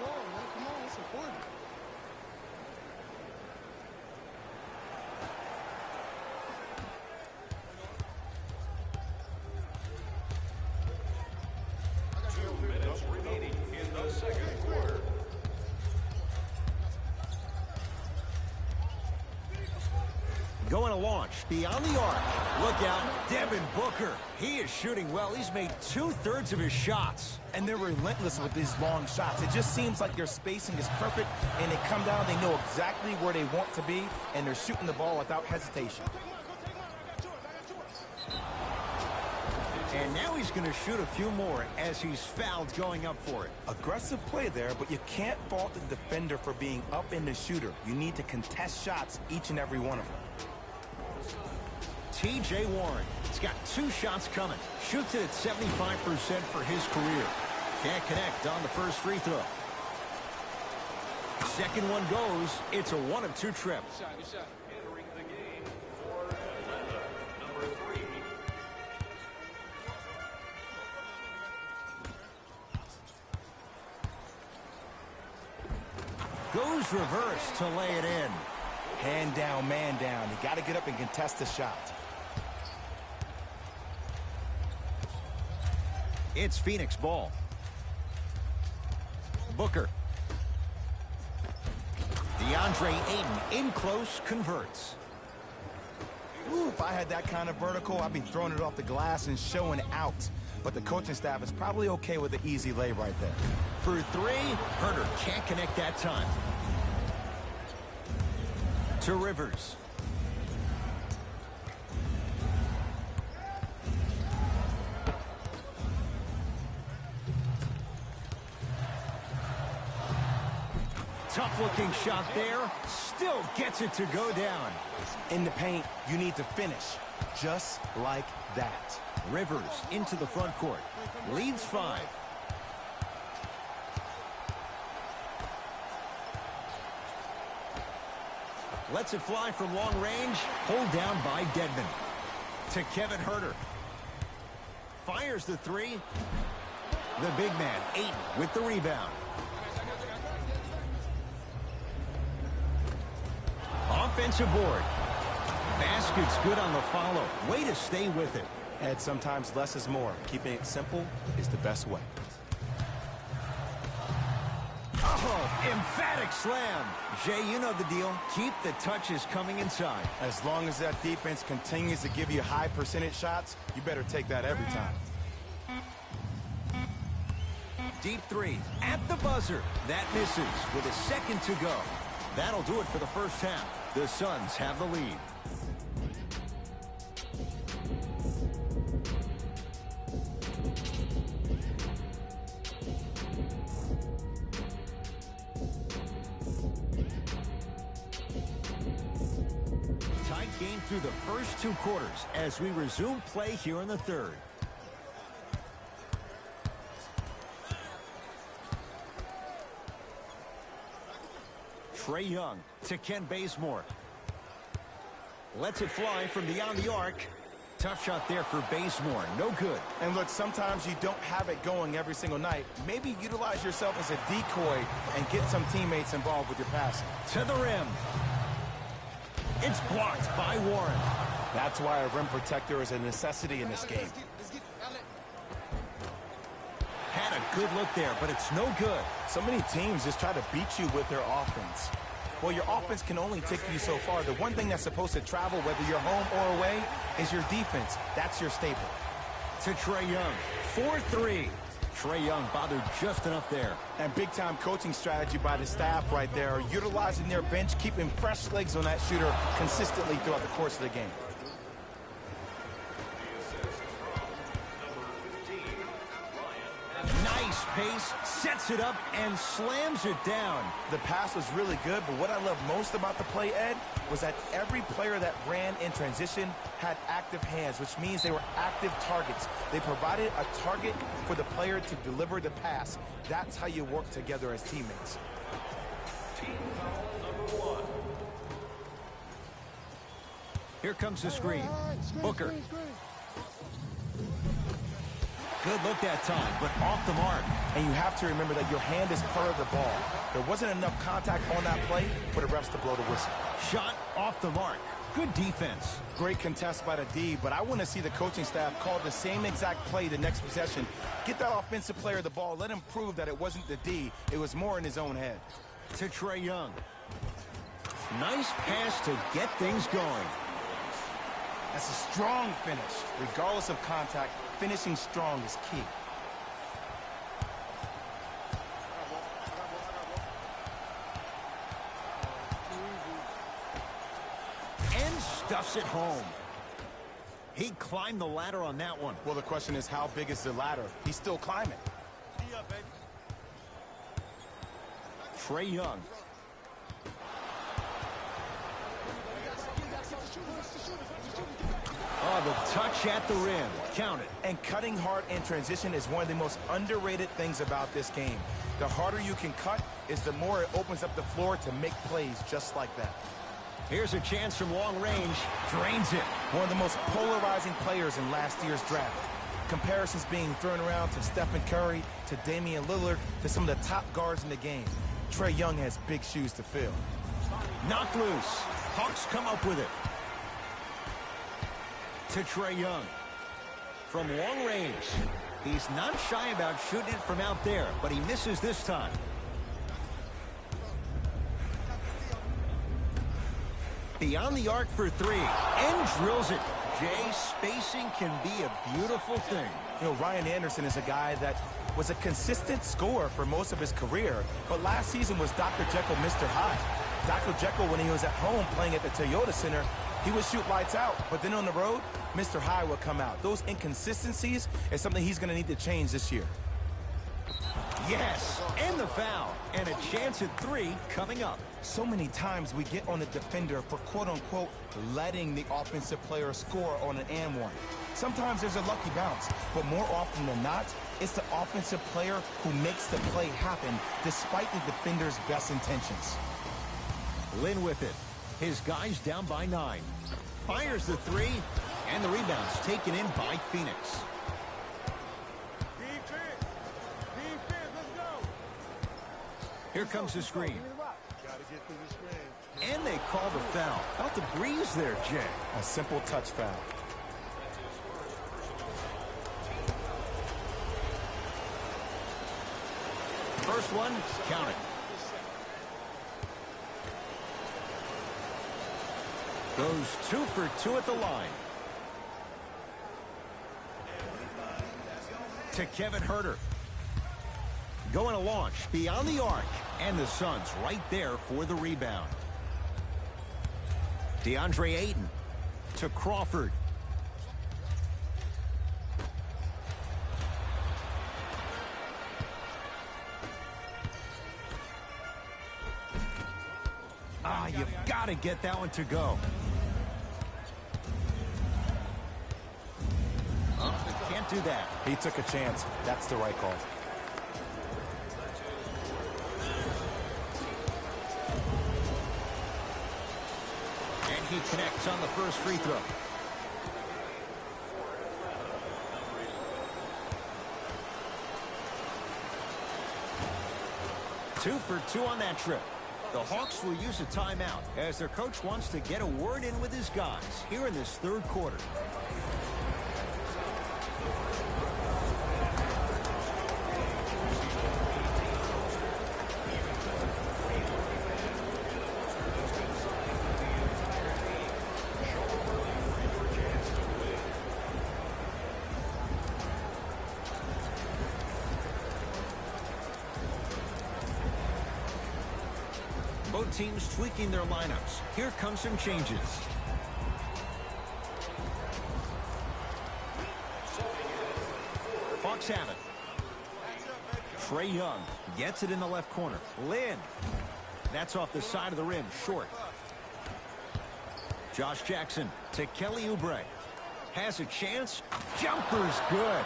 Going to launch beyond the arc. Look out, Devin Booker. He is shooting well. He's made 2/3 of his shots. And they're relentless with these long shots. It just seems like their spacing is perfect, and they come down, they know exactly where they want to be, and they're shooting the ball without hesitation. And now he's going to shoot a few more as he's fouled going up for it. Aggressive play there, but you can't fault the defender for being up in the shooter. You need to contest shots, each and every one of them. T.J. Warren. He's got 2 shots coming. Shoots it at 75% for his career. Can't connect on the first free throw. Second one goes. It's a 1 of 2 trip. Entering the game for Atlanta, number 3. Goes reverse to lay it in. Hand down, man down. You got to get up and contest the shot. It's Phoenix ball. Booker. DeAndre Ayton in close, converts. Ooh, if I had that kind of vertical, I'd be throwing it off the glass and showing out. But the coaching staff is probably okay with the easy lay right there. For three, Herter can't connect that time. To Rivers. Tough-looking shot there. Still gets it to go down. In the paint, you need to finish. Just like that. Rivers into the front court. Leads 5. Lets it fly from long range. Pulled down by Dedmon. To Kevin Herter. Fires the three. The big man, Ayton, with the rebound. Offensive board. Basket's good on the follow. Way to stay with it. And sometimes less is more. Keeping it simple is the best way. Oh, emphatic slam. Jay, you know the deal. Keep the touches coming inside. As long as that defense continues to give you high percentage shots, you better take that every time. Deep three at the buzzer. That misses with a second to go. That'll do it for the first half. The Suns have the lead. Tight game through the first 2 quarters as we resume play here in the third. Trae Young to Ken Bazemore. Lets it fly from beyond the arc. Tough shot there for Bazemore. No good. And look, sometimes you don't have it going every single night. Maybe utilize yourself as a decoy and get some teammates involved with your passing. To the rim. It's blocked by Warren. That's why a rim protector is a necessity in this game. Had a good look there, but it's no good. So many teams just try to beat you with their offense. Well, your offense can only take you so far. The one thing that's supposed to travel, whether you're home or away, is your defense. That's your staple. To Trae Young. 4-3. Trae Young bothered just enough there. And big-time coaching strategy by the staff right there, utilizing their bench, keeping fresh legs on that shooter consistently throughout the course of the game. Nice pace, sets it up, and slams it down. The pass was really good, but what I love most about the play, Ed, was that every player that ran in transition had active hands, which means they were active targets. They provided a target for the player to deliver the pass. That's how you work together as teammates. Team foul number 1. Here comes the screen. Booker. Good look that time, but off the mark. And you have to remember that your hand is part of the ball. There wasn't enough contact on that play for the refs to blow the whistle. Shot off the mark. Good defense. Great contest by the D, but I want to see the coaching staff call the same exact play the next possession. Get that offensive player the ball. Let him prove that it wasn't the D. It was more in his own head. To Trae Young. Nice pass to get things going. That's a strong finish. Regardless of contact, finishing strong is key. And stuffs it home. He climbed the ladder on that one. Well, the question is, how big is the ladder? He's still climbing. Trae Young. Oh, the touch at the rim. Count it. And cutting hard in transition is one of the most underrated things about this game. The harder you can cut is the more it opens up the floor to make plays just like that. Here's a chance from long range. Drains it. One of the most polarizing players in last year's draft. Comparisons being thrown around to Stephen Curry, to Damian Lillard, to some of the top guards in the game. Trae Young has big shoes to fill. Knocked loose. Hawks come up with it. To Trae Young. From long range. He's not shy about shooting it from out there, but he misses this time. Beyond the arc for three, and drills it. Jay, spacing can be a beautiful thing. You know, Ryan Anderson is a guy that was a consistent scorer for most of his career, but last season was Dr. Jekyll, Mr. Hyde. Dr. Jekyll, when he was at home playing at the Toyota Center, he would shoot lights out, but then on the road, Mr. Hyde would come out. Those inconsistencies is something he's going to need to change this year. Yes, and the foul, and a chance at three coming up. So many times we get on the defender for quote-unquote letting the offensive player score on an and one. Sometimes there's a lucky bounce, but more often than not, it's the offensive player who makes the play happen despite the defender's best intentions. Lynn with it. His guys down by 9. Fires the three, and the rebound's taken in by Phoenix. Here comes the screen. And they call the foul. Felt the breeze there, Jay. A simple touch foul. First one, count it. Goes 2 for 2 at the line. To Kevin Huerter. Going to launch beyond the arc. And the Suns right there for the rebound. DeAndre Ayton to Crawford. You've got to get that one to go. Oh, can't do that. He took a chance. That's the right call. And he connects on the first free throw. Two for 2 on that trip. The Hawks will use a timeout as their coach wants to get a word in with his guys here in this third quarter. Both teams tweaking their lineups. Here come some changes. Hawks have it. Trae Young gets it in the left corner. Lynn. That's off the side of the rim, short. Josh Jackson to Kelly Oubre. Has a chance. Jumper's good.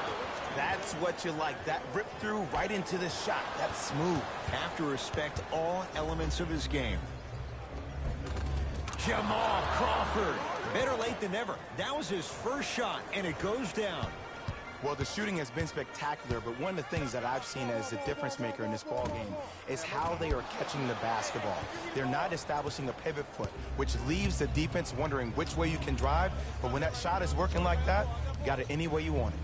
That's what you like. That rip through right into the shot. That's smooth. Have to respect all elements of his game. Jamal Crawford. Better late than never. That was his first shot, and it goes down. Well, the shooting has been spectacular, but one of the things that I've seen as the difference maker in this ball game is how they are catching the basketball. They're not establishing a pivot foot, which leaves the defense wondering which way you can drive, but when that shot is working like that, you got it any way you want it.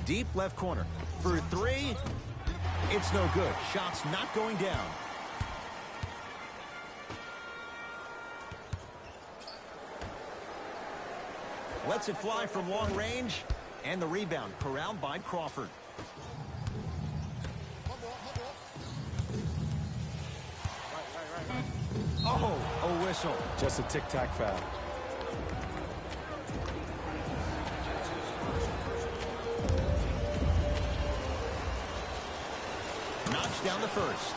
Deep left corner. For three, it's no good. Shot's not going down. Lets it fly from long range. And the rebound corralled by Crawford. Oh, a whistle. Just a tic-tac foul. Knocks down the first.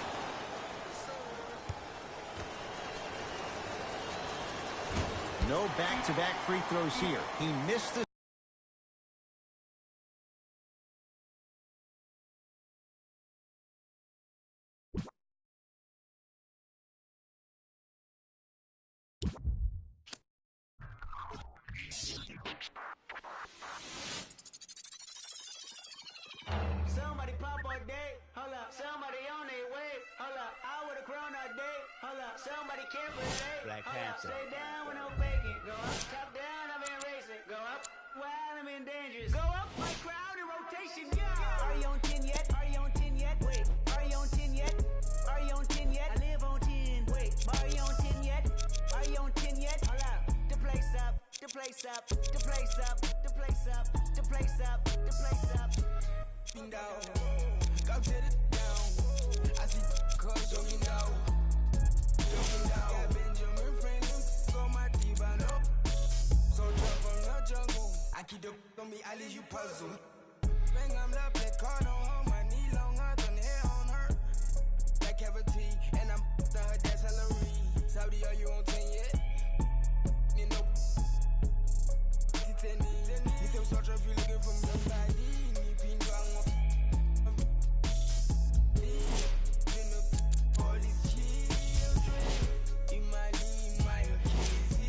No back-to-back free throws here. He missed the Somebody pop a date, hold up. Somebody on their way, hold up. I with a crown all day, hold up. Somebody can't relate, Black hold up. Panther. Stay down with no faking. Go up, top down, I've been racing. Go up, wild, I'm in dangerous. Go up, my crowd in rotation, yeah. on me, I leave you puzzled. Bang, I'm left in car, no home, my knee longer than hair on her. That cavity, and I'm to her dad's salary. Saudi, are you on 10 yet? You know, you say, such if you looking for somebody, you pin down. All these children, in my league, my kids,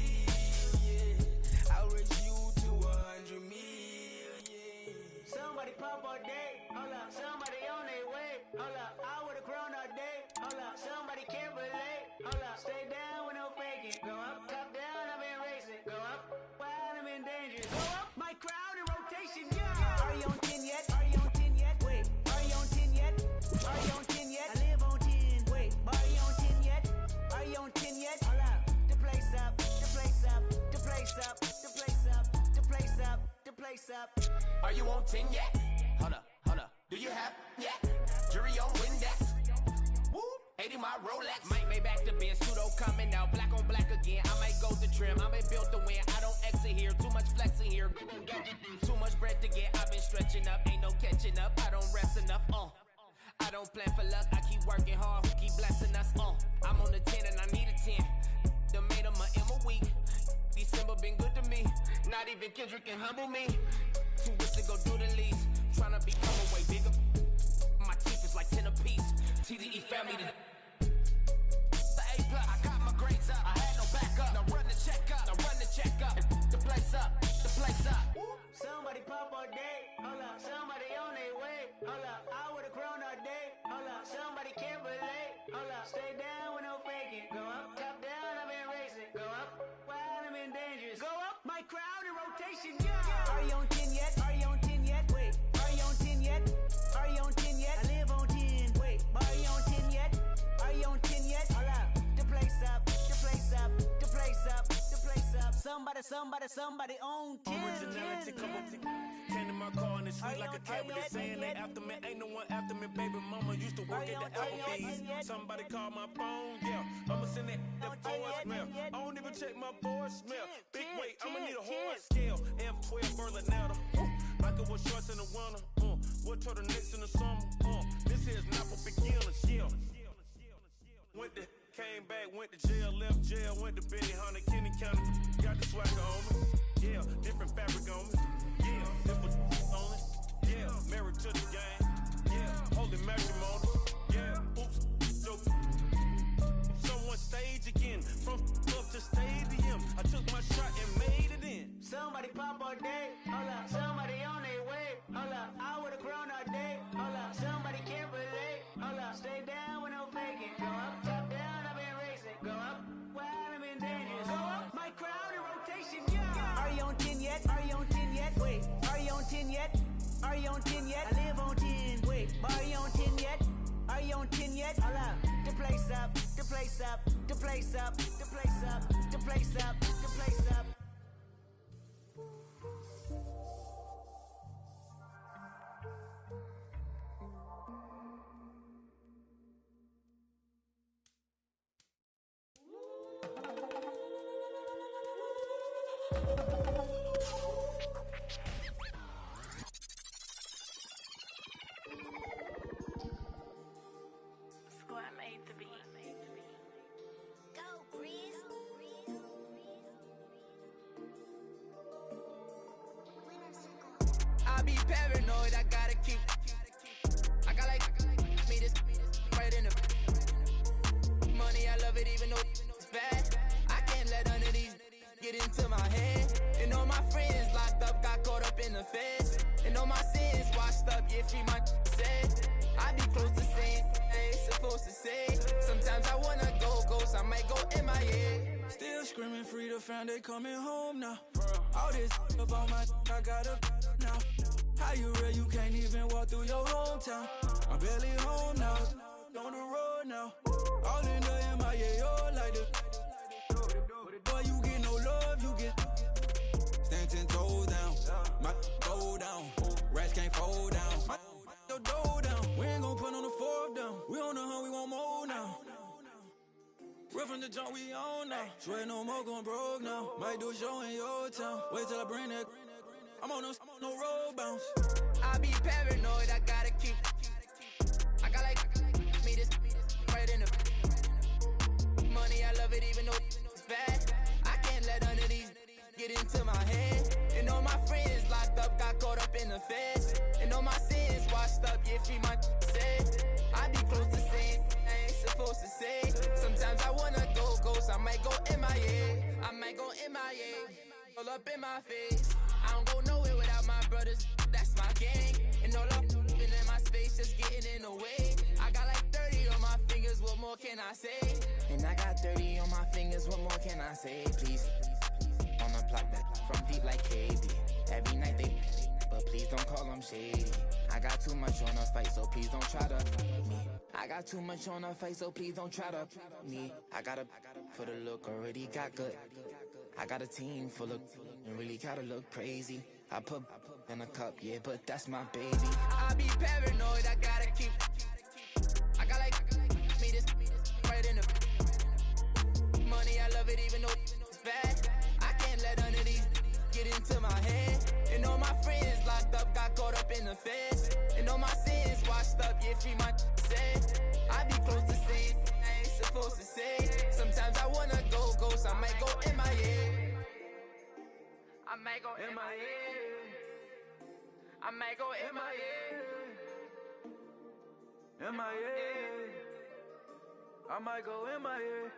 yeah. I'll raise you to 100 million. Somebody pop all day, hold up. Somebody on their way, hold up. I would've grown all day, hold up. Somebody can't relate, hold up. Stay down with no faking. Go up, top down, I've been racing. Go up, wild, I'm in danger. Go up, my crowd in rotation, yeah. Are you on 10 yet? Are you on 10 yet? Wait, are you on 10 yet? Are you on 10 yet? I live on 10. Wait, are you on 10 yet? Are you on 10 yet? Hold up, the place up, the place up, the place up, the place up, the place up, the place up. Are you on 10 yet? Hold up. Do you have yet? Jury on Windex. Woo, 80 my Rolex. Might make back to Benz, pseudo coming out, black on black again. I might go to trim, I may built to win. I don't exit here, too much flexing here. Too much bread to get, I've been stretching up, ain't no catching up. I don't rest enough, I don't plan for luck, I keep working hard, who keep blessing us, I'm on the 10 and I need a 10. The made of my M a week. December been good to me. Not even Kendrick can humble me. Too rich to go do the least. Tryna become a way bigger. My teeth is like 10 apiece. TDE family to the A+. I got my grades up. I had no backup. Now run the check up. The place up. The place up. Somebody pop all day, hold up. Somebody on their way, hold up. I would've grown all day, hold up. Somebody can't relate, hold up. Stay down with no faking. Go up, top down, I've been racing. Go up, wild, I'm in dangerous. Go up, my crowd in rotation, yeah. Are you on 10 yet? Are you on 10 yet? Wait, are you on 10 yet? Are you on 10 yet? I live on 10. Wait, are you on 10 yet? Are you on 10 yet? Hold up, the place up, the place up, the place up, the place up. Somebody on 10. Originality, come on, came to my car and it's sweet like a cat, but they saying they after me. Ain't no one after me, baby mama used to work at the Applebee's. Somebody call my phone, yeah. I'ma send that voicemail. I don't even check my voicemail. Big weight, I'ma need a horse scale. F12 Berlinetta. Michael was shorts in the winter. What turtlenecks in the summer. This here's not for beginners, yeah. Came back, went to jail, left jail, went to Benny Hunter, Kenny County. Got the swagger on me, yeah. Different fabric on me, yeah. Different on it, yeah. Married to the game, yeah. Holy matrimony, yeah. Oops, joke. Someone stage again, from up to stadium. I took my shot and made it in. Somebody pop all day, hold up. Somebody on their way, hold up. I would've grown all day, hold up. Somebody can't relate, hold up. Stay down with no faking. Go up, top down, I've been racing. Go up, wild, I'm in dangerous. Go up, my crowd in rotation, yeah. Are you on 10 yet? Are you on 10 yet? Wait, are you on 10 yet? Are you on 10 yet? I live on 10. Wait, are you on 10 yet? Are you on 10 yet? Hold up, the place up, the place up, the place up, the place up, the place up, the place up. I be paranoid, I gotta keep. I got like me this right in the money. I love it even though it's bad. I can't let none of these get into my head. And all my friends locked up, got caught up in the feds. And all my sins washed up, yeah, free my said. I be close to saying they supposed to say. Sometimes I wanna go ghost, I might go MIA. Still screaming free to fam, they coming home now. All this up on my, I got a now. How you real, you can't even walk through your hometown. I'm barely home now, on the road now. All in the MIA, oh, like this. Boy, you get no love, you get stand 10 toes down. My go down, rats can't fold down. My your dough down, we ain't gon' put on the fourth down. We on the hunt, we want more now. Real from the jump, we on now. Swear no more going broke now. Might do a show in your town. Wait till I bring that. I'm on them. no road bounce. I be paranoid, I gotta keep. I got like me this right in the money. I love it even though it's bad. I can't let none of these get into my head. And all my friends locked up, got caught up in the feds. And all my sins washed up, yeah, free my said. I be close to saying I ain't supposed to say. Sometimes I wanna go ghost, I might go MIA. I might go MIA, all up in my face. I don't go nowhere without my brothers, that's my gang. And all up in my space, just getting in the way. I got like 30 on my fingers, what more can I say? And I got 30 on my fingers, what more can I say? Please, on the block that from deep like KB. Every night they, but please don't call them shady. I got too much on a fight, so please don't try to me. I got too much on a fight, so please don't try to me. I gotta for the look, already got good. I got a team full of and really gotta look crazy. I put in a cup, yeah, but that's my baby. I be paranoid, I gotta keep. I got like me this right in the money. I love it even though it's bad. I can't let none of these get into my head. And all my friends locked up, got caught up in the feds. And all my sins washed up, yeah, free my said. I be close to saying I ain't supposed to say. Sometimes I wanna go ghost, I might go MIA. I might go MIA. I might go MIA. MIA. I might go MIA.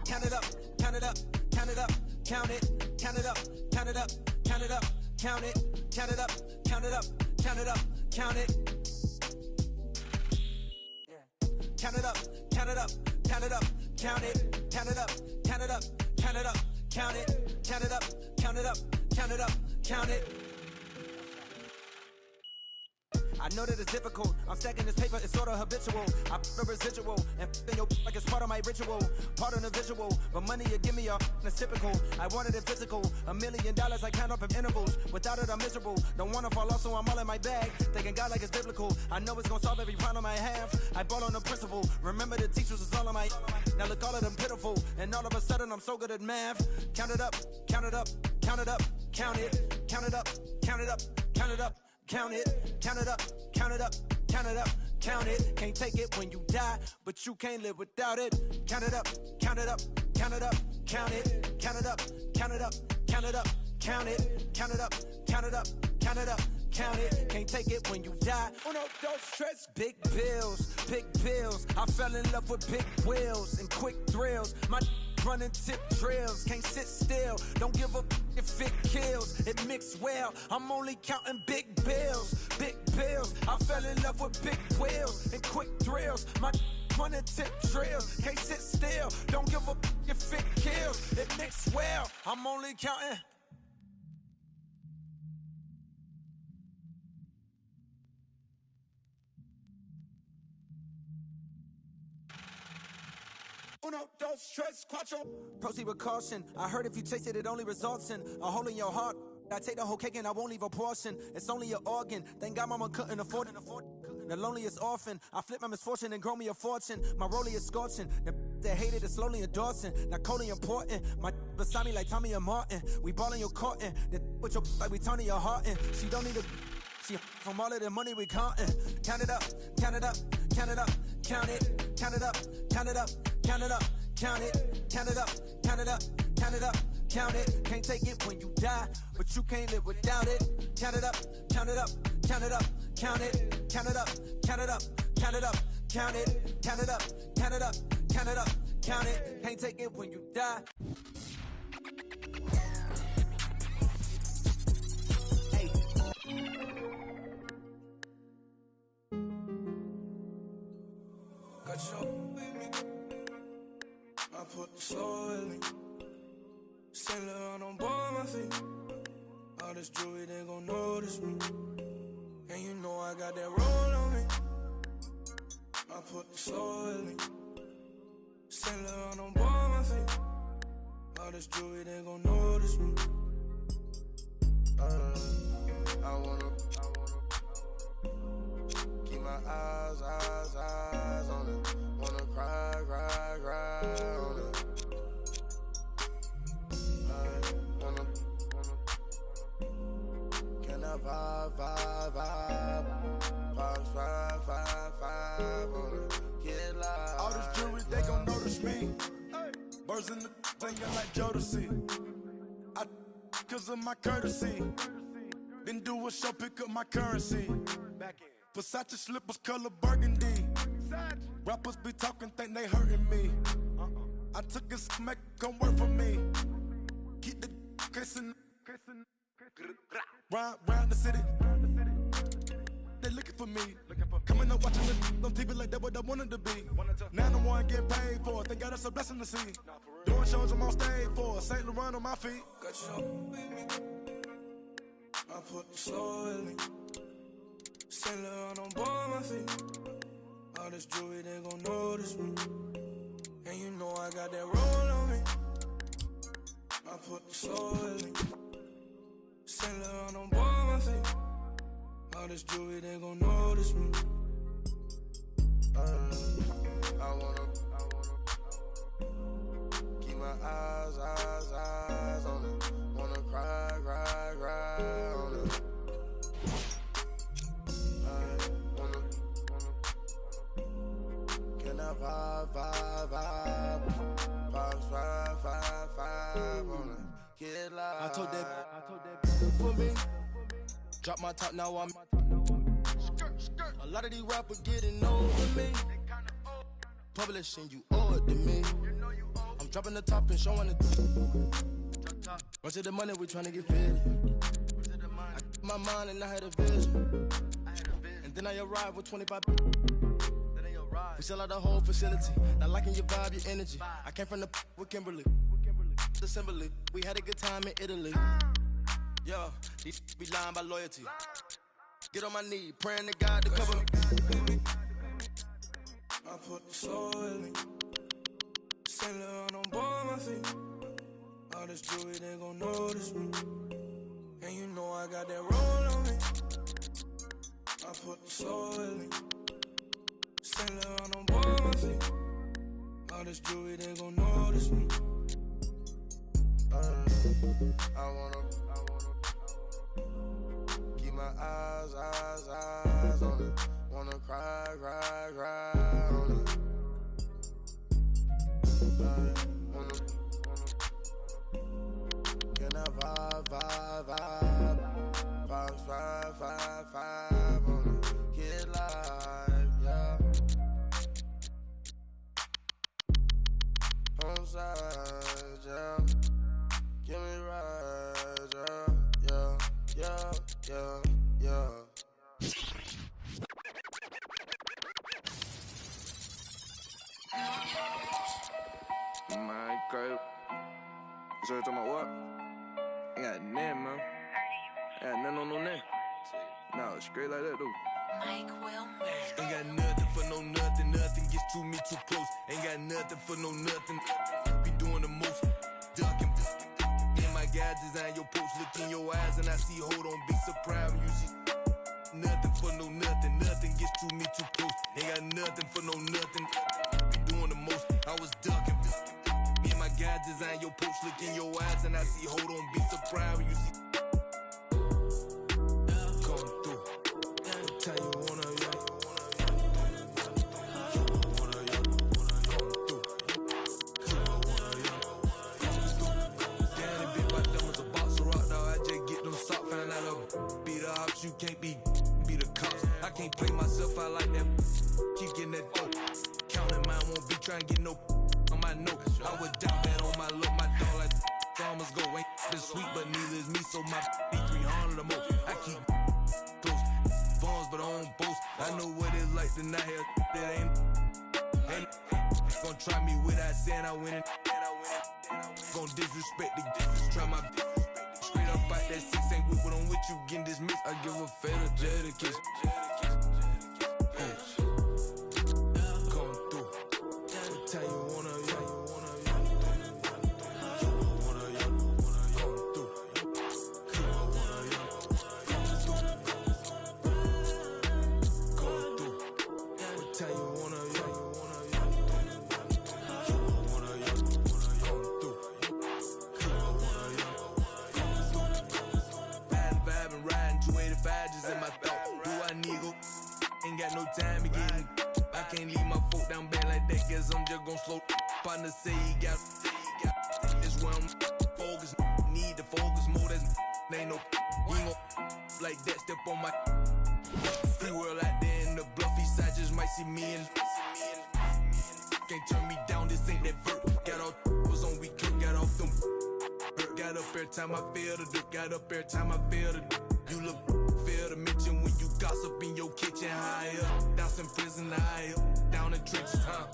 Count it up, count it up, count it up, count it, count it up, count it up, count it up, count it, count it up, count it up, count it up, count it. Count it up, count it up, count it up, count it, count it up, count it up, count it up, count it, count it up, count it up, count it up, count it. I know that it's difficult. I'm stacking this paper, it's sort of habitual. I prefer residual and f***ing your like it's part of my ritual, part of the visual. But money you give me it's typical. I wanted it physical. $1 million I count up in intervals. Without it I'm miserable. Don't wanna fall off, so I'm all in my bag. Thinking God like it's biblical. I know it's gonna solve every problem I have. I ball on the principle. Remember the teachers was all on my. Now look all of them pitiful. And all of a sudden I'm so good at math. Count it up, count it up, count it up, count it, count it up, count it up, count it up. Count it, count it up, count it up, count it up, count it. Can't take it when you die, but you can't live without it. Count it up, count it up, count it up, count it, count it up, count it up, count it up, count it, count it up, count it up, count it up, count it. Can't take it when you die. Uno, dos, tres. Big bills, big bills. I fell in love with big wheels and quick thrills. My running tip drills, can't sit still. Don't give up if it kills. It mixed well. I'm only counting big bills, big bills. I fell in love with big wheels and quick thrills. My running tip drills, can't sit still. Don't give up if it kills. It mixed well. I'm only counting. Uno, dos, tres, cuatro. Proceed with caution. I heard if you taste it, it only results in a hole in your heart. I take the whole cake and I won't leave a portion. It's only an organ. Thank God mama couldn't afford it. The loneliest orphan. I flip my misfortune and grow me a fortune. My rollie is scorching. The hated is slowly endorsing. Not coldly important. My beside me like Tommy and Martin. We ballin' your courtin'. The with your like we Tony your heartin'. She don't need a. She from all of the money we countin'. Count it up, count it up, count it up, count it, count it up, count it up, count it up, count it, count it up, count it up, count it up, count it. Can't take it when you die, but you can't live without it. Count it up, count it up, count it up, count it, count it up, count it up, count it up, count it, count it up, count it up, count it up, count it. Can't take it when you die. Got your with me. I put the soul in me. Saint Laurent on board my feet. All this jewelry, they gon' notice me. And you know I got that roll on me. I put the soul in me. Saint Laurent on board my feet. All this jewelry, they gon' notice me. I wanna keep my eyes on it. Wanna cry on it. Birds in the singing like Jodeci. I cause of my courtesy. Then do a show, pick up my currency. Versace slippers color burgundy. Rappers be talking, think they hurting me. I took his smack, come work for me. Keep the kissing. Round the city. They looking for me. Coming up watching the on TV like that what I wanted to be. Now the one getting paid for it. They got us a blessing to see. Doing shows I'm on stage for. St. Laurent on my feet. Got you with me. I put the soul in me. Saint Laurent on board my feet. All this jewelry, they gon' notice me. And you know I got that roll on me. I put the soul in me. Saint Laurent on board my feet. All this jewelry, they gon' notice me. I wanna keep my eyes on it. Wanna cry on it. Can I vibe? Pops 5 on it. Get live. I told that for me. Drop my top, now I'm. A lot of these rappers getting over me. Publishing, you owe it to me. I'm dropping the top and showing it. Run to the money, we tryna get fed. I kept my mind and I had a vision. And then I arrived with 25. We sell out the whole facility. Not liking your vibe, your energy. I came from the with Kimberly. Assembly. We had a good time in Italy. Yeah, these be lying by loyalty. Get on my knee, praying to God to cover me. I put the soul in me. Saint Laurent on board my feet. All this jewelry, they gon' notice me. And you know I got that roll on me. I put the soul in me. Saint Laurent on board my feet. All this jewelry, they gon' notice me. I wanna keep my eyes on it. Wanna cry on it. Can I vibe? Pops 5 on it. Get live, yeah. Home side, yeah. Give me right, yeah. My God. So you talking about what? I got nothing, man. I got nothing on no name. No, straight like that, though. Mike Wilmer. Ain't got nothing for no nothing. Nothing gets to me too close. Ain't got nothing for no nothing. Be doing the most. Ducking. In my guide, design your post. Look in your eyes and I see, hold on, be surprised when you see. Nothing for no nothing. Nothing gets to me too close. Ain't got nothing for no nothing. Be doing the most. I was ducking. Me and my guide, design your post. Look in your eyes and I see, hold on, be surprised when you see. Tell you wanna, you can't be the cops. I can't play myself out like that. Keep getting that dope. Counting mine, won't be trying to get no on my note. I would doubt that on my look. My dog like farmers go. Ain't this sweet, but neither is me. So my B300 the most. I keep close phones, but I don't boast. I know what it's like to not have that ain't gonna try me without saying I win it. Gonna disrespect the try my straight up out that 6 ain't with what I'm with you getting dismissed. I give a fatal Jada kiss. Come through. Tell you wanna, in my thought. Do I need go down bad like that, guess I'm just gon' slow. Partner say he got. It's where I'm focused. Need to focus more. That's ain't no. He ain't gon' like that. Step on my. Free world out there in the bluffy side. Just might see me and. Can't turn me down. This ain't that vert. Got off was on week. Got off them. Got up every time I feel the dirt. Got up every time I feel the dirt. You look. Fail to mention when you gossip in your kitchen. High up. Down some prison. High up. Down the trenches. Huh?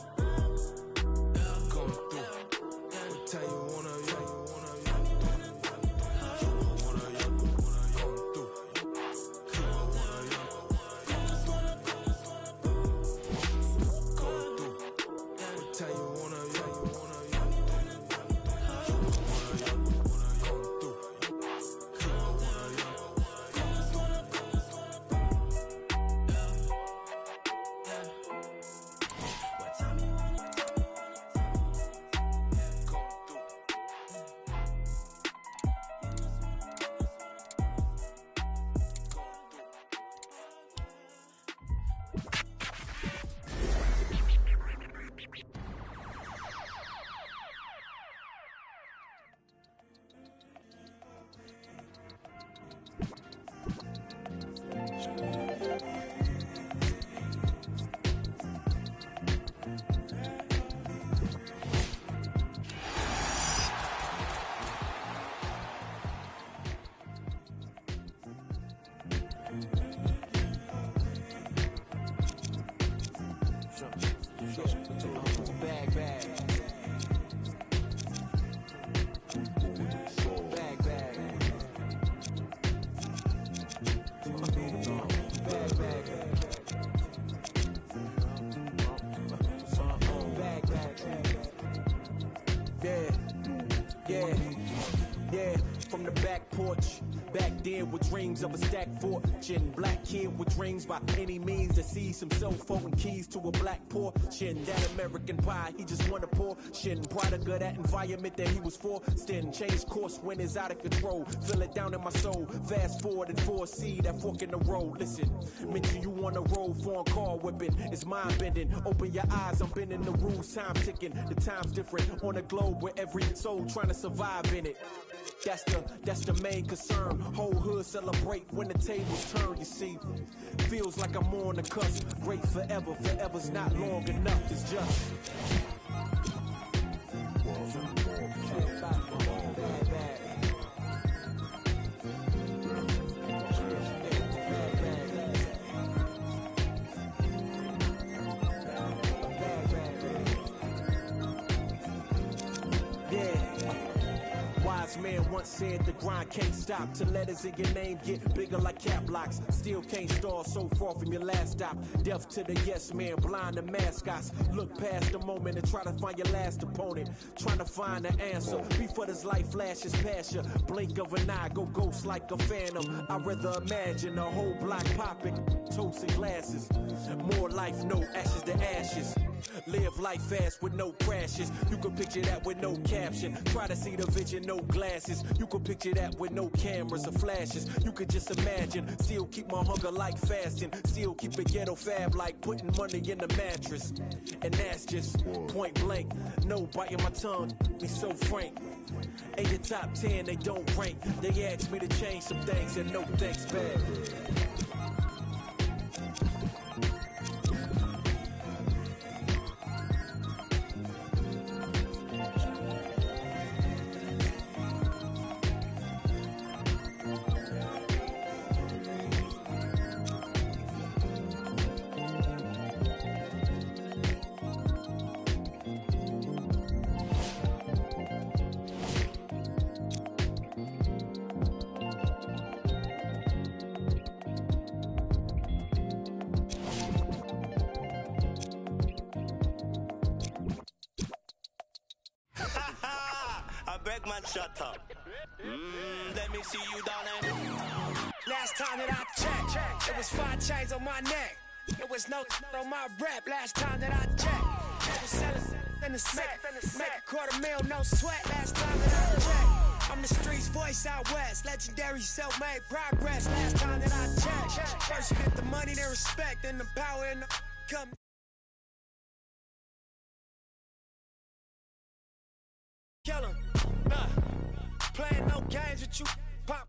Come through. What time you wanna? From the back porch, back then with dreams of a stacked fortune. Black kid with dreams by any means to seize some cell phone keys to a black portion. That American pie, he just wanna portion. Product of that environment that he was forced in. Change course when it's out of control. Feel it down in my soul. Fast forward and foresee that fork in the road. Listen, mention you on the road, foreign car whipping. It's mind bending. Open your eyes, I'm bending the rules. Time ticking. The time's different on a globe where every soul trying to survive in it. That's the main concern. Whole hood celebrate when the tables turn, you see. Feels like I'm on the cusp. Great forever, forever's not long enough. It's just man once said the grind can't stop till letters in your name get bigger like cap locks. Still can't stall so far from your last stop. Deaf to the yes man, blind to mascots. Look past the moment and try to find your last opponent. Trying to find the answer before this life flashes past you. Blink of an eye, go ghost like a phantom. I'd rather imagine a whole block popping, toasting glasses. More life, no ashes to ashes. Live life fast with no crashes. You can picture that with no caption. Try to see the vision, no glasses. You can picture that with no cameras or flashes. You could just imagine. Still keep my hunger like fasting. Still keep it ghetto fab like putting money in the mattress. And that's just point blank. No biting my tongue, be so frank. In your top 10, they don't rank. They asked me to change some things and no thanks back. Shut up. Let me see you down and last time that I checked, it was 5 chains on my neck. It was no on my rep. Last time that I checked, I was selling in the sack. Make $250,000, no sweat. Last time that I checked, I'm the streets voice out west. Legendary self-made progress. Last time that I checked, first you get the money, then respect, then the power and the come. playing no games with you. Pop.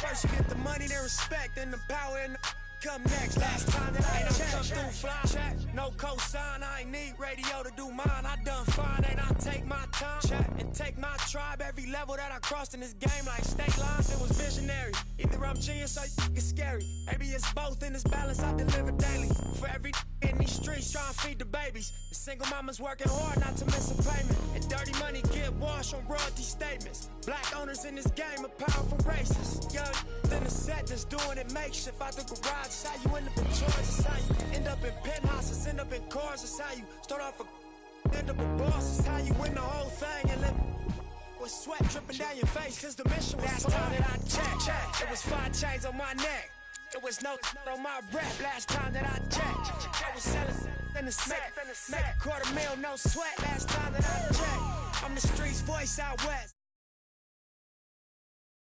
First you get the money, then respect, then the power and the come next. Last time that I come through fly check, no cosign, I ain't need radio to do mine. I done fine, and I take my time check and take my tribe. Every level that I crossed in this game, like state lines, it was visionary. Either I'm genius or it's scary. Maybe it's both in this balance I deliver daily. For every in these streets trying to feed the babies. The single mama's working hard not to miss a payment. And dirty money get washed on royalty statements. Black owners in this game are powerful racists. Young, then the set just doing it makeshift out the garage. It's how you end up in Georgia. It's how you end up in penthouses, end up in cars. It's how you start off a end up a boss. It's how you win the whole thing and live with sweat dripping down your face. Cause the mission was last time that I checked, it was 5 chains on my neck. It was no on my rep last time that I checked. I was selling in the set, make $250,000, no sweat last time that I checked. I'm the streets voice out west.